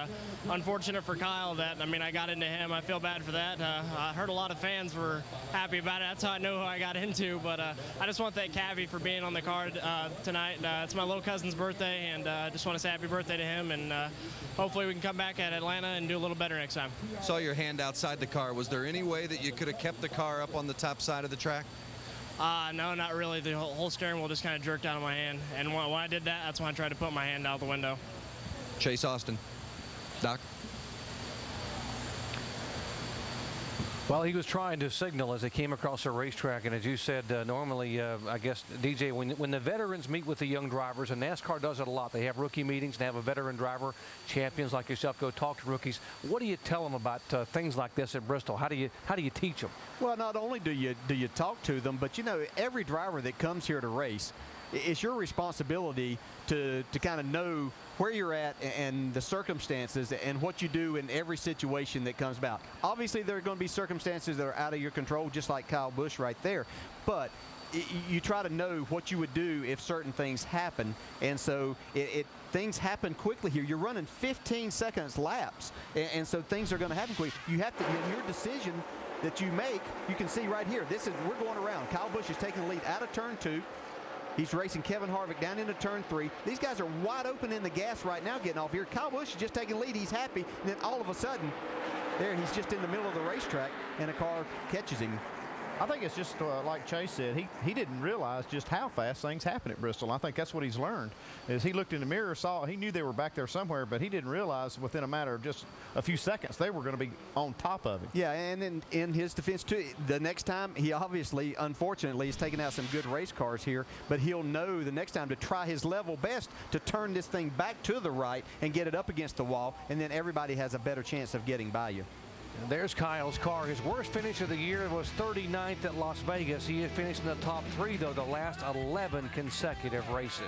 S22: unfortunate for Kyle that, I mean, I got into him. I feel bad for that. I heard a lot of fans were happy about it. That's how I know who I got into. But I just want to thank Cavi for being on the card tonight. It's my little cousin's birthday, and I just want to say happy birthday to him. And hopefully we can come back at Atlanta and do a little better next time.
S10: Saw your hand outside the car. Was there any way that you could have kept the car up on the top side of the track?
S22: No, not really. The whole steering wheel just kind of jerked out of my hand. And when I did that, that's when I tried to put my hand out the window.
S10: Chase Austin. Doc?
S11: Well, he was trying to signal as they came across the racetrack, and as you said, normally, I guess, DJ, when the veterans meet with the young drivers, and NASCAR does it a lot, they have rookie meetings and have a veteran driver, champions like yourself, go talk to rookies. What do you tell them about things like this at Bristol? How do you teach them?
S13: Well, not only do you talk to them, but you know, every driver that comes here to race, it's your responsibility to kind of know where you're at and the circumstances and what you do in every situation that comes about. Obviously, there are going to be circumstances that are out of your control, just like Kyle Busch right there. But you try to know what you would do if certain things happen. And so things happen quickly here. You're running 15 seconds laps, and so things are going to happen quick. You have to, in your decision that you make, you can see right here, we're going around. Kyle Busch is taking the lead out of turn 2. He's racing Kevin Harvick down into turn 3. These guys are wide open in the gas right now getting off here. Kyle Busch is just taking the lead. He's happy. And then all of a sudden, there he's just in the middle of the racetrack, and a car catches him.
S20: I think it's just like Chase said, he didn't realize just how fast things happen at Bristol. I think that's what he's learned, is he looked in the mirror, he knew they were back there somewhere, but he didn't realize within a matter of just a few seconds they were going to be on top of him.
S13: Yeah, and then in his defense too, the next time, he obviously, unfortunately, is taking out some good race cars here, but he'll know the next time to try his level best to turn this thing back to the right and get it up against the wall, and then everybody has a better chance of getting by you.
S11: And there's Kyle's car. His worst finish of the year was 39th at Las Vegas. He had finished in the top 3, though, the last 11 consecutive races.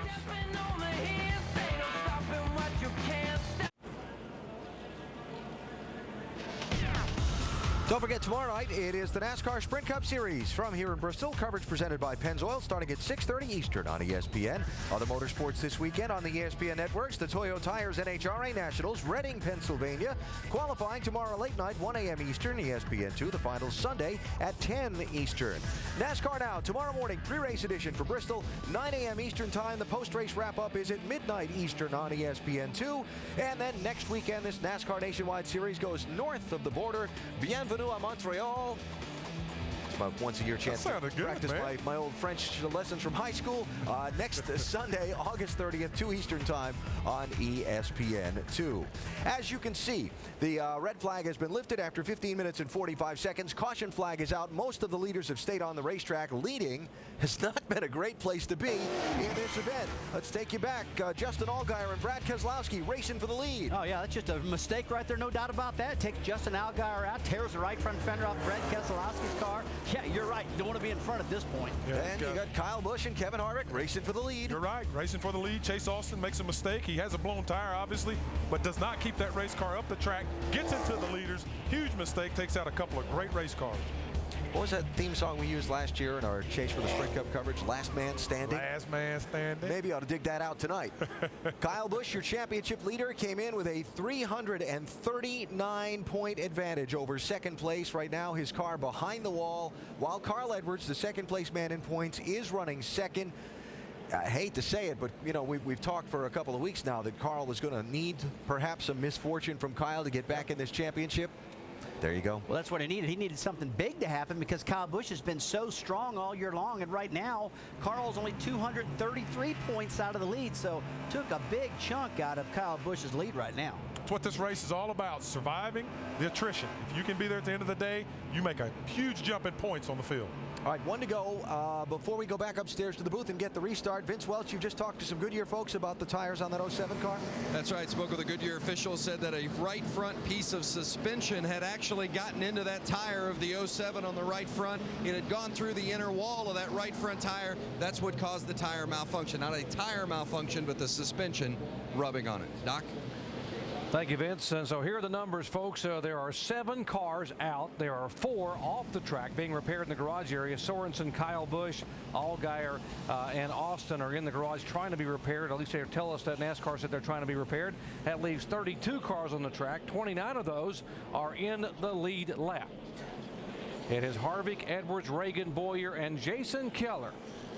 S1: Don't forget, tomorrow night, it is the NASCAR Sprint Cup Series from here in Bristol. Coverage presented by Pennzoil starting at 6:30 Eastern on ESPN. Other motorsports this weekend on the ESPN networks, the Toyo Tires NHRA Nationals, Reading, Pennsylvania. Qualifying tomorrow late night, 1 a.m. Eastern, ESPN2. The finals Sunday at 10 Eastern. NASCAR Now, tomorrow morning, pre-race edition for Bristol, 9 a.m. Eastern time. The post-race wrap-up is at midnight Eastern on ESPN2. And then next weekend, this NASCAR Nationwide Series goes north of the border. Bienvenue à Montreal. It's about once-a-year chance to practice my old French lessons from high school. Next Sunday, August 30th, 2 Eastern time on ESPN2. As you can see, the red flag has been lifted after 15 minutes and 45 seconds. Caution flag is out. Most of the leaders have stayed on the racetrack. Leading has not been a great place to be in this event. Let's take you back. Justin Allgaier and Brad Keselowski racing for the lead.
S3: Oh, yeah, that's just a mistake right there, no doubt about that. Takes Justin Allgaier out, tears the right front fender off Brad Keselowski's car. Yeah, you're right. You don't want to be in front at this point.
S1: Yeah, and you got Kyle Busch and Kevin Harvick racing for the lead.
S9: You're right, racing for the lead. Chase Austin makes a mistake. He has a blown tire, obviously, but does not keep that race car up the track. Gets into the leaders. Huge mistake. Takes out a couple of great race cars.
S1: What was that theme song we used last year in our chase for the Sprint Cup coverage? Last Man Standing?
S9: Last Man Standing.
S1: Maybe I ought to dig that out tonight. Kyle Busch, your championship leader, came in with a 339-point advantage over second place. Right now, his car behind the wall, while Carl Edwards, the second-place man in points, is running second. I hate to say it, but, you know, we've talked for a couple of weeks now that Carl was going to need perhaps some misfortune from Kyle to get back in this championship. There you go.
S3: Well, that's what he needed. He needed something big to happen because Kyle Busch has been so strong all year long. And right now, Carl's only 233 points out of the lead. So took a big chunk out of Kyle Busch's lead right now.
S9: That's what this race is all about, surviving the attrition. If you can be there at the end of the day, you make a huge jump in points on the field.
S1: All right, 1 to go. Before we go back upstairs to the booth and get the restart, Vince Welch, you just talked to some Goodyear folks about the tires on that 07 car?
S10: That's right. Spoke with a Goodyear official, said that a right front piece of suspension had actually gotten into that tire of the 07 on the right front. It had gone through the inner wall of that right front tire. That's what caused the tire malfunction. Not a tire malfunction, but the suspension rubbing on it. Doc?
S11: Thank you, Vince. And so here are the numbers, folks. There are 7 cars out. There are 4 off the track being repaired in the garage area. Sorensen, Kyle Busch, Allgaier, and Austin are in the garage trying to be repaired. At least they tell us that NASCAR said they're trying to be repaired. That leaves 32 cars on the track. 29 of those are in the lead lap. It is Harvick, Edwards, Ragan, Boyer, and Jason Keller.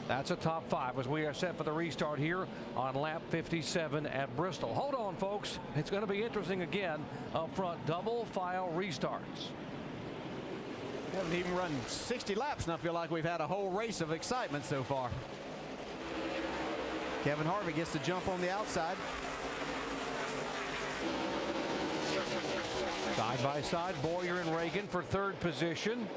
S11: That's a top 5 as we are set for the restart here on lap 57 at Bristol. Hold on, folks. It's going to be interesting again up front. Double file restarts.
S13: Haven't even run 60 laps, and I feel like we've had a whole race of excitement so far. Kevin Harvick gets to jump on the outside.
S11: Side by side, Boyer and Ragan for 3rd position.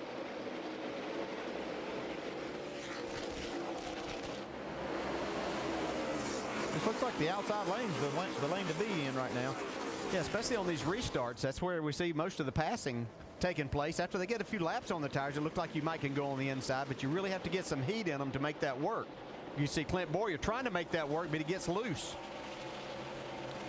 S20: This looks like the outside lane's the lane to be in right now.
S13: Yeah, especially on these restarts. That's where we see most of the passing taking place. After they get a few laps on the tires, it looks like you might can go on the inside, but you really have to get some heat in them to make that work. You see Clint Boyer trying to make that work, but he gets loose.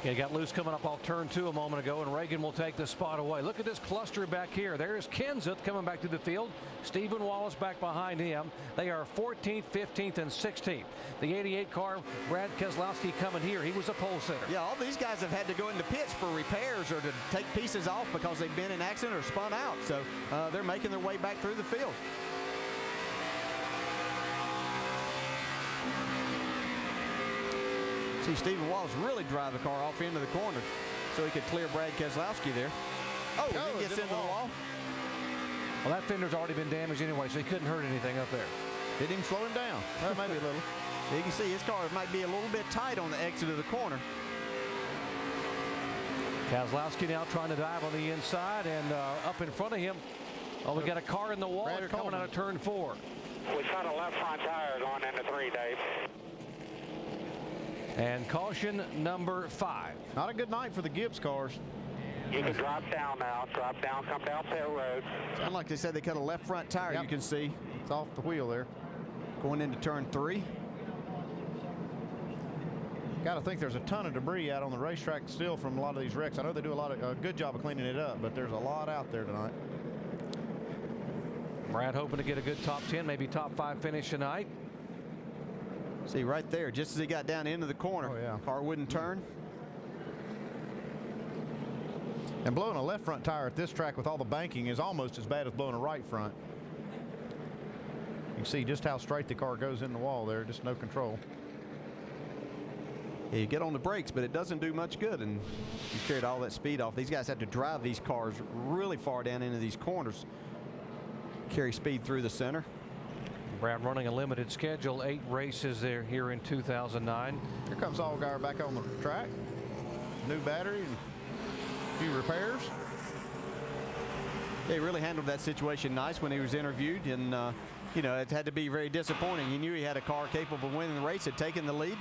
S11: Yeah, he got loose coming up off turn 2 a moment ago, and Ragan will take the spot away. Look at this cluster back here. There's Kenseth coming back to the field. Stephen Wallace back behind him. They are 14th, 15th, and 16th. The 88 car, Brad Keselowski coming here. He was a pole sitter.
S13: Yeah, all these guys have had to go into pits for repairs or to take pieces off because they've been in an accident or spun out. So they're making their way back through the field. See Stephen Wallace really drive the car off into the corner so he could clear Brad Keselowski there. Oh, he gets into the wall.
S11: Well, that fender's already been damaged anyway, so he couldn't hurt anything up there.
S20: Didn't even slow him down. Well, maybe a little.
S13: You can see his car might be a little bit tight on the exit of the corner.
S11: Keselowski now trying to dive on the inside, and up in front of him, oh, we got a car in the wall here coming out of turn 4.
S8: We found a left front tire going into 3, Dave.
S11: And caution number 5.
S20: Not a good night for the Gibbs cars.
S8: You can drop down now. Drop down, come down Tail Road.
S13: Sound like they said they cut a left front tire. Yep. You can see it's off the wheel there. Going into turn 3.
S20: Got to think there's a ton of debris out on the racetrack still from a lot of these wrecks. I know they do a good job of cleaning it up, but there's a lot out there tonight.
S11: Brad hoping to get a good top 10, maybe top 5 finish tonight.
S13: See right there, just as he got down into the corner, car wouldn't turn.
S20: And blowing a left front tire at this track with all the banking is almost as bad as blowing a right front. You can see just how straight the car goes in the wall there, just no control.
S13: Yeah, you get on the brakes, but it doesn't do much good, and you carried all that speed off. These guys have to drive these cars really far down into these corners, carry speed through the center.
S11: Brad running a limited schedule, 8 races there here in 2009.
S20: Here comes Allgaier back on the track. New battery and a few repairs.
S13: Yeah, he really handled that situation nice when he was interviewed, and you know, it had to be very disappointing. He knew he had a car capable of winning the race, had taken the lead.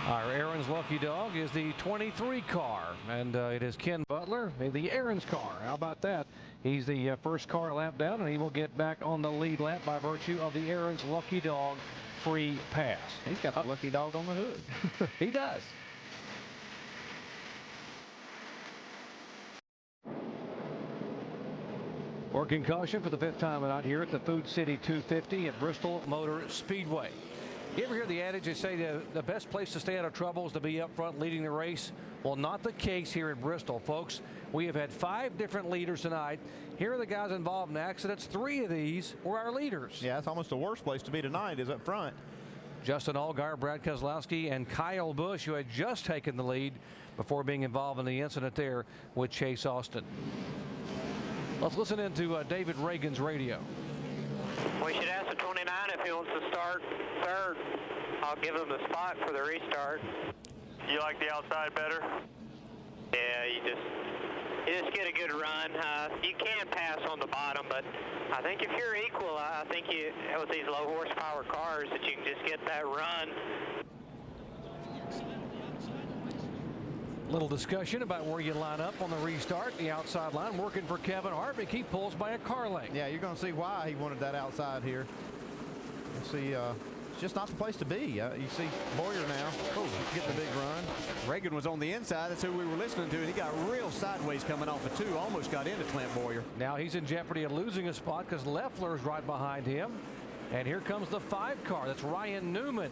S11: Our Aaron's lucky dog is the 23 car, and it is Ken Butler, the Aaron's car. How about that? He's the first car lap down, and he will get back on the lead lap by virtue of the Aaron's lucky dog free pass.
S6: He's got the lucky dog on the hood.
S11: He does. Working caution for the 5th time out here at the Food City 250 at Bristol Motor Speedway. You ever hear the adage, they say the best place to stay out of trouble is to be up front leading the race? Well, not the case here at Bristol, folks. We have had 5 different leaders tonight. Here are the guys involved in accidents. 3 of these were our leaders.
S20: Yeah, it's almost the worst place to be tonight is up front.
S11: Justin Allgaier, Brad Keselowski, and Kyle Busch, who had just taken the lead before being involved in the incident there with Chase Austin. Let's listen into David Ragan's radio.
S14: We should ask the 29 if he wants to start 3rd. I'll give him the spot for the restart. You like the outside better? Yeah, you just get a good run. You can pass on the bottom, but I think if you're equal, I think with these low horsepower cars that you can just get that run.
S11: Little discussion about where you line up on the restart. The outside line working for Kevin Harvick. He pulls by a car length.
S20: Yeah, you're going to see why he wanted that outside here. You see, it's just not the place to be. You see Bowyer now. Oh, getting a big run.
S13: Ragan was on the inside. That's who we were listening to, and he got real sideways coming off of 2. Almost got into Clint Bowyer.
S11: Now he's in jeopardy of losing a spot because Leffler's right behind him. And here comes the 5 car. That's Ryan Newman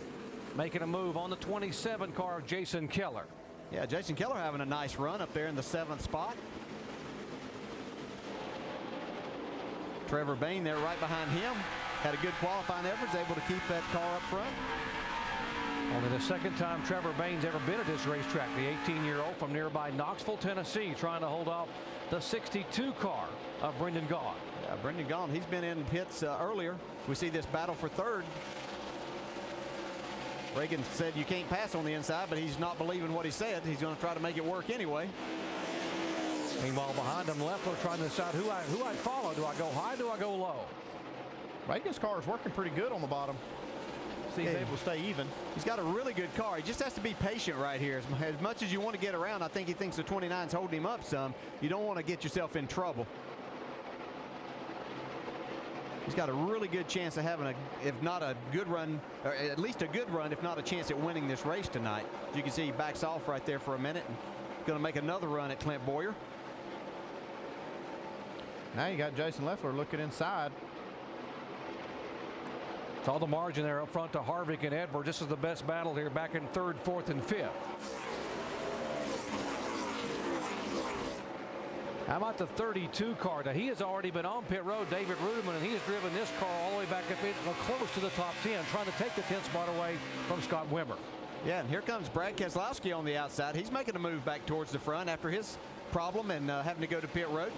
S11: making a move on the 27 car of Jason Keller.
S13: Yeah, Jason Keller having a nice run up there in the 7th spot. Trevor Bayne there right behind him. Had a good qualifying effort, able to keep that car up front.
S11: Only the 2nd time Trevor Bayne's ever been at this racetrack. The 18-year-old from nearby Knoxville, Tennessee, trying to hold off the 62 car of Brendan Gaughan.
S13: Yeah, Brendan Gaughan, he's been in pits earlier. We see this battle for 3rd. Ragan said you can't pass on the inside, but he's not believing what he said. He's going to try to make it work anyway.
S11: Meanwhile, behind him, Leffler trying to decide who I follow. Do I go high? Do I go low?
S20: Ragan's car is working pretty good on the bottom. See, he's able to stay even.
S13: He's got a really good car. He just has to be patient right here. As much as you want to get around, I think he thinks the 29's holding him up some. You don't want to get yourself in trouble. He's got a really good chance of having if not a good run, or at least a good run, if not a chance at winning this race tonight. As you can see, he backs off right there for a minute and going to make another run at Clint Bowyer.
S20: Now you got Jason Leffler looking inside.
S11: It's all the margin there up front to Harvick and Edwards. This is the best battle here back in 3rd, 4th, and 5th. How about the 32 car? Now, he has already been on pit road, David Ruderman, and he has driven this car all the way back up close to the top 10, trying to take the 10th spot away from Scott Wimmer.
S13: Yeah, and here comes Brad Keselowski on the outside. He's making a move back towards the front after his problem and having to go to pit road.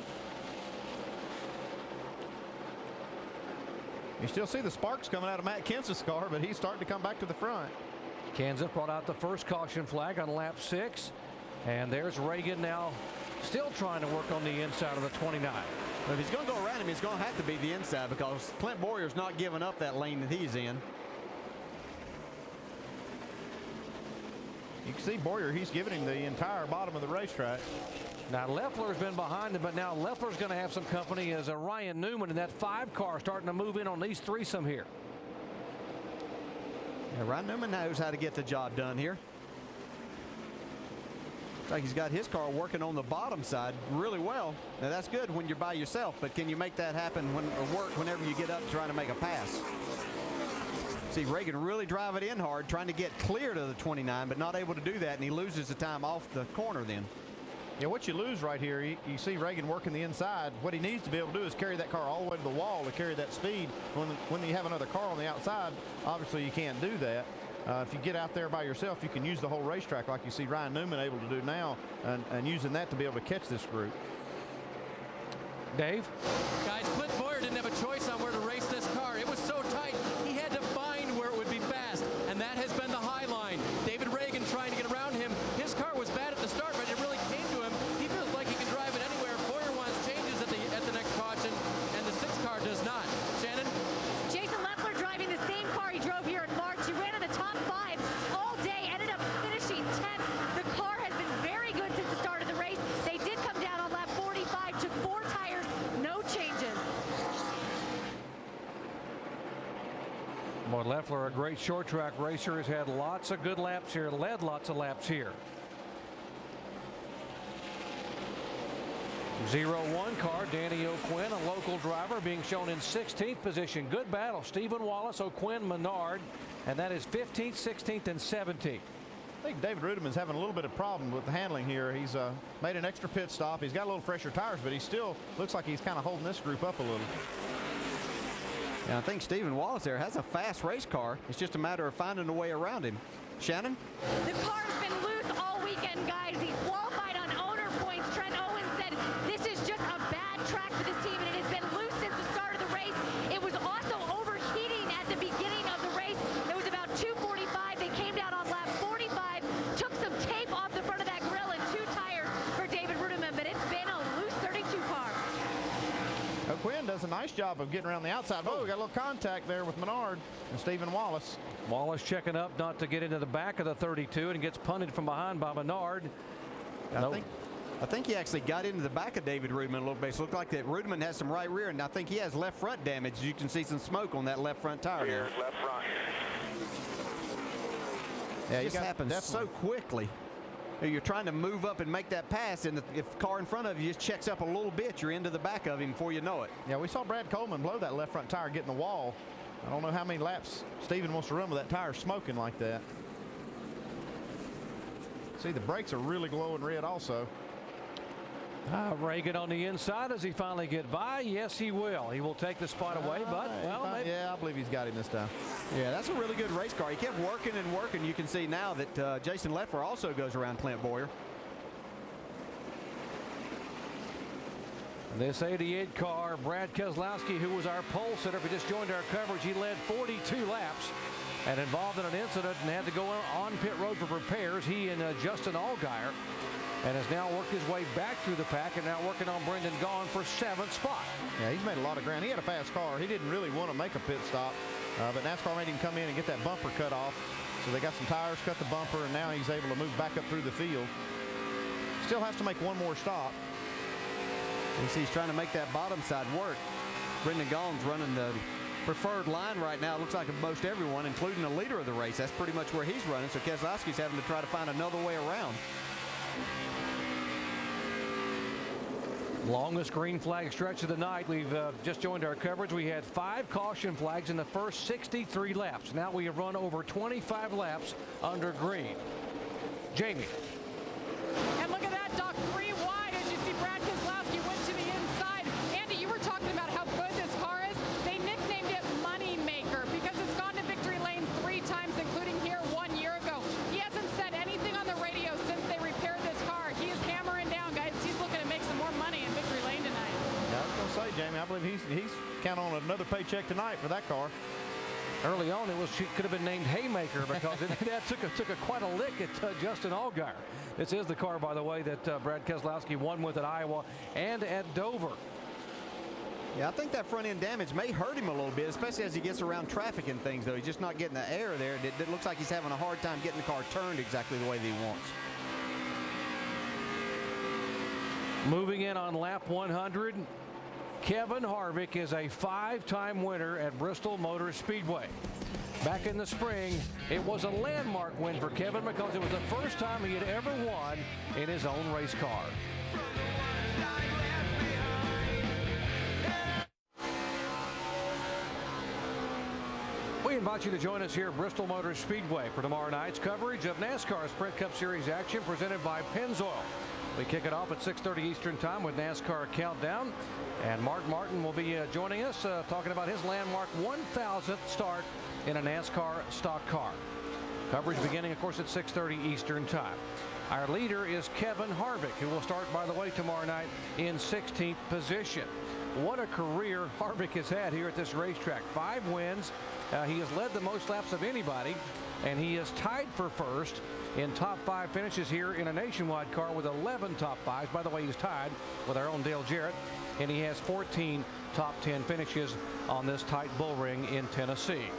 S20: You still see the sparks coming out of Matt Kenseth's car, but he's starting to come back to the front.
S11: Kenseth brought out the first caution flag on lap 6. And there's Ragan now still trying to work on the inside of the 29.
S13: But if he's going to go around him, he's going to have to be the inside because Clint Bowyer's not giving up that lane that he's in.
S20: You can see Bowyer, he's giving him the entire bottom of the racetrack.
S11: Now Leffler's been behind him, but now Leffler's going to have some company as a Ryan Newman in that 5 car starting to move in on these threesome here.
S13: Yeah, Ryan Newman knows how to get the job done here. Looks like he's got his car working on the bottom side really well. Now that's good when you're by yourself, but can you make that happen or work whenever you get up trying to make a pass? See Ragan really drive it in hard, trying to get clear to the 29, but not able to do that, and he loses the time off the corner then.
S20: Yeah, what you lose right here, you see Ragan working the inside. What he needs to be able to do is carry that car all the way to the wall to carry that speed. When you have another car on the outside, obviously you can't do that. If you get out there by yourself, you can use the whole racetrack like you see Ryan Newman able to do now, and using that to be able to catch this group.
S11: Dave?
S5: Guys, Clint Boyer didn't have a choice on where to race this car. It was so tight, he had to find where it would be fast, and that has been the high line. David Ragan trying to get around him. His car was bad at the start, but it really came to him. He feels like he can drive it anywhere. Boyer wants changes at the next caution, and the 6th car does not. Shannon?
S12: Jason Leffler driving the same car he drove here in March. He ran in the top 5 all day, ended up finishing 10th. The car has been very good since the start of the race. They did come down on lap 45, took 4 tires, no changes.
S11: Boy, Leffler, a great short track racer, has had lots of good laps here, led lots of laps here. 0-1 car, Danny O'Quinn, a local driver, being shown in 16th position. Good battle. Stephen Wallace, O'Quinn, Menard, and that is 15th, 16th, and 17th.
S20: I think David Rudiman's having a little bit of problem with the handling here. He's made an extra pit stop. He's got a little fresher tires, but he still looks like he's kind of holding this group up a little.
S13: And I think Stephen Wallace there has a fast race car. It's just a matter of finding a way around him. Shannon?
S12: The car's been loose all weekend, guys. He qualified on owner points. Trent Owens said this is just a bad track for this team, and it has been loose since the start of the race. It was also overheating at the beginning of the race. It was about 2:45. They came down on lap 45, took some tape off the front of that grill and 2 tires for David Rudiman, but it's been a loose 32 car.
S20: O'Quinn does a nice job of getting around the outside. Oh, we got a little contact there with Menard and Stephen Wallace.
S11: Wallace checking up not to get into the back of the 32 and gets punted from behind by Menard.
S13: I think he actually got into the back of David Rudiman a little bit. So it looked like that Rudiman has some right rear, and I think he has left front damage. You can see some smoke on that left front tire there.
S8: Left front.
S13: Yeah, it just happens so quickly. You're trying to move up and make that pass, and if the car in front of you just checks up a little bit, you're into the back of him before you know it.
S20: Yeah, we saw Brad Coleman blow that left front tire getting the wall. I don't know how many laps Steven wants to run with that tire smoking like that. See, the brakes are really glowing red also.
S11: Ragan on the inside. Does he finally get by? Yes, he will. He will take the spot away, but, well, maybe.
S20: Yeah, I believe he's got him this time.
S13: Yeah, that's a really good race car. He kept working and working. You can see now that Jason Leffler also goes around Clint Boyer.
S11: This 88 car, Brad Keselowski, who was our pole sitter, if he just joined our coverage, he led 42 laps and involved in an incident and had to go on pit road for repairs. He and Justin Allgaier, and has now worked his way back through the pack and now working on Brendan Gaughan for 7th spot.
S20: Yeah, he's made a lot of ground. He had a fast car. He didn't really want to make a pit stop, but NASCAR made him come in and get that bumper cut off. So they got some tires, cut the bumper, and now he's able to move back up through the field. Still has to make one more stop.
S13: You see he's trying to make that bottom side work. Brendan Gaughan's running the preferred line right now. It looks like of most everyone, including the leader of the race. That's pretty much where he's running. So Keselowski's having to try to find another way around.
S11: Longest green flag stretch of the night. We've just joined our coverage. We had 5 caution flags in the first 63 laps. Now we have run over 25 laps under green. Jamie.
S7: And look at that, Doc, 3 wide as you see Brad Keselowski went to the inside. Andy, you were talking about how good this car is. They nicknamed it Money Maker because it's gone to victory lane 3 times, including here 1 year ago. He hasn't said anything on the radio since they repaired this car. He is hammering down, guys. He's looking to make some more money in victory lane tonight.
S20: Yeah, I was going to say, Jamie, I believe he's counting on another paycheck tonight for that car.
S11: Early on, it could have been named Haymaker because that took quite a lick at Justin Allgaier. This is the car, by the way, that Brad Keselowski won with at Iowa and at Dover.
S13: Yeah, I think that front end damage may hurt him a little bit, especially as he gets around traffic and things, though. He's just not getting the air there. It looks like he's having a hard time getting the car turned exactly the way that he wants.
S11: Moving in on lap 100, Kevin Harvick is a 5-time winner at Bristol Motor Speedway. Back in the spring, it was a landmark win for Kevin because it was the first time he had ever won in his own race car. We invite you to join us here at Bristol Motor Speedway for tomorrow night's coverage of NASCAR Sprint Cup Series action presented by Pennzoil. We kick it off at 6:30 Eastern Time with NASCAR Countdown. And Mark Martin will be joining us talking about his landmark 1,000th start in a NASCAR stock car. Coverage beginning, of course, at 6:30 Eastern Time. Our leader is Kevin Harvick, who will start, by the way, tomorrow night in 16th position. What a career Harvick has had here at this racetrack. 5 wins. He has led the most laps of anybody, and he is tied for first in top 5 finishes here in a nationwide car with 11 top 5s. By the way, he's tied with our own Dale Jarrett, and he has 14 top 10 finishes on this tight bull ring in Tennessee.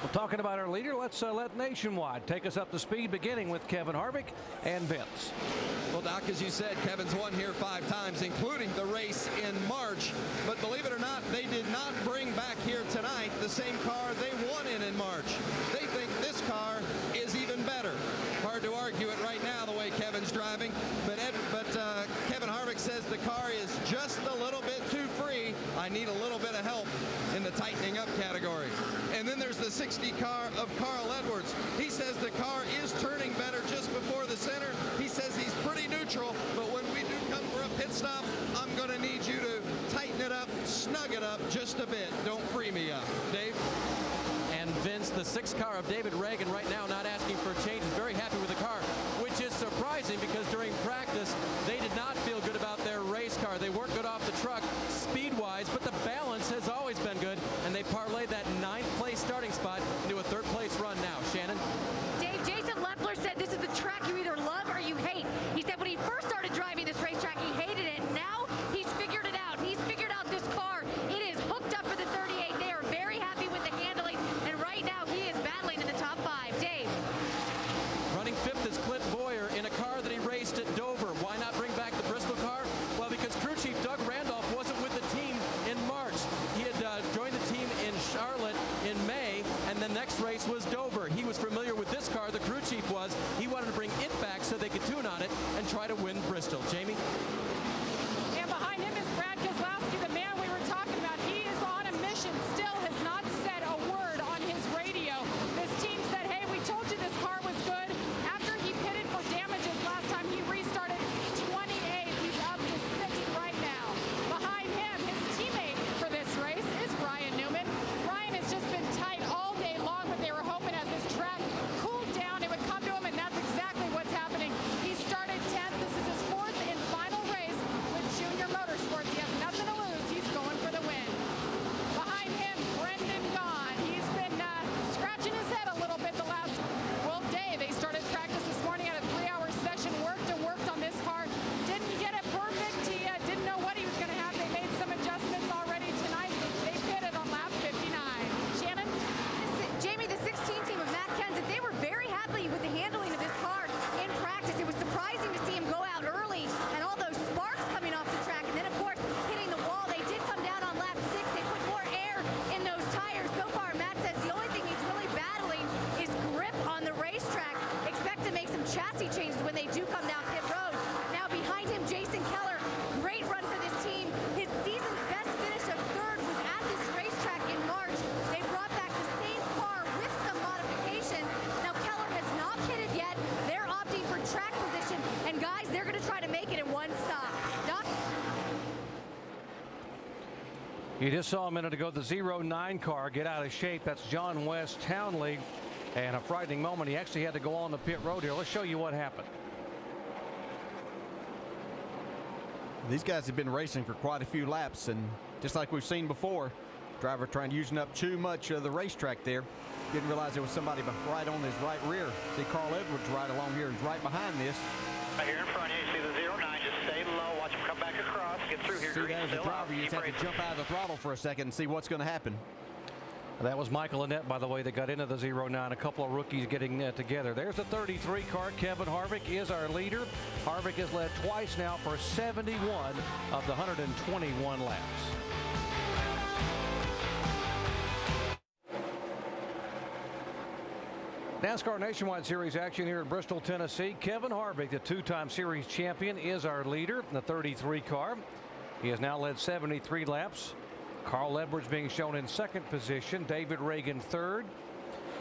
S11: Well, talking about our leader, let's let Nationwide take us up to speed, beginning with Kevin Harvick and Vince.
S10: Well, Doc, as you said, Kevin's won here 5 times, including the race in March. But believe it or not, they did not bring back here tonight the same car they won in March. They think this car is even better. Hard to argue it right now the way Kevin's driving. But Kevin Harvick says the car is just a little bit too free. I need a little bit of help in the tightening up category. And then there's the 60 car of Carl Edwards. He says the car is turning better just before the center. He says he's pretty neutral, but when we do come for a pit stop, I'm going to need you to tighten it up, snug it up just a bit. Don't free me up. Dave?
S5: And Vince, the 6 car of David Ragan right now not asking for a change, is very happy with the car, which is surprising because during practice they did not feel good about their race car. They weren't good off the truck speed-wise, but the balance has always been good, and they parlayed that 9th place starting spot into a 3rd place run now. Shannon?
S12: Dave, Jason Leffler said this is the track you either love or you hate. He said when he first started driving this racetrack, he hated it. Now he's figured it out. He's figured out this car. It is hooked up for the 38. They are very happy with the handling, and right now he is battling in the top 5. Dave?
S5: Running 5th is Clint Boyer in a car that he raced at Dover. Why not bring back the Bristol car? Well, because crew chief Doug Randolph wasn't with the team in March. He had joined the team in Charlotte in May, and the next race was Dover. He was familiar with this car, the crew chief was. He wanted to bring it back so they could tune on it and try to win Bristol. Jamie?
S7: And behind him is Brad Keselowski, the man we were talking about. He is on a mission, still has not said a word on his radio. This team said, hey, we told you this car was good. After he pitted for damages last time, he restarted 28th. He's up to 6th right now. Behind him, his teammate for this race is Ryan Newman. Ryan has just been tight all day long, but they were hoping as this track cooled down, it would come to him, and that's exactly what's happening. He started 10th. This is his 4th and final race with Junior Motorsports. He has nothing to lose. He's going for the win. Behind him, Brendan Gaughan. He's been scratching his head a little bit the last, day. They started practice this morning at a 3-hour session, worked on this car. Didn't get it perfect. He didn't know what he was going to have. They made some adjustments already tonight. They pitted on lap 59. Shannon?
S12: Jamie, the 16 team of Matt Kenseth, they were very happy with the handling of this car in practice. It was surprising to see him go out early and all those sparks coming off the track. And then, of course, hitting the wall. They did come down on lap 6. They put more air in those tires. So far, Matt says the only thing he's really battling is grip on the racetrack. Expect to make some chassis changes when they do come down pit road. Now behind him, Jason Keller. Great run for this team. His season's best finish of 3rd was at this racetrack in March. They brought back the same car with some modifications. Now Keller has not pitted yet. They're opting for track position. And guys, they're going to try to make it in one stop. Doc?
S11: You just saw a minute ago the 09 car get out of shape. That's John West Townley. And a frightening moment. He actually had to go on the pit road here. Let's show you what happened.
S13: These guys have been racing for quite a few laps, and just like we've seen before, driver trying to using up too much of the racetrack there. Didn't realize there was somebody right on his right rear. See Carl Edwards right along here. He's right behind this.
S14: Right here in front of you, see the 09. Just stay low. Watch him come back across. Get through here.
S13: See, as a driver, you just have to jump out of the throttle for a second and see what's going to happen.
S11: That was Michael Annette, by the way, that got into the 09. A couple of rookies getting together. There's the 33 car. Kevin Harvick is our leader. Harvick has led twice now for 71 of the 121 laps. NASCAR Nationwide Series action here at Bristol, Tennessee. Kevin Harvick, the two-time series champion, is our leader in the 33 car. He has now led 73 laps. Carl Edwards being shown in second position. David Ragan third.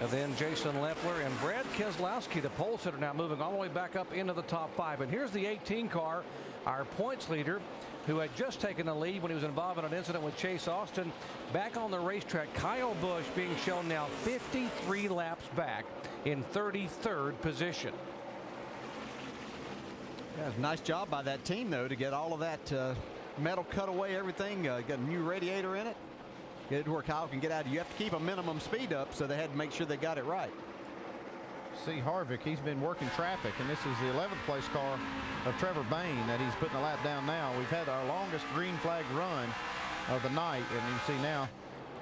S11: And then Jason Leffler and Brad Keselowski, the pole sitter, now moving all the way back up into the top 5. And here's the 18 car, our points leader, who had just taken the lead when he was involved in an incident with Chase Austin. Back on the racetrack, Kyle Busch being shown now 53 laps back in 33rd position.
S13: Yeah, nice job by that team, though, to get all of that metal cut away, everything. Got a new radiator in it. Get it to where Kyle can get out. You have to keep a minimum speed up, so they had to make sure they got it right.
S20: See Harvick, he's been working traffic, and this is the 11th place car of Trevor Bayne that he's putting a lap down now. We've had our longest green flag run of the night, and you see now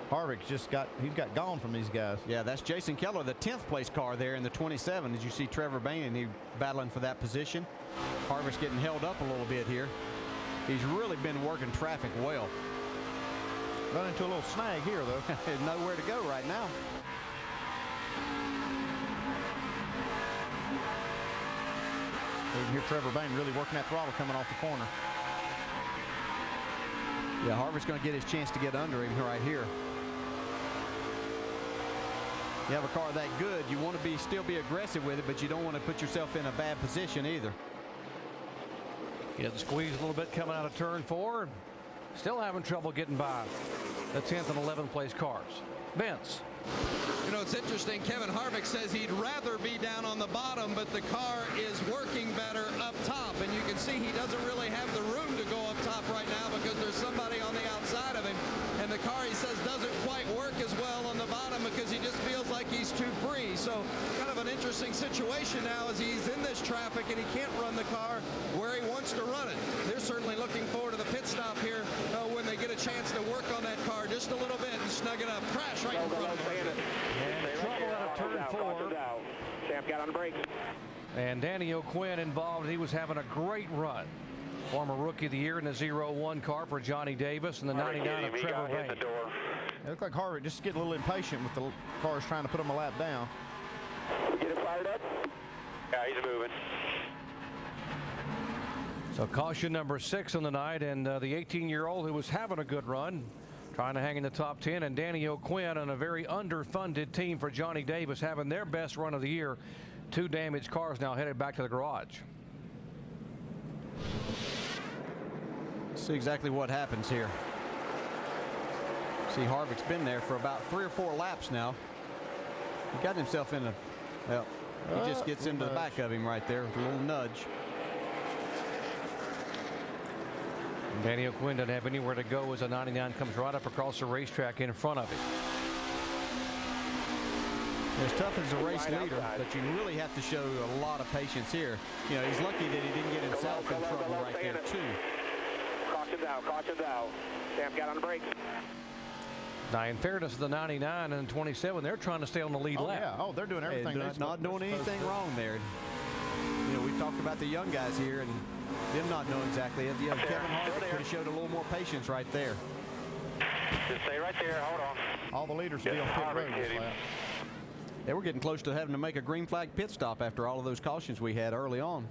S20: Harvick's he's got gone from these guys.
S13: Yeah, that's Jason Keller, the 10th place car there in the 27. As you see Trevor Bayne, and he battling for that position. Harvick's getting held up a little bit here. He's really been working traffic well.
S20: Run into a little snag here, though.
S13: There's nowhere to go right now.
S20: You can hear Trevor Bayne really working that throttle coming off the corner.
S13: Yeah, Harvick's going to get his chance to get under him right here. You have a car that good, you want to still be aggressive with it, but you don't want to put yourself in a bad position either.
S11: Getting squeezed a little bit coming out of turn 4. Still having trouble getting by the 10th and 11th place cars. Vince.
S10: You know, it's interesting. Kevin Harvick says he'd rather be down on the bottom, but the car is working better up top. And you can see he doesn't really have the room to go up top right now because there's somebody on the outside of him. And the car, he says, doesn't quite work as well on the bottom because he just feels like he's too free. So kind of an interesting situation now as he's in this traffic and he can't run the car where he wants to run it. They're certainly looking forward to the pit stop here when they get a chance to work on that car just a little bit and snug it up. Crash right in front of him.
S11: And trouble out of turn 4.
S8: Sam got on the brakes.
S11: And Danny O'Quinn involved. He was having a great run. Former Rookie of the Year in the 0-1 car for Johnny Davis and the 99 of Trevor Bayne.
S20: It looked like Harvick just getting a little impatient with the cars trying to put him a lap down.
S8: Get it fired up. Yeah, he's moving.
S11: So caution number 6 on the night, and the 18-year-old who was having a good run, trying to hang in the top 10, and Danny O'Quinn on a very underfunded team for Johnny Davis having their best run of the year. 2 damaged cars now headed back to the garage.
S13: See exactly what happens here. See Harvick's been there for about 3 or 4 laps now. He got himself in a, well, he just gets into the back of him right there with a little nudge.
S11: Danny O'Quinn doesn't have anywhere to go as a 99 comes right up across the racetrack in front of him.
S13: As tough as a race leader, but you really have to show a lot of patience here. You know, he's lucky that he didn't get himself in trouble right there, too.
S8: Caution's out, caution's out. Sam got on the brakes.
S11: Now, in fairness to the 99 and 27, they're trying to stay on the lead lap.
S20: Yeah. Oh, they're doing everything.
S13: They're not doing anything wrong there. You know, we talked about the young guys here and them not knowing exactly. You know, Kevin Harvick could have showed a little more patience right there.
S8: Just stay right there. Hold on.
S20: All the leaders will be on pit road this lap.
S13: They were getting close to having to make a green flag pit stop after all of those cautions we had early on.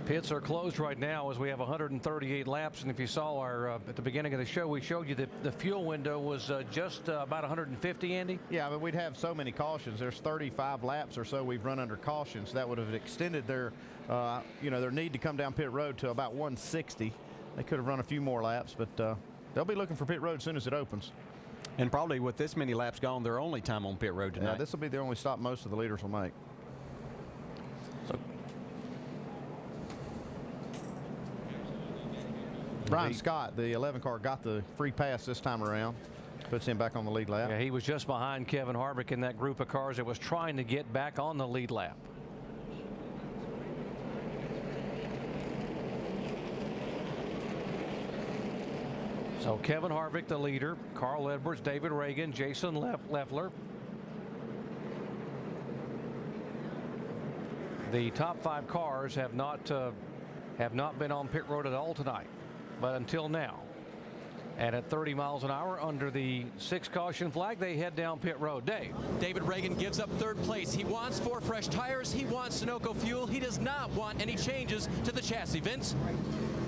S11: Pits are closed right now as we have 138 laps, and if you saw our at the beginning of the show, we showed you that the fuel window was just about 150, Andy.
S20: Yeah, but we'd have so many cautions. There's 35 laps or so we've run under cautions. That would have extended their their need to come down pit road to about 160. They could have run a few more laps, but they'll be looking for pit road as soon as it opens.
S13: And probably with this many laps gone, their only time on pit road tonight.
S20: Yeah, this will be the only stop most of the leaders will make.
S11: So
S20: Brian Scott, the 11 car, got the free pass this time around. Puts him back on the lead lap.
S11: Yeah, he was just behind Kevin Harvick in that group of cars that was trying to get back on the lead lap. So Kevin Harvick, the leader, Carl Edwards, David Ragan, Jason Leffler. The top 5 cars have not been on pit road at all tonight, but until now. And at 30 miles an hour under the 6 caution flag, they head down pit road. Dave.
S5: David Ragan gives up 3rd place. He wants 4 fresh tires. He wants Sunoco fuel. He does not want any changes to the chassis. Vince?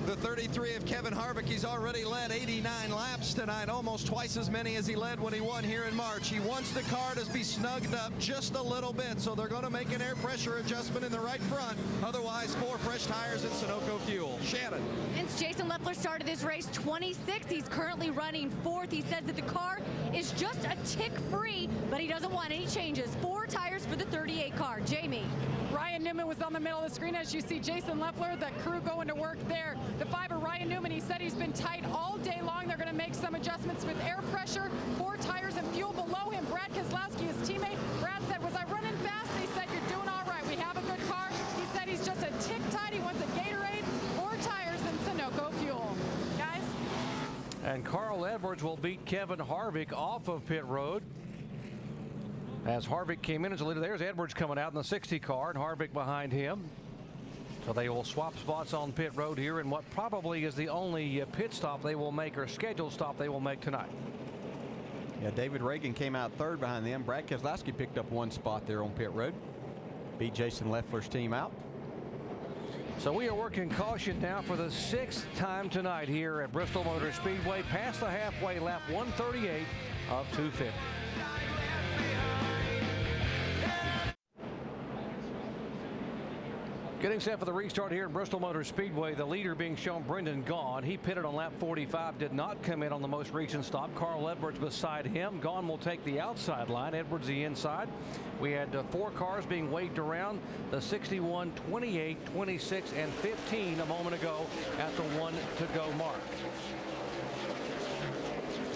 S10: The 33 of Kevin Harvick, he's already led 89 laps tonight, almost twice as many as he led when he won here in March. He wants the car to be snugged up just a little bit, so they're going to make an air pressure adjustment in the right front. Otherwise, 4 fresh tires and Sunoco fuel. Shannon.
S16: Since Jason Leffler started this race 26th, he's currently running 4th. He says that the car is just a tick free, but he doesn't want any changes. 4 tires for the 38 car. Jamie.
S7: Ryan Newman was on the middle of the screen as you see Jason Leffler, the crew going to work there. The 5er Ryan Newman, he said he's been tight all day long. They're going to make some adjustments with air pressure, 4 tires and fuel below him. Brad Keselowski, his teammate. Brad said, was I running fast? They said, you're doing all right. We have a good car. He said he's just a tick tight. He wants a Gatorade, 4 tires and Sunoco fuel. Guys?
S11: And Carl Edwards will beat Kevin Harvick off of pit road. As Harvick came in as a leader, there's Edwards coming out in the 60 car and Harvick behind him. So they will swap spots on pit road here in what probably is the only pit stop they will make, or scheduled stop they will make tonight.
S13: Yeah, David Ragan came out 3rd behind them. Brad Keselowski picked up 1 spot there on pit road. Beat Jason Leffler's team out.
S11: So we are working caution now for the 6th time tonight here at Bristol Motor Speedway, past the halfway lap, 138 of 250. Getting set for the restart here at Bristol Motor Speedway, the leader being shown Brendan Gaughan. He pitted on lap 45, did not come in on the most recent stop. Carl Edwards beside him. Gaughan will take the outside line, Edwards the inside. We had 4 cars being waved around, the 61, 28, 26, and 15 a moment ago at the 1 to go mark.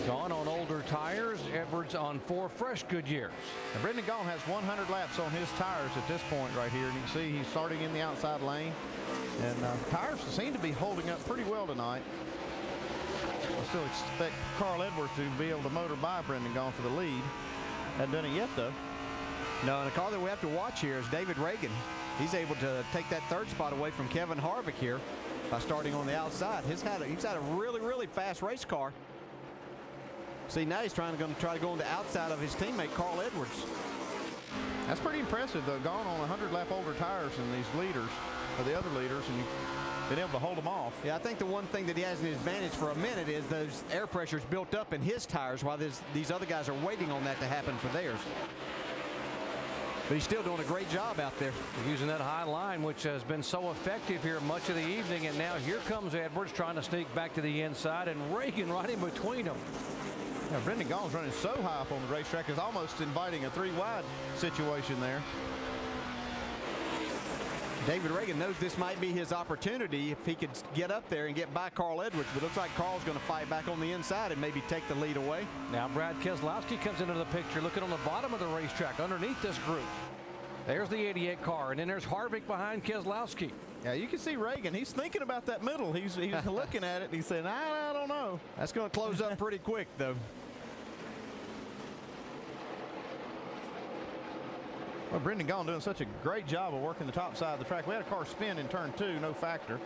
S11: Gaughan on older tires, Edwards on 4 fresh Goodyears.
S20: And Brendan Gaughan has 100 laps on his tires at this point right here. And you can see he's starting in the outside lane. And tires seem to be holding up pretty well tonight. I still expect Carl Edwards to be able to motor by Brendan Gaughan for the lead. Hasn't done it yet, though.
S13: No, and the car that we have to watch here is David Ragan. He's able to take that 3rd spot away from Kevin Harvick here by starting on the outside. He's had a really, really fast race car. See, now he's going to try to go on the outside of his teammate, Carl Edwards.
S20: That's pretty impressive, though. Gone on 100-lap older tires than these leaders, or the other leaders, and been able to hold them off.
S13: Yeah, I think the one thing that he has in his advantage for a minute is those air pressures built up in his tires while these other guys are waiting on that to happen for theirs. But he's still doing a great job out there.
S11: Using that high line, which has been so effective here much of the evening. And now here comes Edwards trying to sneak back to the inside, and Ragan right in between them.
S20: Yeah, Brendan Gaughan's running so high up on the racetrack, is almost inviting a 3-wide situation there.
S13: David Ragan knows this might be his opportunity if he could get up there and get by Carl Edwards, but it looks like Carl's going to fight back on the inside and maybe take the lead away.
S11: Now Brad Keselowski comes into the picture, looking on the bottom of the racetrack underneath this group. There's the 88 car, and then there's Harvick behind Keselowski.
S20: Yeah, you can see Ragan. He's thinking about that middle. He's looking at it, and he's saying, I don't know.
S13: That's going to close up pretty quick, though.
S20: Well, Brendan Gaughan doing such a great job of working the top side of the track. We had a car spin in turn 2, no factor.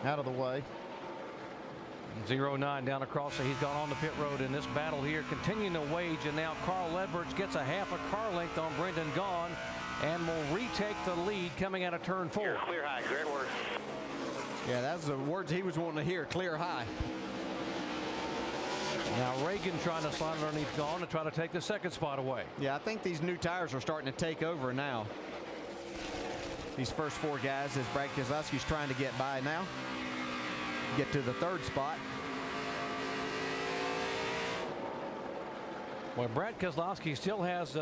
S20: Out of the way.
S11: 0-9 down across, so he's gone on the pit road in this battle here, continuing to wage, and now Carl Edwards gets a half a car length on Brendan Gaughan and will retake the lead coming out of turn 4.
S14: Clear high, great work.
S13: Yeah, that's the words he was wanting to hear, clear high.
S11: Now Ragan trying to slide underneath Gaughan to try to take the 2nd spot away.
S13: Yeah, I think these new tires are starting to take over now. These first 4 guys, as Brad Keselowski's trying to get by now. Get to the 3rd spot.
S11: Well, Brad Keselowski still has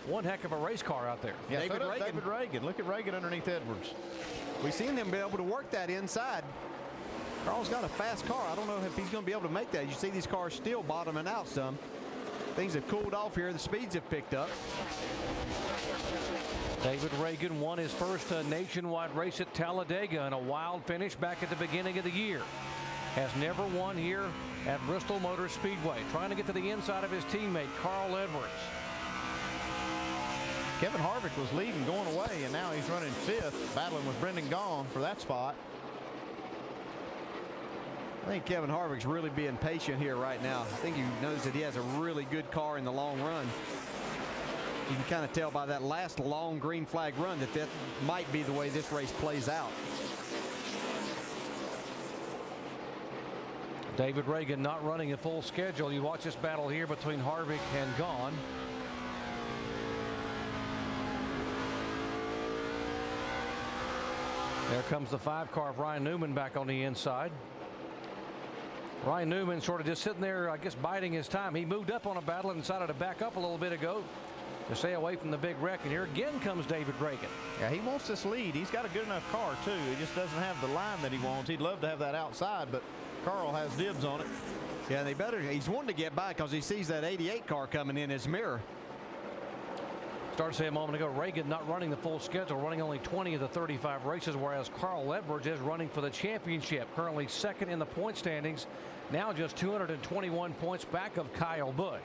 S11: one heck of a race car out there.
S20: Yeah, David Ragan. Look at Ragan underneath Edwards.
S13: We've seen him be able to work that inside. Carl's got a fast car. I don't know if he's going to be able to make that. You see these cars still bottoming out some. Things have cooled off here. The speeds have picked up.
S11: David Ragan won his first nationwide race at Talladega in a wild finish back at the beginning of the year. Has never won here at Bristol Motor Speedway. Trying to get to the inside of his teammate, Carl Edwards.
S20: Kevin Harvick was leading going away, and now he's running 5th, battling with Brendan Gaughan for that spot.
S13: I think Kevin Harvick's really being patient here right now. I think he knows that he has a really good car in the long run. You can kind of tell by that last long green flag run that might be the way this race plays out.
S11: David Ragan not running a full schedule. You watch this battle here between Harvick and Kahne. There comes the 5-car of Ryan Newman back on the inside. Ryan Newman sort of just sitting there, I guess, biding his time. He moved up on a battle and decided to back up a little bit ago to stay away from the big wreck. And here again comes David Ragan.
S20: Yeah, he wants this lead. He's got a good enough car, too. He just doesn't have the line that he wants. He'd love to have that outside, but Carl has dibs on it.
S13: Yeah, he's wanting to get by because he sees that 88 car coming in his mirror.
S11: Started to say a moment ago, Ragan not running the full schedule, running only 20 of the 35 races, whereas Carl Edwards is running for the championship, currently second in the point standings, now just 221 points back of Kyle Busch.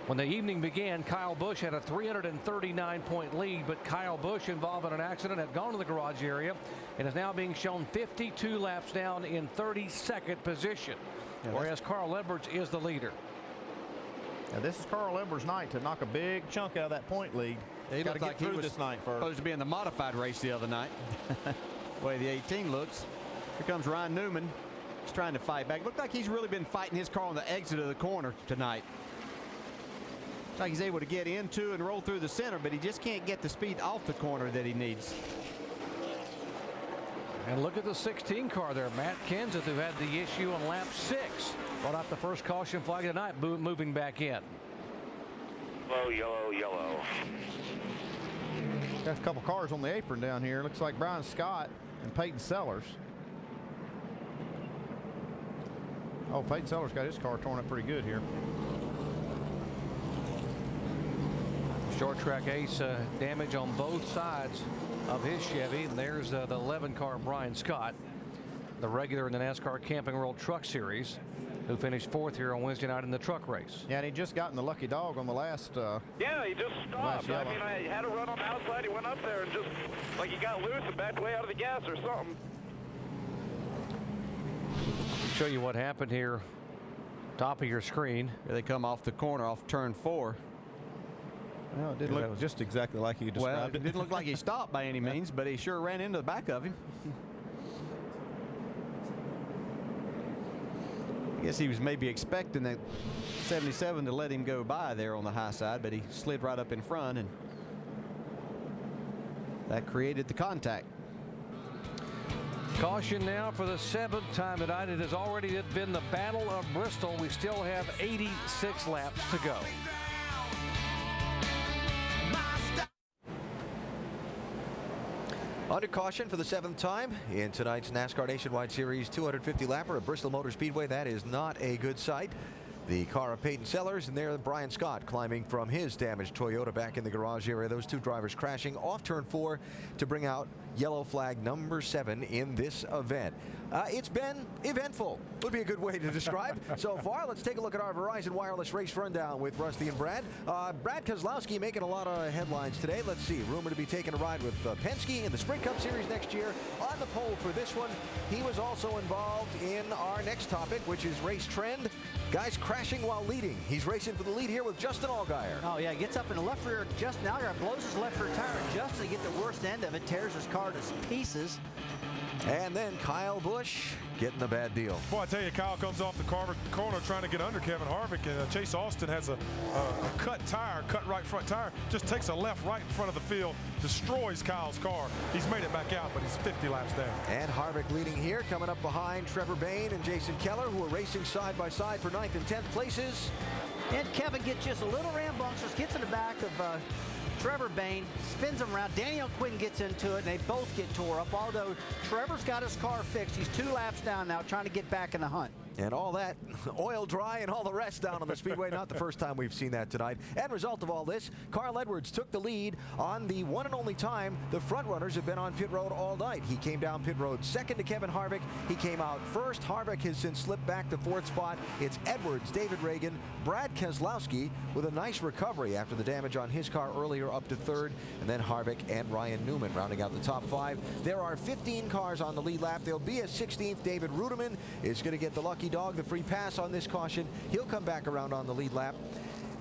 S11: When the evening began, Kyle Busch had a 339-point lead, but Kyle Busch, involved in an accident, had gone to the garage area and is now being shown 52 laps down in 32nd position, whereas Carl Edwards is the leader.
S20: Now, this is Carl Edwards' night to knock a big chunk out of that point lead.
S13: He
S20: got to get through this night first.
S13: Supposed to be in the modified race the other night. The way the 18 looks. Here comes Ryan Newman. He's trying to fight back. Looked like he's really been fighting his car on the exit of the corner tonight. Looks like he's able to get into and roll through the center, but he just can't get the speed off the corner that he needs.
S11: And look at the 16 car there. Matt Kenseth, who had the issue on lap 6, brought out the first caution flag of the night, moving back in.
S8: Yellow, yellow, yellow.
S20: Got a couple cars on the apron down here. Looks like Brian Scott and Peyton Sellers. Oh, Peyton Sellers got his car torn up pretty good here.
S11: Short track ace damage on both sides of his Chevy. And there's the 11 car Brian Scott, the regular in the NASCAR Camping World Truck Series, who finished 4th here on Wednesday night in the truck race.
S20: Yeah, and he just got in the lucky dog on the last.
S8: Yeah, he just stopped. I mean, I had a run on the outside. He went up there and just like he got loose and backed way out of the gas or something.
S11: Show you what happened here. Top of your screen.
S13: Here they come off the corner off turn 4.
S20: Well, it didn't look just exactly like he described
S13: well,
S20: it.
S13: It didn't look like he stopped by any means, but he sure ran into the back of him. I guess he was maybe expecting that 77 to let him go by there on the high side, but he slid right up in front, and that created the contact.
S11: Caution now for the 7th time tonight. It has already been the Battle of Bristol. We still have 86 laps to go.
S1: Under caution for the 7th time in tonight's NASCAR Nationwide Series 250 lapper at Bristol Motor Speedway. That is not a good sight. The car of Peyton Sellers, and there Brian Scott climbing from his damaged Toyota back in the garage area. Those two drivers crashing off turn 4 to bring out yellow flag number 7 in this event. It's been eventful, would be a good way to describe so far. Let's take a look at our Verizon Wireless race rundown with Rusty and Brad. Brad Keselowski making a lot of headlines today. Let's see, rumored to be taking a ride with Penske in the Sprint Cup Series next year. On the pole for this one, he was also involved in our next topic, which is race trend. Guys crashing while leading. He's racing for the lead here with Justin Allgaier.
S3: Oh, yeah, gets up in the left rear. Justin Allgaier blows his left rear tire just to get the worst end of it, tears his car to pieces.
S1: And then Kyle Busch getting a bad deal.
S9: Boy, I tell you, Kyle comes off the corner trying to get under Kevin Harvick, and Chase Austin has a cut tire, cut right front tire, just takes a left right in front of the field, destroys Kyle's car. He's made it back out, but he's 50 laps down.
S1: And Harvick leading here, coming up behind Trevor Bayne and Jason Keller, who are racing side by side for 9th and 10th places.
S3: And Kevin gets just a little rambunctious, gets in the back of Trevor Bayne, spins him around. Daniel Quinn gets into it, and they both get tore up, although Trevor's got his car fixed. He's 2 laps down now, trying to get back in the hunt.
S1: And all that oil dry and all the rest down on the Speedway. Not the first time we've seen that tonight. End result of all this, Carl Edwards took the lead on the one and only time the front runners have been on pit road all night. He came down pit road second to Kevin Harvick. He came out first. Harvick has since slipped back to fourth spot. It's Edwards, David Ragan, Brad Keselowski with a nice recovery after the damage on his car earlier up to third. And then Harvick and Ryan Newman rounding out the top 5. There are 15 cars on the lead lap. There'll be a 16th. David Ruderman is going to get the lucky dog, the free pass on this caution. He'll come back around on the lead lap.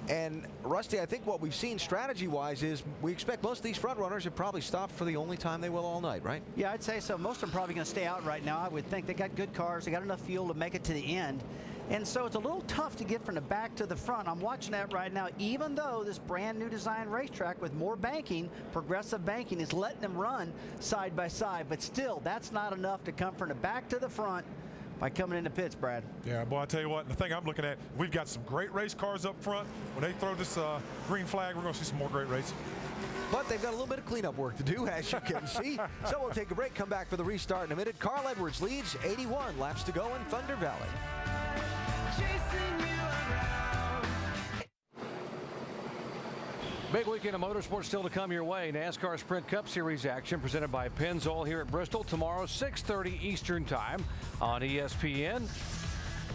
S1: And Rusty, I think what we've seen strategy-wise is we expect most of these front runners have probably stopped for the only time they will all night, right?
S3: Yeah, I'd say so. Most of them probably going to stay out right now. I would think they got good cars. They got enough fuel to make it to the end. And so it's a little tough to get from the back to the front. I'm watching that right now, even though this brand new design racetrack with more banking, progressive banking, is letting them run side by side. But still, that's not enough to come from the back to the front by coming into pits, Brad.
S9: Yeah, boy, I tell you what, the thing I'm looking at, we've got some great race cars up front. When they throw this green flag, we're going to see some more great racing.
S1: But they've got a little bit of cleanup work to do, as you can see. So we'll take a break, come back for the restart in a minute. Carl Edwards leads, 81 laps to go in Thunder Valley.
S11: Big weekend of motorsports still to come your way. NASCAR Sprint Cup Series action presented by Pennzoil here at Bristol tomorrow, 6:30 Eastern Time on ESPN.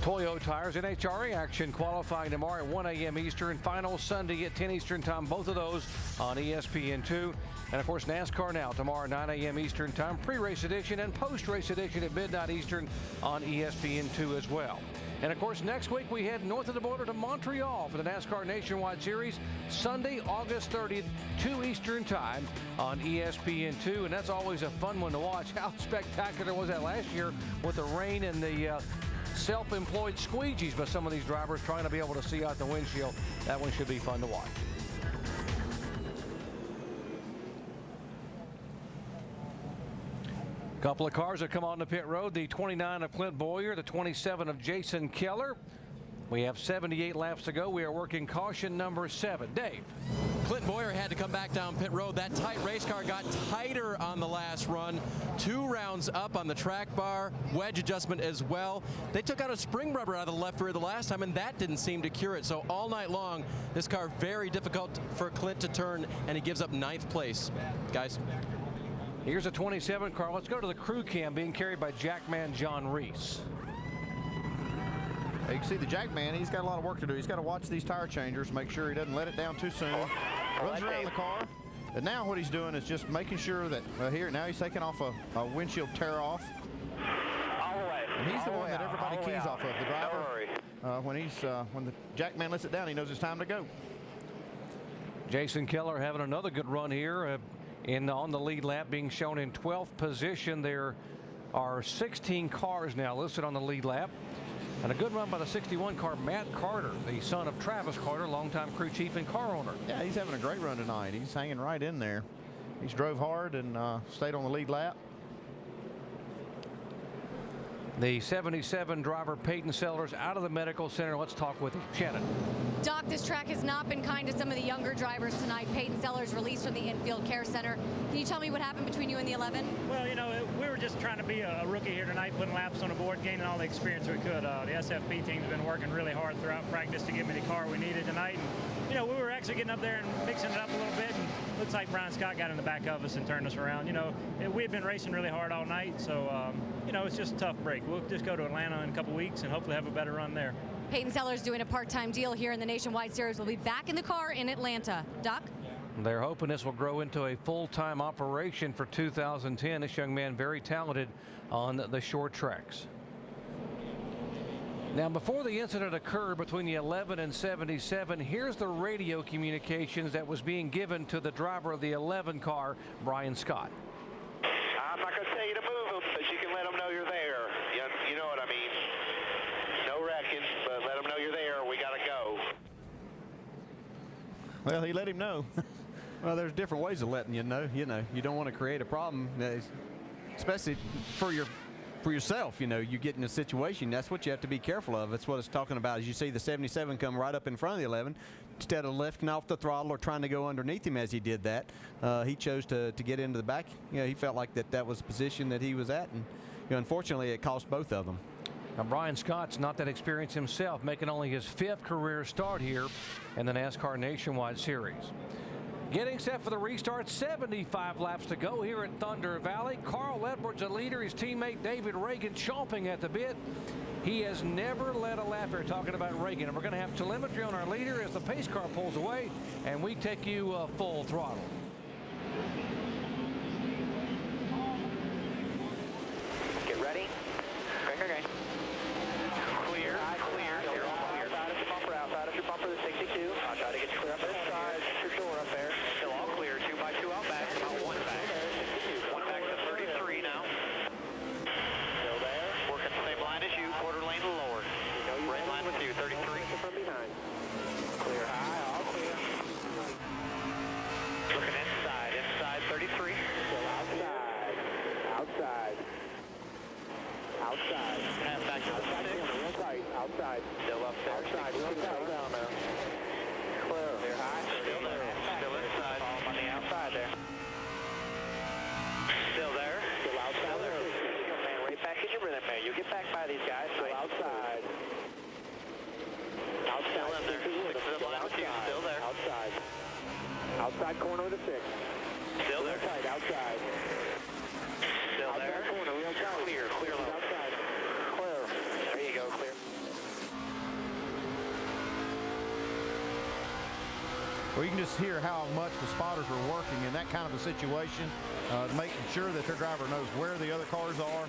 S11: Toyo Tires NHRA action qualifying tomorrow at 1 a.m. Eastern. Final Sunday at 10 Eastern Time. Both of those on ESPN2. And, of course, NASCAR Now tomorrow 9 a.m. Eastern Time. Pre-race edition and post-race edition at midnight Eastern on ESPN2 as well. And, of course, next week we head north of the border to Montreal for the NASCAR Nationwide Series. Sunday, August 30th, 2 Eastern Time on ESPN2. And that's always a fun one to watch. How spectacular was that last year with the rain and the self-employed squeegees by some of these drivers trying to be able to see out the windshield. That one should be fun to watch. Couple of cars that come on the pit road. The 29 of Clint Boyer, the 27 of Jason Keller. We have 78 laps to go. We are working caution number 7. Dave.
S5: Clint Boyer had to come back down pit road. That tight race car got tighter on the last run. 2 rounds up on the track bar, wedge adjustment as well. They took out a spring rubber out of the left rear the last time, and that didn't seem to cure it. So all night long, this car very difficult for Clint to turn, and he gives up 9th place. Guys.
S11: Here's a 27 car. Let's go to the crew cam being carried by Jackman John Reese.
S20: You can see the Jackman, he's got a lot of work to do. He's got to watch these tire changers, make sure he doesn't let it down too soon. Runs around the car. And now what he's doing is just making sure that here, now he's taking off a windshield tear off.
S8: All the way.
S20: And he's the one that everybody keys off of, the driver. When the Jackman lets it down, he knows it's time to go.
S11: Jason Keller having another good run here. On the lead lap, being shown in 12th position. There are 16 cars now listed on the lead lap. And a good run by the 61 car, Matt Carter, the son of Travis Carter, longtime crew chief and car owner.
S20: Yeah, he's having a great run tonight. He's hanging right in there. He's drove hard and stayed on the lead lap.
S11: The 77 driver, Peyton Sellers, out of the medical center. Let's talk with him. Shannon.
S16: Doc, this track has not been kind to some of the younger drivers tonight. Peyton Sellers released from the infield care center. Can you tell me what happened between you and the 11?
S15: Well, you know, we were just trying to be a rookie here tonight, putting laps on the board, gaining all the experience we could. The SFP team's been working really hard throughout practice to give me the car we needed tonight. And, you know, we were actually getting up there and mixing it up a little bit. And looks like Brian Scott got in the back of us and turned us around. You know, we had been racing really hard all night, so, you know, it's just a tough break. We'll just go to Atlanta in a couple weeks and hopefully have a better run there.
S16: Peyton Sellers doing a part-time deal here in the Nationwide Series. Will be back in the car in Atlanta. Doc?
S11: They're hoping this will grow into a full-time operation for 2010. This young man very talented on the short tracks. Now, before the incident occurred between the 11 and 77, here's the radio communications that was being given to the driver of the 11 car, Brian Scott.
S8: I'm not going to tell you to move them, but you can let them know you're there. You know what I mean. No wrecking, but let them know you're there. We got to go.
S20: Well, he let him know.
S13: Well, there's different ways of letting you know. You don't want to create a problem, especially for yourself. You know, you get in a situation. That's what you have to be careful of. That's what it's talking about. As you see the 77 come right up in front of the 11, instead of lifting off the throttle or trying to go underneath him as he did that, he chose to get into the back. You know, he felt like that was the position that he was at, and unfortunately, it cost both of them.
S11: Now, Brian Scott's not that experienced himself, making only his 5th career start here in the NASCAR Nationwide Series. Getting set for the restart, 75 laps to go here at Thunder Valley. Carl Edwards, a leader, his teammate David Ragan chomping at the bit. He has never led a lap here, talking about Ragan. And we're going to have telemetry on our leader as the pace car pulls away, and we take you full throttle.
S14: Get ready. Okay. Clear. You're all clear. Outside of your bumper, the 62. I'll try to get you clear up this side. Your door up there. Still all clear. 2 by 2 out back. About 1 back. 1 back to 33 now. Still there. Working the same line as you. Quarter lane to lower. Right line with you. 33. From behind. Clear high. All clear. Looking inside. Inside 33. Still outside. Outside. Half back to the 6. Outside. Still up there. Outside. Real tight. Down there. Clear. Clear high. Still there. Still inside. On the outside there. Still there. Still outside. Still there. Man, right back in your rhythm there. You get back by these guys. Still outside. Outside. Still in there. Still there. Outside. Outside corner of the 6. Still there. Tight. Outside. Still there. Corner. Real tight. Clear. Clear low. Outside. Clear. There you go. Clear.
S20: Well, you can just hear how much the spotters are working in that kind of a situation, making sure that their driver knows where the other cars are.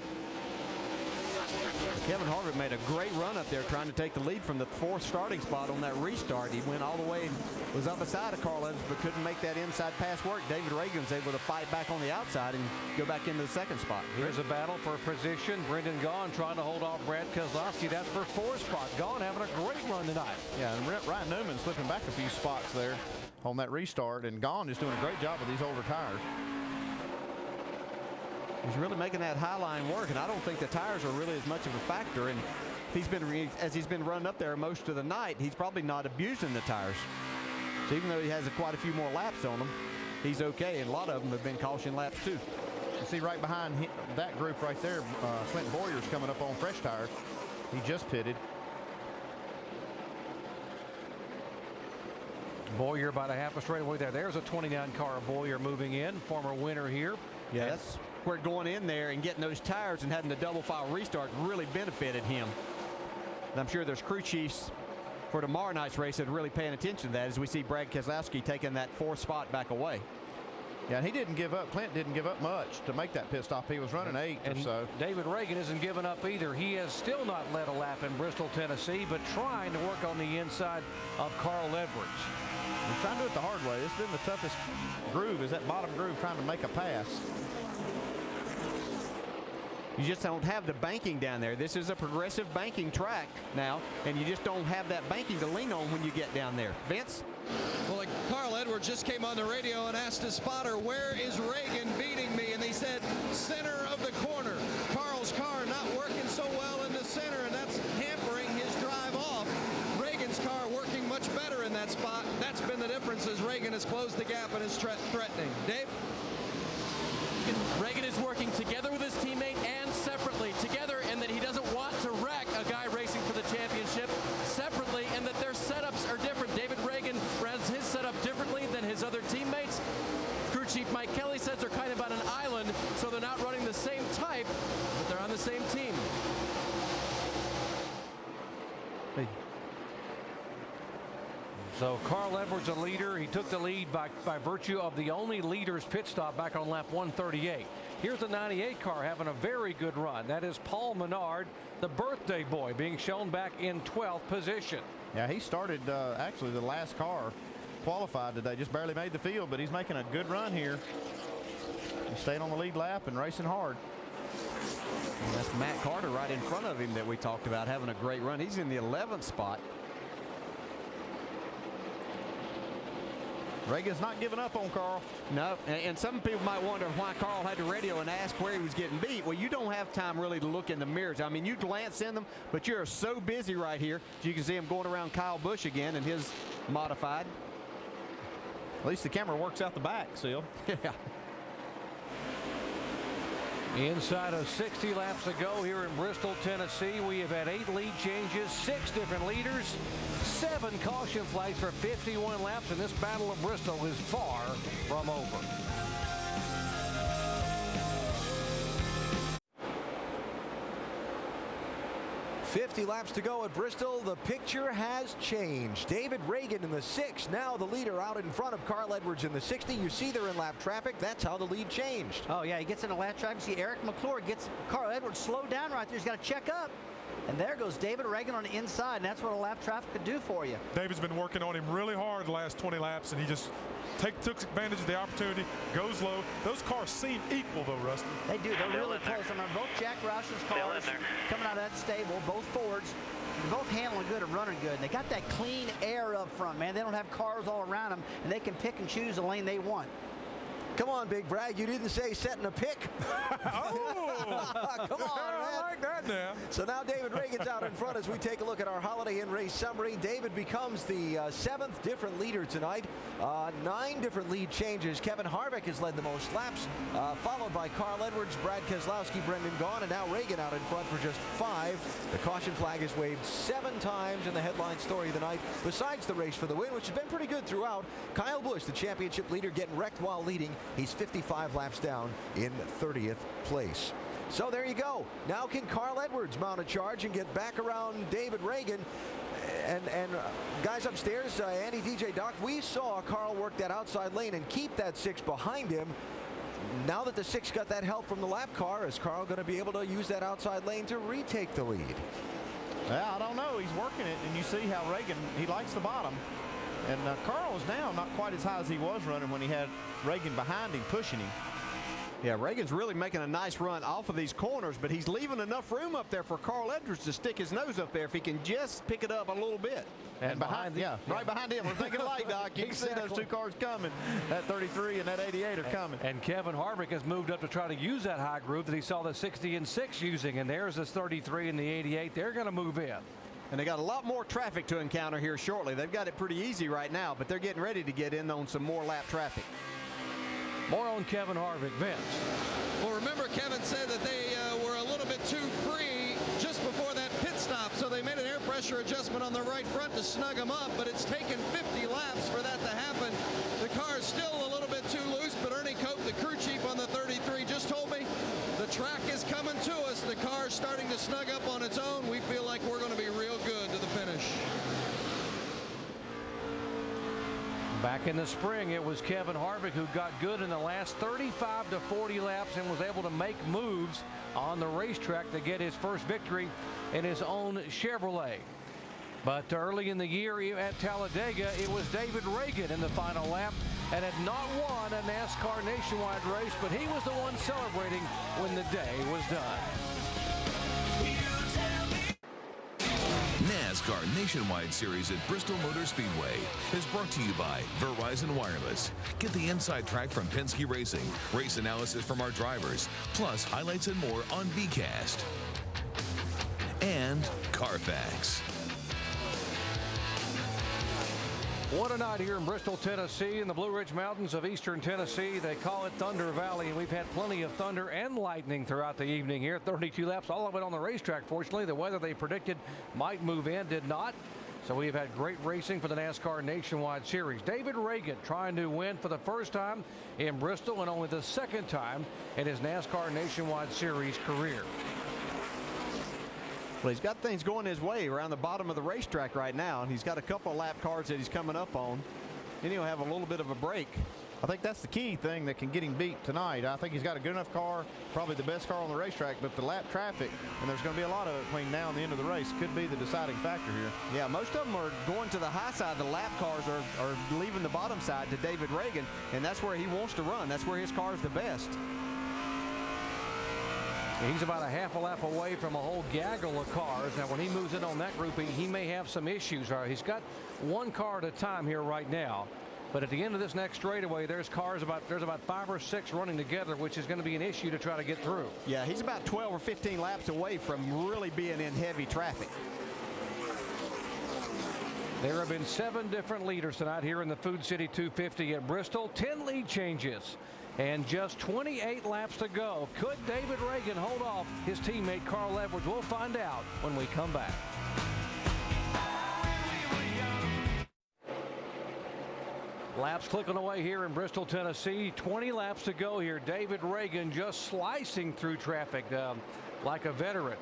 S13: Kevin Harvick made a great run up there trying to take the lead from the 4th starting spot on that restart. He went all the way and was up beside of Carl Edwards, but couldn't make that inside pass work. David Ragan was able to fight back on the outside and go back into the 2nd spot.
S11: Here's a battle for position. Brendan Gaughan trying to hold off Brad Keselowski. That's for 4th spot. Gaughan having a great run tonight.
S20: Yeah, and Ryan Newman slipping back a few spots there on that restart, and Gaughan is doing a great job with these older tires.
S13: He's really making that high line work, and I don't think the tires are really as much of a factor. And he's been running up there most of the night, he's probably not abusing the tires. So even though he has quite a few more laps on them, he's okay. And a lot of them have been caution laps too.
S20: You see right behind that group right there, Clinton Boyer's coming up on fresh tires. He just pitted.
S11: Boyer about a half a straightaway there. There's a 29 car Boyer moving in, former winner here.
S13: Yeah, that's where going in there and getting those tires and having the double file restart really benefited him. And I'm sure there's crew chiefs for tomorrow night's race that are really paying attention to that as we see Brad Keselowski taking that 4th spot back away.
S20: Yeah, and he didn't give up. Clint didn't give up much to make that pit stop. He was running 8th or so.
S11: David Ragan isn't giving up either. He has still not led a lap in Bristol, Tennessee, but trying to work on the inside of Carl Edwards.
S20: He's trying to do it the hard way. It's been the toughest groove, is that bottom groove trying to make a pass.
S13: You just don't have the banking down there. This is a progressive banking track now, and you just don't have that banking to lean on when you get down there. Vince?
S10: Well, like Carl Edwards just came on the radio and asked his spotter, where is Ragan beating me? And they said, center of the corner. Carl's car not working so well in the center, and that's hampering his drive off. Ragan's car working much better in that spot. That's been the difference as Ragan has closed the gap and is threatening. Dave?
S5: Ragan is working together with his teammate and separately. Together in that he doesn't want to wreck a guy racing for the championship. Separately in that their setups are different. David Ragan runs his setup differently than his other teammates. Crew chief Mike Kelly says they're kind of on an island, so they're not running the same type, but they're on the same team.
S11: So Carl Edwards a leader. He took the lead by virtue of the only leader's pit stop back on lap 138. Here's the 98 car having a very good run. That is Paul Menard, the birthday boy, being shown back in 12th position.
S20: Yeah, he started actually the last car qualified today, just barely made the field, but he's making a good run here. He's staying on the lead lap and racing hard.
S13: And that's Matt Carter right in front of him that we talked about having a great run. He's in the 11th spot.
S20: Ragan's not giving up on Carl.
S13: No, and some people might wonder why Carl had to radio and ask where he was getting beat. Well, you don't have time really to look in the mirrors. I mean, you glance in them, but you're so busy right here. As you can see him going around Kyle Busch again in his modified.
S20: At least the camera works out the back, Seal.
S13: Yeah.
S11: Inside of 60 laps to go here in Bristol, Tennessee. We have had 8 lead changes, 6 different leaders, 7 caution flags for 51 laps, and this Battle of Bristol is far from over.
S1: "50 laps to go at Bristol. The picture has changed. David Ragan in the 6, now the leader out in front of Carl Edwards in the 60. You see they're in lap traffic. That's how the lead changed.
S3: Oh, yeah, he gets into lap traffic. See, Eric McClure gets Carl Edwards slowed down right there. He's got to check up. And there goes David Ragan on the inside, and that's what a lap traffic could do for you.
S9: David's been working on him really hard the last 20 laps, and he just took advantage of the opportunity, goes low. Those cars seem equal, though, Rusty.
S3: They do. They're really close. I mean, both Jack Roush's cars coming out of that stable, both Fords, they're both handling good and running good. And they got that clean air up front, man. They don't have cars all around them, and they can pick and choose the lane they want.
S1: Come on, Big Brag. You didn't say setting a pick.
S9: Oh!
S1: Come on, man.
S9: I like that now.
S1: So now David Ragan's out in front as we take a look at our Holiday in Race summary. David becomes the 7th different leader tonight. 9 different lead changes. Kevin Harvick has led the most laps, followed by Carl Edwards, Brad Keselowski, Brendan Gaughan, and now Ragan out in front for just 5. The caution flag is waved 7 times in the headline story of the night, besides the race for the win, which has been pretty good throughout. Kyle Busch, the championship leader, getting wrecked while leading. He's 55 laps down in 30th place. So there you go. Now can Carl Edwards mount a charge and get back around David Ragan? And guys upstairs, Andy, DJ, Doc, we saw Carl work that outside lane and keep that 6 behind him. Now that the 6 got that help from the lap car, is Carl going to be able to use that outside lane to retake the lead?
S20: Well, I don't know. He's working it, and you see how Ragan, he likes the bottom. And Carl is now not quite as high as he was running when he had Ragan behind him, pushing him.
S13: Yeah, Ragan's really making a nice run off of these corners, but he's leaving enough room up there for Carl Edwards to stick his nose up there if he can just pick it up a little bit.
S20: And behind, right behind him. We're thinking alike, Doc. You can see those 2 cars coming. That 33 and that 88 are coming.
S11: And Kevin Harvick has moved up to try to use that high groove that he saw the 60 and 6 using, and there's this 33 and the 88. They're going to move in.
S13: And they got a lot more traffic to encounter here shortly. They've got it pretty easy right now, but they're getting ready to get in on some more lap traffic.
S11: More on Kevin Harvick. Vince.
S10: Well, remember, Kevin said that they were a little bit too free just before that pit stop, so they made an air pressure adjustment on the right front to snug them up, but it's taken 50 laps for that to happen. The car is still a little bit too loose, but Ernie Cope, the crew chief on the 33, just told me the track is coming to us. The car is starting to snug up on its own. We feel like we're going to be real good to the finish.
S11: Back in the spring, it was Kevin Harvick who got good in the last 35 to 40 laps and was able to make moves on the racetrack to get his first victory in his own Chevrolet. But early in the year at Talladega, it was David Ragan in the final lap and had not won a NASCAR nationwide race, but he was the one celebrating when the day was done.
S2: NASCAR Nationwide Series at Bristol Motor Speedway is brought to you by Verizon Wireless. Get the inside track from Penske Racing, race analysis from our drivers, plus highlights and more on VCast. And Carfax.
S11: What a night here in Bristol, Tennessee, in the Blue Ridge Mountains of eastern Tennessee. They call it Thunder Valley, and we've had plenty of thunder and lightning throughout the evening here. 32 laps, all of it on the racetrack. Fortunately, the weather they predicted might move in did not. So we've had great racing for the NASCAR Nationwide Series. David Ragan trying to win for the first time in Bristol and only the second time in his NASCAR Nationwide Series career.
S13: Well, he's got things going his way around the bottom of the racetrack right now, and he's got a couple of lap cars that he's coming up on. Then he'll have a little bit of a break.
S20: I think that's the key thing that can get him beat tonight. I think he's got a good enough car, probably the best car on the racetrack, but the lap traffic, and there's going to be a lot of it between now and the end of the race, could be the deciding factor here.
S13: Yeah, most of them are going to the high side. The lap cars are leaving the bottom side to David Ragan, and that's where he wants to run. That's where his car is the best.
S11: He's about a half a lap away from a whole gaggle of cars. Now, when he moves in on that grouping, he may have some issues. He's got one car at a time here right now. But at the end of this next straightaway, there's about 5 or 6 running together, which is going to be an issue to try to get through.
S13: Yeah, he's about 12 or 15 laps away from really being in heavy traffic.
S11: There have been 7 different leaders tonight here in the Food City 250 at Bristol. 10 lead changes. and just 28 laps to go. Could David Ragan hold off his teammate Carl Edwards? We'll find out when we come back. Laps clicking away here in Bristol, Tennessee. 20 laps to go here. David Ragan just slicing through traffic like a veteran.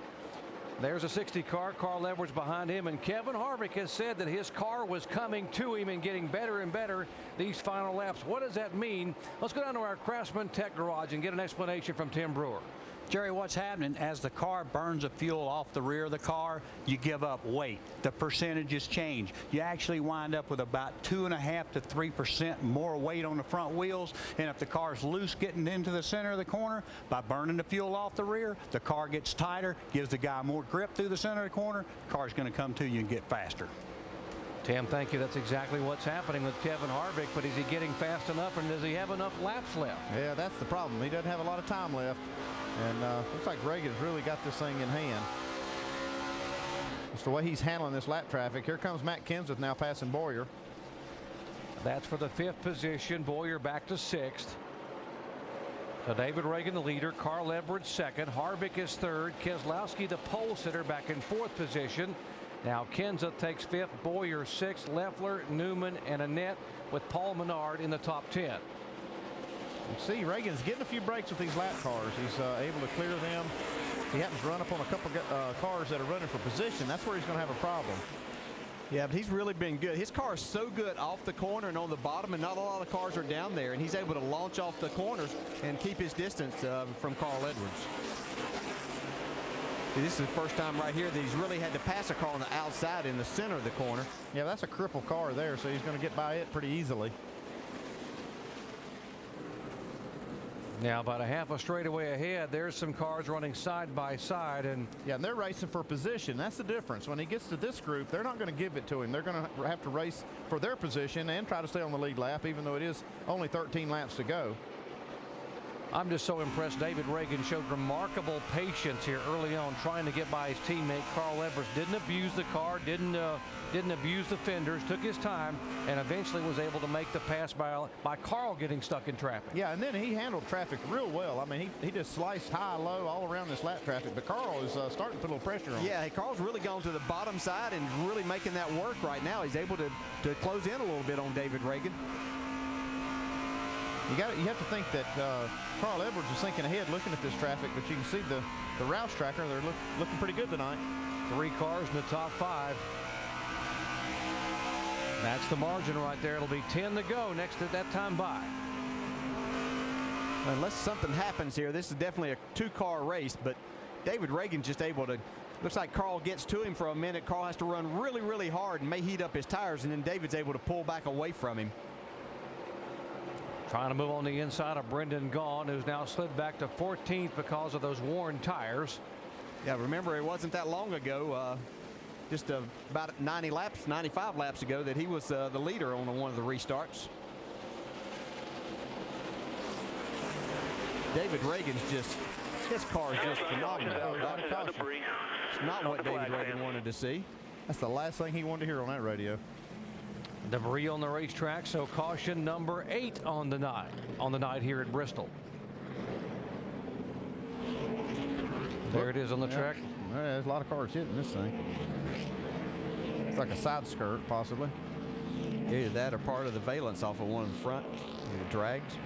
S11: There's a 60 car. Carl Edwards behind him, and Kevin Harvick has said that his car was coming to him and getting better and better these final laps. What does that mean? Let's go down to our Craftsman Tech Garage and get an explanation from Tim Brewer.
S4: Jerry, what's happening as the car burns the fuel off the rear of the car, you give up weight. The percentages change. You actually wind up with about 2.5 to 3% more weight on the front wheels. And if the car's loose getting into the center of the corner, by burning the fuel off the rear, the car gets tighter, gives the guy more grip through the center of the corner. The car's going to come to you and get faster.
S11: Tim, thank you. That's exactly what's happening with Kevin Harvick, but is he getting fast enough, and does he have enough laps left?
S20: Yeah, that's the problem. He doesn't have a lot of time left. And looks like Ragan's really got this thing in hand. It's the way he's handling this lap traffic. Here comes Matt Kenseth now passing Boyer.
S11: That's for the 5th position. Boyer back to 6th. So David Ragan the leader, Carl Edwards 2nd, Harvick is 3rd, Keselowski the pole sitter back in 4th position. Now Kenseth takes 5th, Boyer 6th, Leffler, Newman, and Annette with Paul Menard in the top 10.
S20: You see, Ragan's getting a few breaks with these lap cars. He's able to clear them. If he happens to run up on a couple cars that are running for position, that's where he's going to have a problem.
S13: Yeah, but he's really been good. His car is so good off the corner and on the bottom, and not a lot of cars are down there, and he's able to launch off the corners and keep his distance from Carl Edwards. See, this is the first time right here that he's really had to pass a car on the outside in the center of the corner.
S20: Yeah, that's a crippled car there, so he's going to get by it pretty easily.
S11: Now about a half a straightaway ahead, there's some cars running side by side, and
S20: yeah, and they're racing for position. That's the difference. When he gets to this group, they're not going to give it to him. They're going to have to race for their position and try to stay on the lead lap, even though it is only 13 laps to go.
S11: I'm just so impressed. David Ragan showed remarkable patience here early on, trying to get by his teammate Carl Edwards. Didn't abuse the car, didn't abuse the fenders, took his time, and eventually was able to make the pass by Carl getting stuck in traffic.
S20: Yeah, and then he handled traffic real well. I mean, he just sliced high, low, all around this lap traffic. But Carl is starting to put a little pressure on.
S13: Yeah, Carl's really gone to the bottom side and really making that work right now. He's able to close in a little bit on David Ragan.
S20: You have to think that Carl Edwards is thinking ahead, looking at this traffic, but you can see the Roush tracker. They're looking pretty good tonight.
S11: 3 cars in the top 5. That's the margin right there. It'll be 10 to go next to that time by.
S13: Unless something happens here, this is definitely a 2-car race, but David Ragan's just able to. Looks like Carl gets to him for a minute. Carl has to run really, really hard and may heat up his tires, and then David's able to pull back away from him.
S11: Trying to move on the inside of Brendan Gaughan, who's now slid back to 14th because of those worn tires.
S13: Yeah, remember, it wasn't that long ago, just about 95 laps ago, that he was the leader on one of the restarts. David Ragan's just, his car is just phenomenal. It's not what David Ragan wanted to see.
S20: That's the last thing he wanted to hear on that radio.
S11: Debris on the racetrack, so caution number 8 on the night here at Bristol. There it is on the track.
S20: There's a lot of cars hitting this thing. It's like a side skirt, possibly.
S13: Either that or part of the valence off of one of the front drags.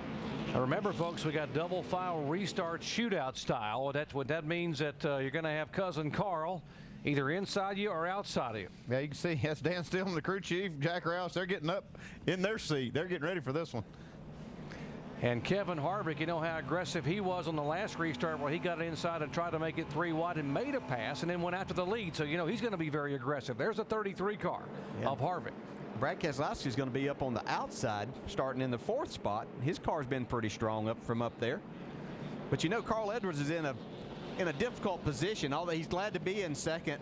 S11: Now remember, folks, we got double file restart shootout style. That's what that means, that you're going to have cousin Carl either inside you or outside of you.
S20: Yeah, you can see that's Dan Stillman, the crew chief, Jack Roush. They're getting up in their seat. They're getting ready for this one.
S11: And Kevin Harvick, you know how aggressive he was on the last restart where he got inside and tried to make it 3 wide and made a pass and then went after the lead. So, you know, he's going to be very aggressive. There's a 33 car of Harvick.
S13: Brad Keselowski is going to be up on the outside starting in the 4th spot. His car's been pretty strong from up there. But, you know, Carl Edwards is in a difficult position, although he's glad to be in 2nd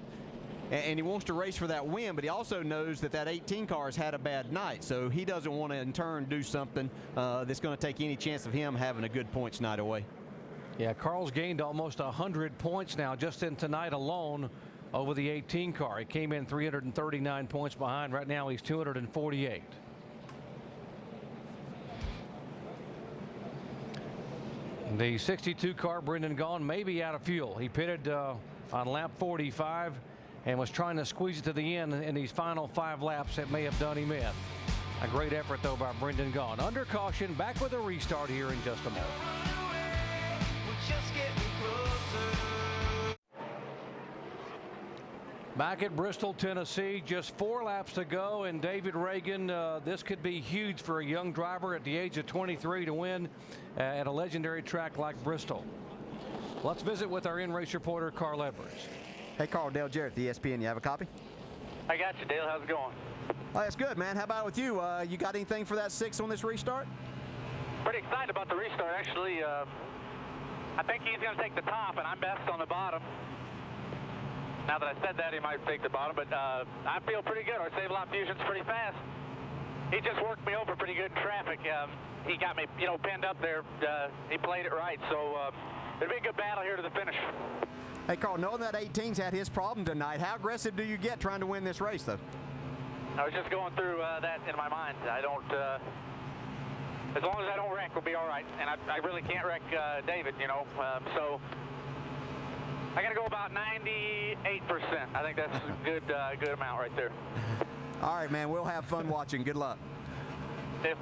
S13: and he wants to race for that win, but he also knows that 18 car has had a bad night, so he doesn't want to in turn do something that's going to take any chance of him having a good points night away.
S11: Yeah, Carl's gained almost 100 points now just in tonight alone over the 18 car. He came in 339 points behind. Right now he's 248. The 62 car, Brendan Gaughan, may be out of fuel. He pitted on lap 45 and was trying to squeeze it to the end in these final 5 laps that may have done him in. A great effort, though, by Brendan Gaughan. Under caution, back with a restart here in just a moment. Back at Bristol, Tennessee, just 4 laps to go, and David Ragan, this could be huge for a young driver at the age of 23 to win at a legendary track like Bristol. Let's visit with our in-race reporter, Carl Edwards.
S17: Hey, Carl, Dale Jarrett, the ESPN. You have a copy?
S19: I got you, Dale. How's it going?
S17: Oh, that's good, man. How about with you? You got anything for that 6 on this restart?
S19: Pretty excited about the restart, actually. I think he's going to take the top, and I'm best on the bottom. Now that I said that, he might take the bottom, but I feel pretty good. Our save-a-lot fusion's pretty fast. He just worked me over pretty good in traffic. He got me, pinned up there. He played it right, so it'll be a good battle here to the finish.
S17: Hey, Carl, knowing that 18's had his problem tonight, how aggressive do you get trying to win this race, though?
S19: I was just going through that in my mind. I don't, as long as I don't wreck, we'll be all right. And I really can't wreck David, so I got to go about 98%. I think that's a good amount right there.
S17: All right, man, we'll have fun watching. Good luck.
S19: Yep.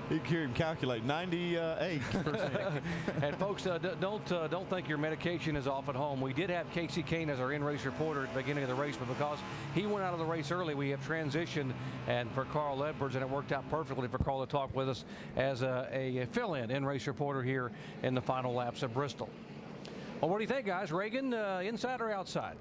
S20: You can hear him calculate 98%.
S11: And folks, don't think your medication is off at home. We did have Casey Kahne as our in-race reporter at the beginning of the race, but because he went out of the race early, we have transitioned and for Carl Edwards, and it worked out perfectly for Carl to talk with us as a fill-in in-race reporter here in the final laps of Bristol. Well, what do you think, guys? Ragan, inside or outside?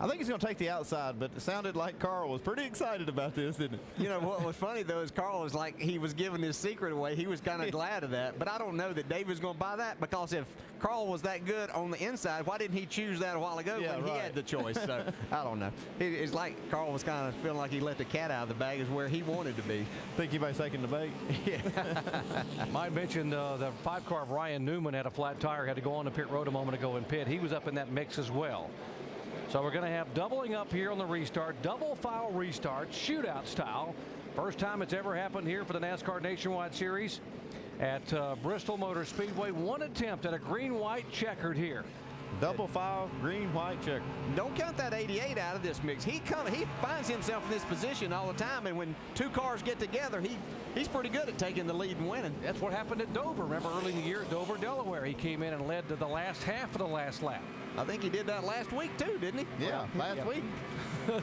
S20: I think he's going to take the outside, but it sounded like Carl was pretty excited about this, didn't it?
S13: You know, what was funny, though, is Carl was like, he was giving his secret away. He was kind of glad of that. But I don't know that David's going to buy that, because if Carl was that good on the inside, why didn't he choose that a while ago when he had the choice? So, I don't know. It's like Carl was kind of feeling like he let the cat out of the bag is where he wanted to be.
S20: Think he might be taking the bait?
S13: Yeah.
S11: Might mention the 5-car of Ryan Newman had a flat tire, had to go on the pit road a moment ago and pit. He was up in that mix as well. So we're going to have doubling up here on the restart, double file restart, shootout style. First time it's ever happened here for the NASCAR Nationwide Series at Bristol Motor Speedway. One attempt at a green-white-checkered here.
S20: Double file, green-white checkered.
S13: Don't count that 88 out of this mix. He finds himself in this position all the time, and when 2 cars get together, he's pretty good at taking the lead and winning.
S11: That's what happened at Dover. Remember early in the year at Dover, Delaware, he came in and led to the last half of the last lap.
S13: I think he did that last week too, didn't he?
S20: Yeah, last week.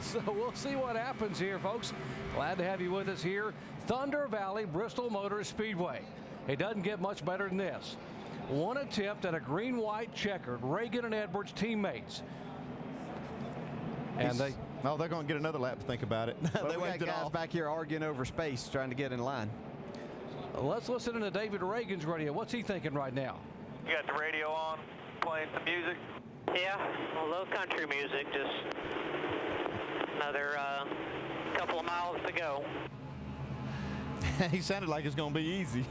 S11: So we'll see what happens here, folks. Glad to have you with us here. Thunder Valley, Bristol Motor Speedway. It doesn't get much better than this. One attempt at a green-white-checkered. Ragan and Edwards teammates. And they're
S20: going to get another lap to think about it.
S13: They got guys back here arguing over space, trying to get in line.
S11: Let's listen to David Ragan's radio. What's he thinking right now?
S19: You got the radio on, playing some music? Yeah, a little country music, just another couple of miles to go.
S20: He sounded like it's going to be easy.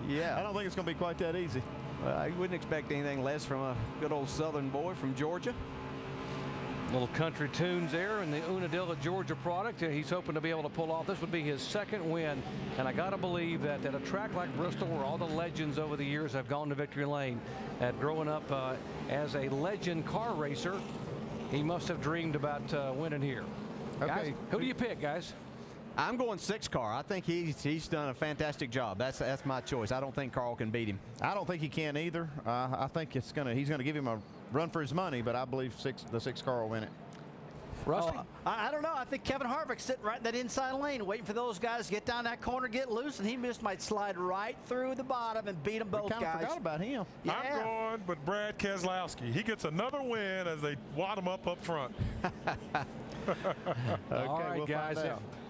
S13: Yeah.
S20: I don't think it's going to be quite that easy.
S13: Well, I wouldn't expect anything less from a good old Southern boy from Georgia.
S11: Little country tunes there in the Unadilla, Georgia product. He's hoping to be able to pull off. This would be his 2nd win. And I got to believe that at a track like Bristol, where all the legends over the years have gone to victory lane, that growing up as a legend car racer, he must have dreamed about winning here.
S13: Okay.
S11: Guys, who do you pick, guys?
S13: I'm going 6-car. I think he's done a fantastic job. That's my choice. I don't think Carl can beat him.
S20: I don't think he can either. I think he's going to give him a run for his money, but I believe the 6-car will win it.
S11: Rusty?
S3: I don't know. I think Kevin Harvick's sitting right in that inside lane, waiting for those guys to get down that corner, get loose, and he might slide right through the bottom and beat them both guys.
S20: I forgot about him.
S3: Yeah.
S9: I'm going with Brad Keselowski. He gets another win as they wad him up front.
S11: All right, guys.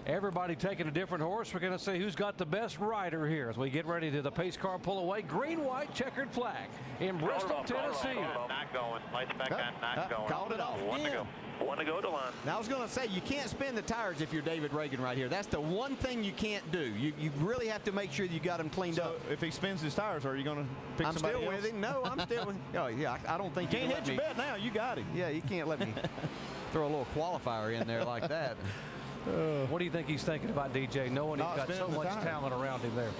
S11: Everybody taking a different horse. We're going to see who's got the best rider here as we get ready to the pace car pull away. Green-white-checkered flag in Bristol, Tennessee.
S19: Not going. Lights back on, not going.
S13: Called it off.
S19: One to go. One to go to line.
S13: Now, I was going to say, you can't spin the tires if you're David Ragan right here. That's the one thing you can't do. You really have to make sure you got him cleaned up.
S20: If he spins his tires, are you going to pick somebody else?
S13: I'm still with him. No, I'm still with him. Oh, yeah, I don't think
S20: you can't hit your bet now. You got him.
S13: Yeah, you can't let me throw a little qualifier in there like that.
S11: What do you think he's thinking about, DJ, knowing he's got so much talent around him there?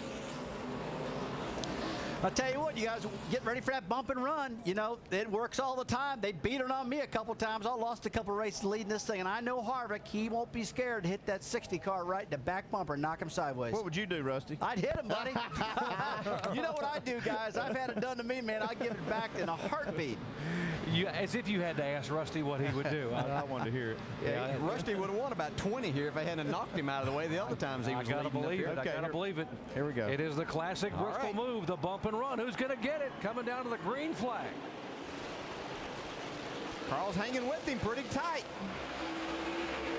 S3: I'll tell you what, you guys get ready for that bump and run. You know, it works all the time. They beat it on me a couple times. I lost a couple races leading this thing, and I know Harvick, he won't be scared to hit that 60 car right in the back bumper and knock him sideways.
S20: What would you do, Rusty?
S3: I'd hit him, buddy. You know what I do, guys? I've had it done to me, man. I'd give it back in a heartbeat.
S11: As if you had to ask Rusty what he would do.
S20: I wanted to hear it.
S13: Yeah, Rusty would have won about 20 here if I hadn't knocked him out of the way the other times he was
S11: I gotta believe it.
S13: Okay,
S11: I gotta believe it.
S20: Here we go.
S11: It is the classic Bristol move, the bump and run. Who's going to get it? Coming down to the green flag.
S13: Carl's hanging with him pretty tight.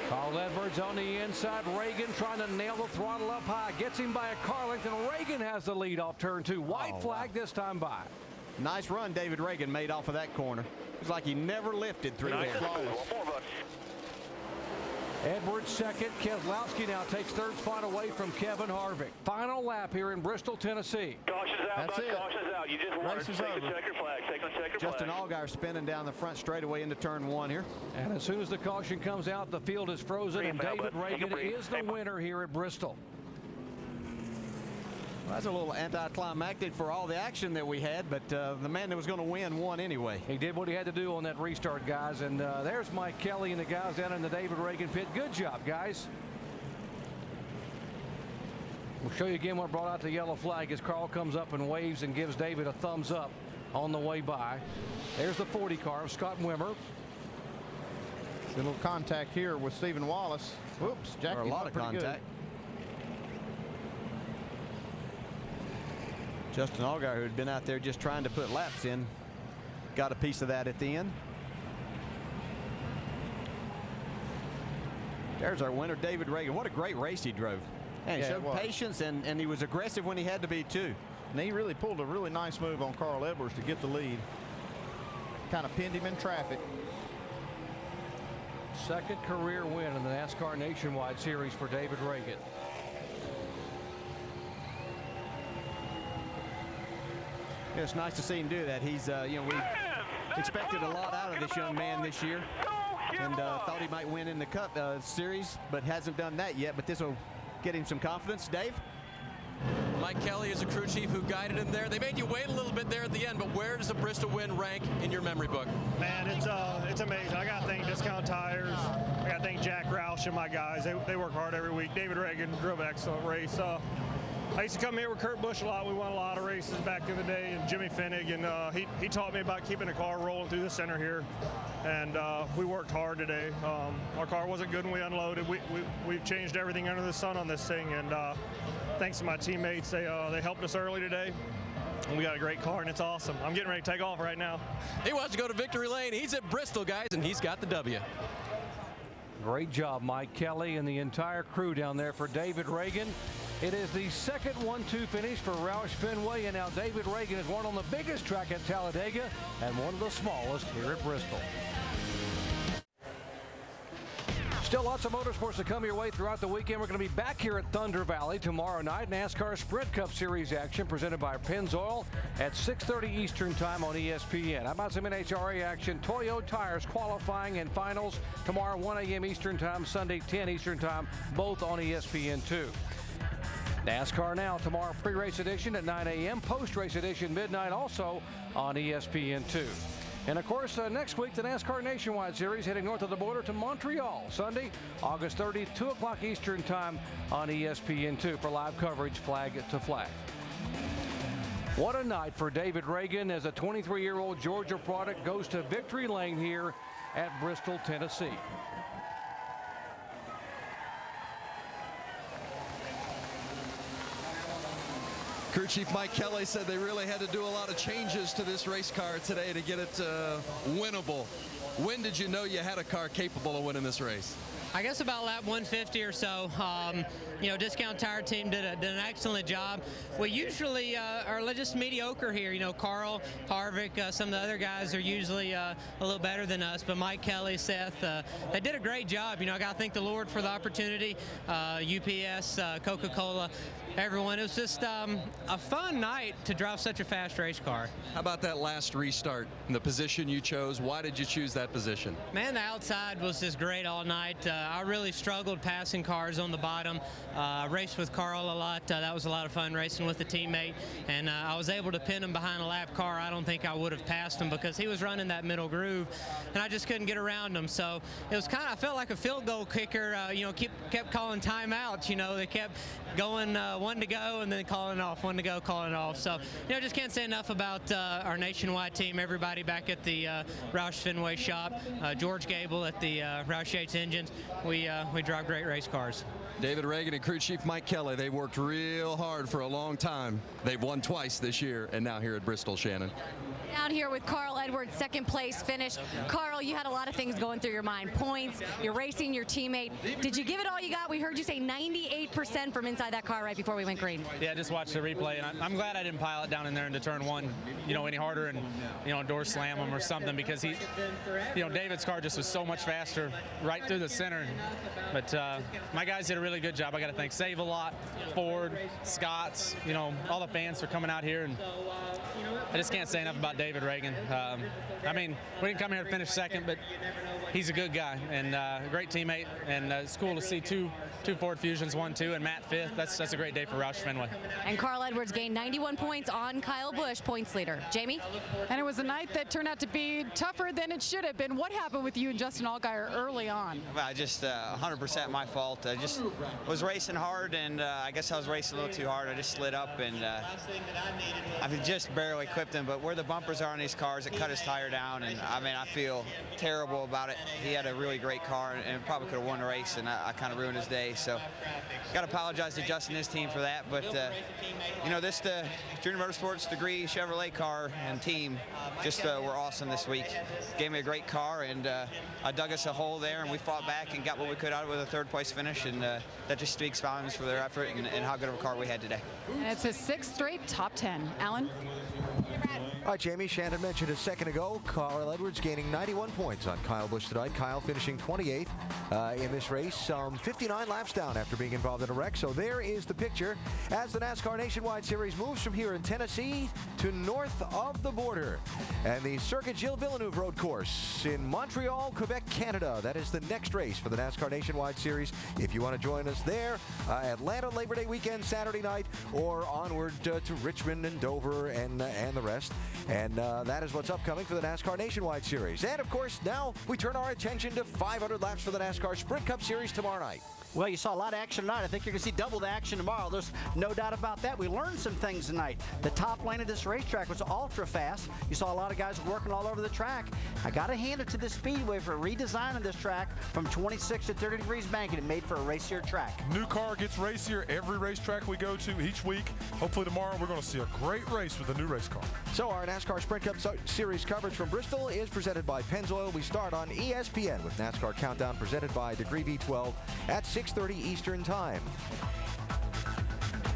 S11: Carl Edwards on the inside. Ragan trying to nail the throttle up high. Gets him by a car length, and Ragan has the lead off turn 2. White flag this time by.
S13: Nice run David Ragan made off of that corner. It's like he never lifted through there.
S11: Edwards second. Keselowski now takes third spot away from Kevin Harvick. Final lap here in Bristol, Tennessee.
S8: Caution's out,
S20: That's it.
S8: caution's out. You just won.
S20: Race is
S8: Take
S20: over.
S8: the checker flag. Take the checker
S13: Justin
S8: flag.
S13: Allgaier spinning down the front straightaway into turn 1 here.
S11: And as soon as the caution comes out, the field is frozen, and David Ragan is the winner here at Bristol.
S13: Well, that's a little anticlimactic for all the action that we had, but the man that was going to win won anyway.
S11: He did what he had to do on that restart, guys. And there's Mike Kelly and the guys down in the David Ragan pit. Good job, guys. We'll show you again what brought out the yellow flag as Carl comes up and waves and gives David a thumbs up on the way by. There's the 40 car of Scott Wimmer.
S20: A little contact here with Stephen Wallace. Whoops, Jackie.
S13: A lot of contact. Justin Allgaier, who had been out there just trying to put laps in, got a piece of that at the end. There's our winner, David Ragan. What a great race he drove. And he showed patience, and he was aggressive when he had to be, too.
S20: And he really pulled a really nice move on Carl Edwards to get the lead. Kind of pinned him in traffic.
S11: Second career win in the NASCAR Nationwide Series for David Ragan.
S13: Yeah, it's nice to see him do that. He's, you know, we expected a lot out of this young man this year, and thought he might win in the Cup Series, but hasn't done that yet. But this will get him some confidence. Dave?
S5: Mike Kelly is a crew chief who guided him there. They made you wait a little bit there at the end, but where does the Bristol win rank in your memory book?
S18: Man, it's amazing. I got to thank Discount Tires. I got to thank Jack Roush and my guys. They work hard every week. David Ragan drove an excellent race. I used to come here with Kurt Busch a lot. We won a lot of races back in the day, and Jimmy Finnig, and he taught me about keeping the car rolling through the center here. And we worked hard today. Our car wasn't good when we unloaded. We've changed everything under the sun on this thing, and thanks to my teammates, they helped us early today. And we got a great car, and it's awesome. I'm getting ready to take off right now.
S5: He wants to go to victory lane. He's at Bristol, guys, and he's got the W.
S11: Great job, Mike Kelly and the entire crew down there for David Ragan. It is the second 1-2 finish for Roush Fenway, and now David Ragan has won on the biggest track at Talladega and one of the smallest here at Bristol. Still lots of motorsports to come your way throughout the weekend. We're going to be back here at Thunder Valley tomorrow night. NASCAR Sprint Cup Series action presented by Pennzoil at 6:30 Eastern Time on ESPN. How about some NHRA action? Toyo Tires qualifying and finals tomorrow 1 a.m. Eastern Time, Sunday 10 Eastern Time, both on ESPN2. NASCAR Now tomorrow, pre-race edition at 9 a.m., post-race edition midnight, also on ESPN2. And of course, next week, the NASCAR Nationwide Series heading north of the border to Montreal, Sunday, August 30th, 2 o'clock Eastern Time on ESPN2 for live coverage flag to flag. What a night for David Ragan as a 23-year-old Georgia product goes to victory lane here at Bristol, Tennessee.
S10: Crew Chief Mike Kelly said they really had to do a lot of changes to this race car today to get it winnable. When did you know you had a car capable of winning this race?
S21: I guess about lap 150 or so. You know, Discount Tire team did an excellent job. We usually are just mediocre here. You know, Carl, Harvick, some of the other guys are usually a little better than us. But Mike Kelly, Seth, they did a great job. You know, I got to thank the Lord for the opportunity. UPS, Coca-Cola. everyone. It was just a fun night to drive such a fast race car.
S10: How about that last restart and the position you chose? Why did you choose that position?
S21: Man, the outside was just great all night. I really struggled passing cars on the bottom. Raced with Carl a lot. That was a lot of fun racing with a teammate, and I was able to pin him behind a lap car. I don't think I would have passed him because he was running that middle groove, and I just couldn't get around him. So it was I felt like a field goal kicker. Kept calling timeouts. They kept going one to go and then calling off, one to go, calling off. So just can't say enough about our nationwide team. Everybody back at the Roush Fenway shop, George Gable at the Roush Yates Engines. We drive great race cars.
S10: David Ragan and crew chief Mike Kelly, they worked real hard for a long time. They've won twice this year, and now here at Bristol, Shannon.
S16: Down here with Carl Edwards, second place finish. Carl, you had a lot of things going through your mind. Points, you're racing your teammate. Did you give it all you got? We heard you say 98% from inside that car right before we went green.
S6: Yeah, I just watched the replay, and I'm glad I didn't pile it down in there into turn one, any harder and, door slam him or something, because David's car just was so much faster right through the center. But my guys did a really good job. I got to thank Save a Lot, Ford, Scott's, all the fans for coming out here, and I just can't say enough about David Ragan. We didn't come here to finish second, but he's a good guy and a great teammate, and it's cool to see two Ford Fusions, 1-2, and Matt fifth. That's a great day for Roush Fenway.
S16: And Carl Edwards gained 91 points on Kyle Busch, points leader. Jamie?
S7: And it was a night that turned out to be tougher than it should have been. What happened with you and Justin Allgaier early on?
S22: Well, just 100% my fault. I just was racing hard, and I guess I was racing a little too hard. I just slid up, and I just barely clipped him. But where the bumpers are on these cars, it cut his tire down, and I feel terrible about it. He had a really great car and probably could have won the race, and I kind of ruined his day. So got to apologize to Justin and his team for that. But this Junior Motorsports Degree Chevrolet car and team just were awesome this week. Gave me a great car, and I dug us a hole there, and we fought back and got what we could out of it with a third place finish, and that just speaks volumes for their effort and how good of a car we had today.
S7: And it's his 6th straight top 10. Alan?
S1: All right, Jamie, Shannon mentioned a second ago, Carl Edwards gaining 91 points on Kyle Busch tonight. Kyle finishing 28th in this race, 59 laps down after being involved in a wreck. So there is the picture as the NASCAR Nationwide Series moves from here in Tennessee to north of the border. And the Circuit Gilles Villeneuve Road Course in Montreal, Quebec, Canada. That is the next race for the NASCAR Nationwide Series. If you want to join us there, Atlanta Labor Day weekend, Saturday night, or onward to Richmond and Dover and the rest. And that is what's upcoming for the NASCAR Nationwide Series. And, of course, now we turn our attention to 500 laps for the NASCAR Sprint Cup Series tomorrow night.
S3: Well, you saw a lot of action tonight. I think you're going to see double the action tomorrow. There's no doubt about that. We learned some things tonight. The top lane of this racetrack was ultra fast. You saw a lot of guys working all over the track. I got to hand it to the Speedway for redesigning this track from 26 to 30 degrees banking and made for a racier track.
S9: New car gets racier every racetrack we go to each week. Hopefully tomorrow we're going to see a great race with a new race car.
S1: So our NASCAR Sprint Cup Series coverage from Bristol is presented by Pennzoil. We start on ESPN with NASCAR Countdown presented by Degree V12 at 6:30 Eastern Time.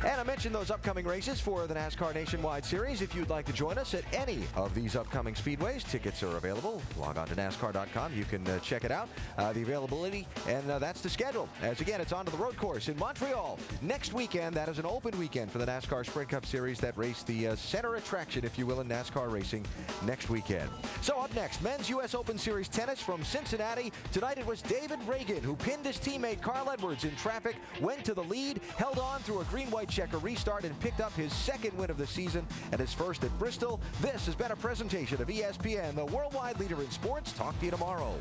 S1: And I mentioned those upcoming races for the NASCAR Nationwide Series. If you'd like to join us at any of these upcoming speedways, tickets are available. Log on to NASCAR.com. You can check it out, the availability, and that's the schedule. As again, it's onto the road course in Montreal next weekend. That is an open weekend for the NASCAR Sprint Cup Series. That race, the center attraction, if you will, in NASCAR racing next weekend. So up next, Men's U.S. Open Series tennis from Cincinnati. Tonight it was David Ragan who pinned his teammate Carl Edwards in traffic, went to the lead, held on through a Green-white-checkered restart, and picked up his second win of the season and his first at Bristol. This has been a presentation of ESPN, the worldwide leader in sports. Talk to you tomorrow.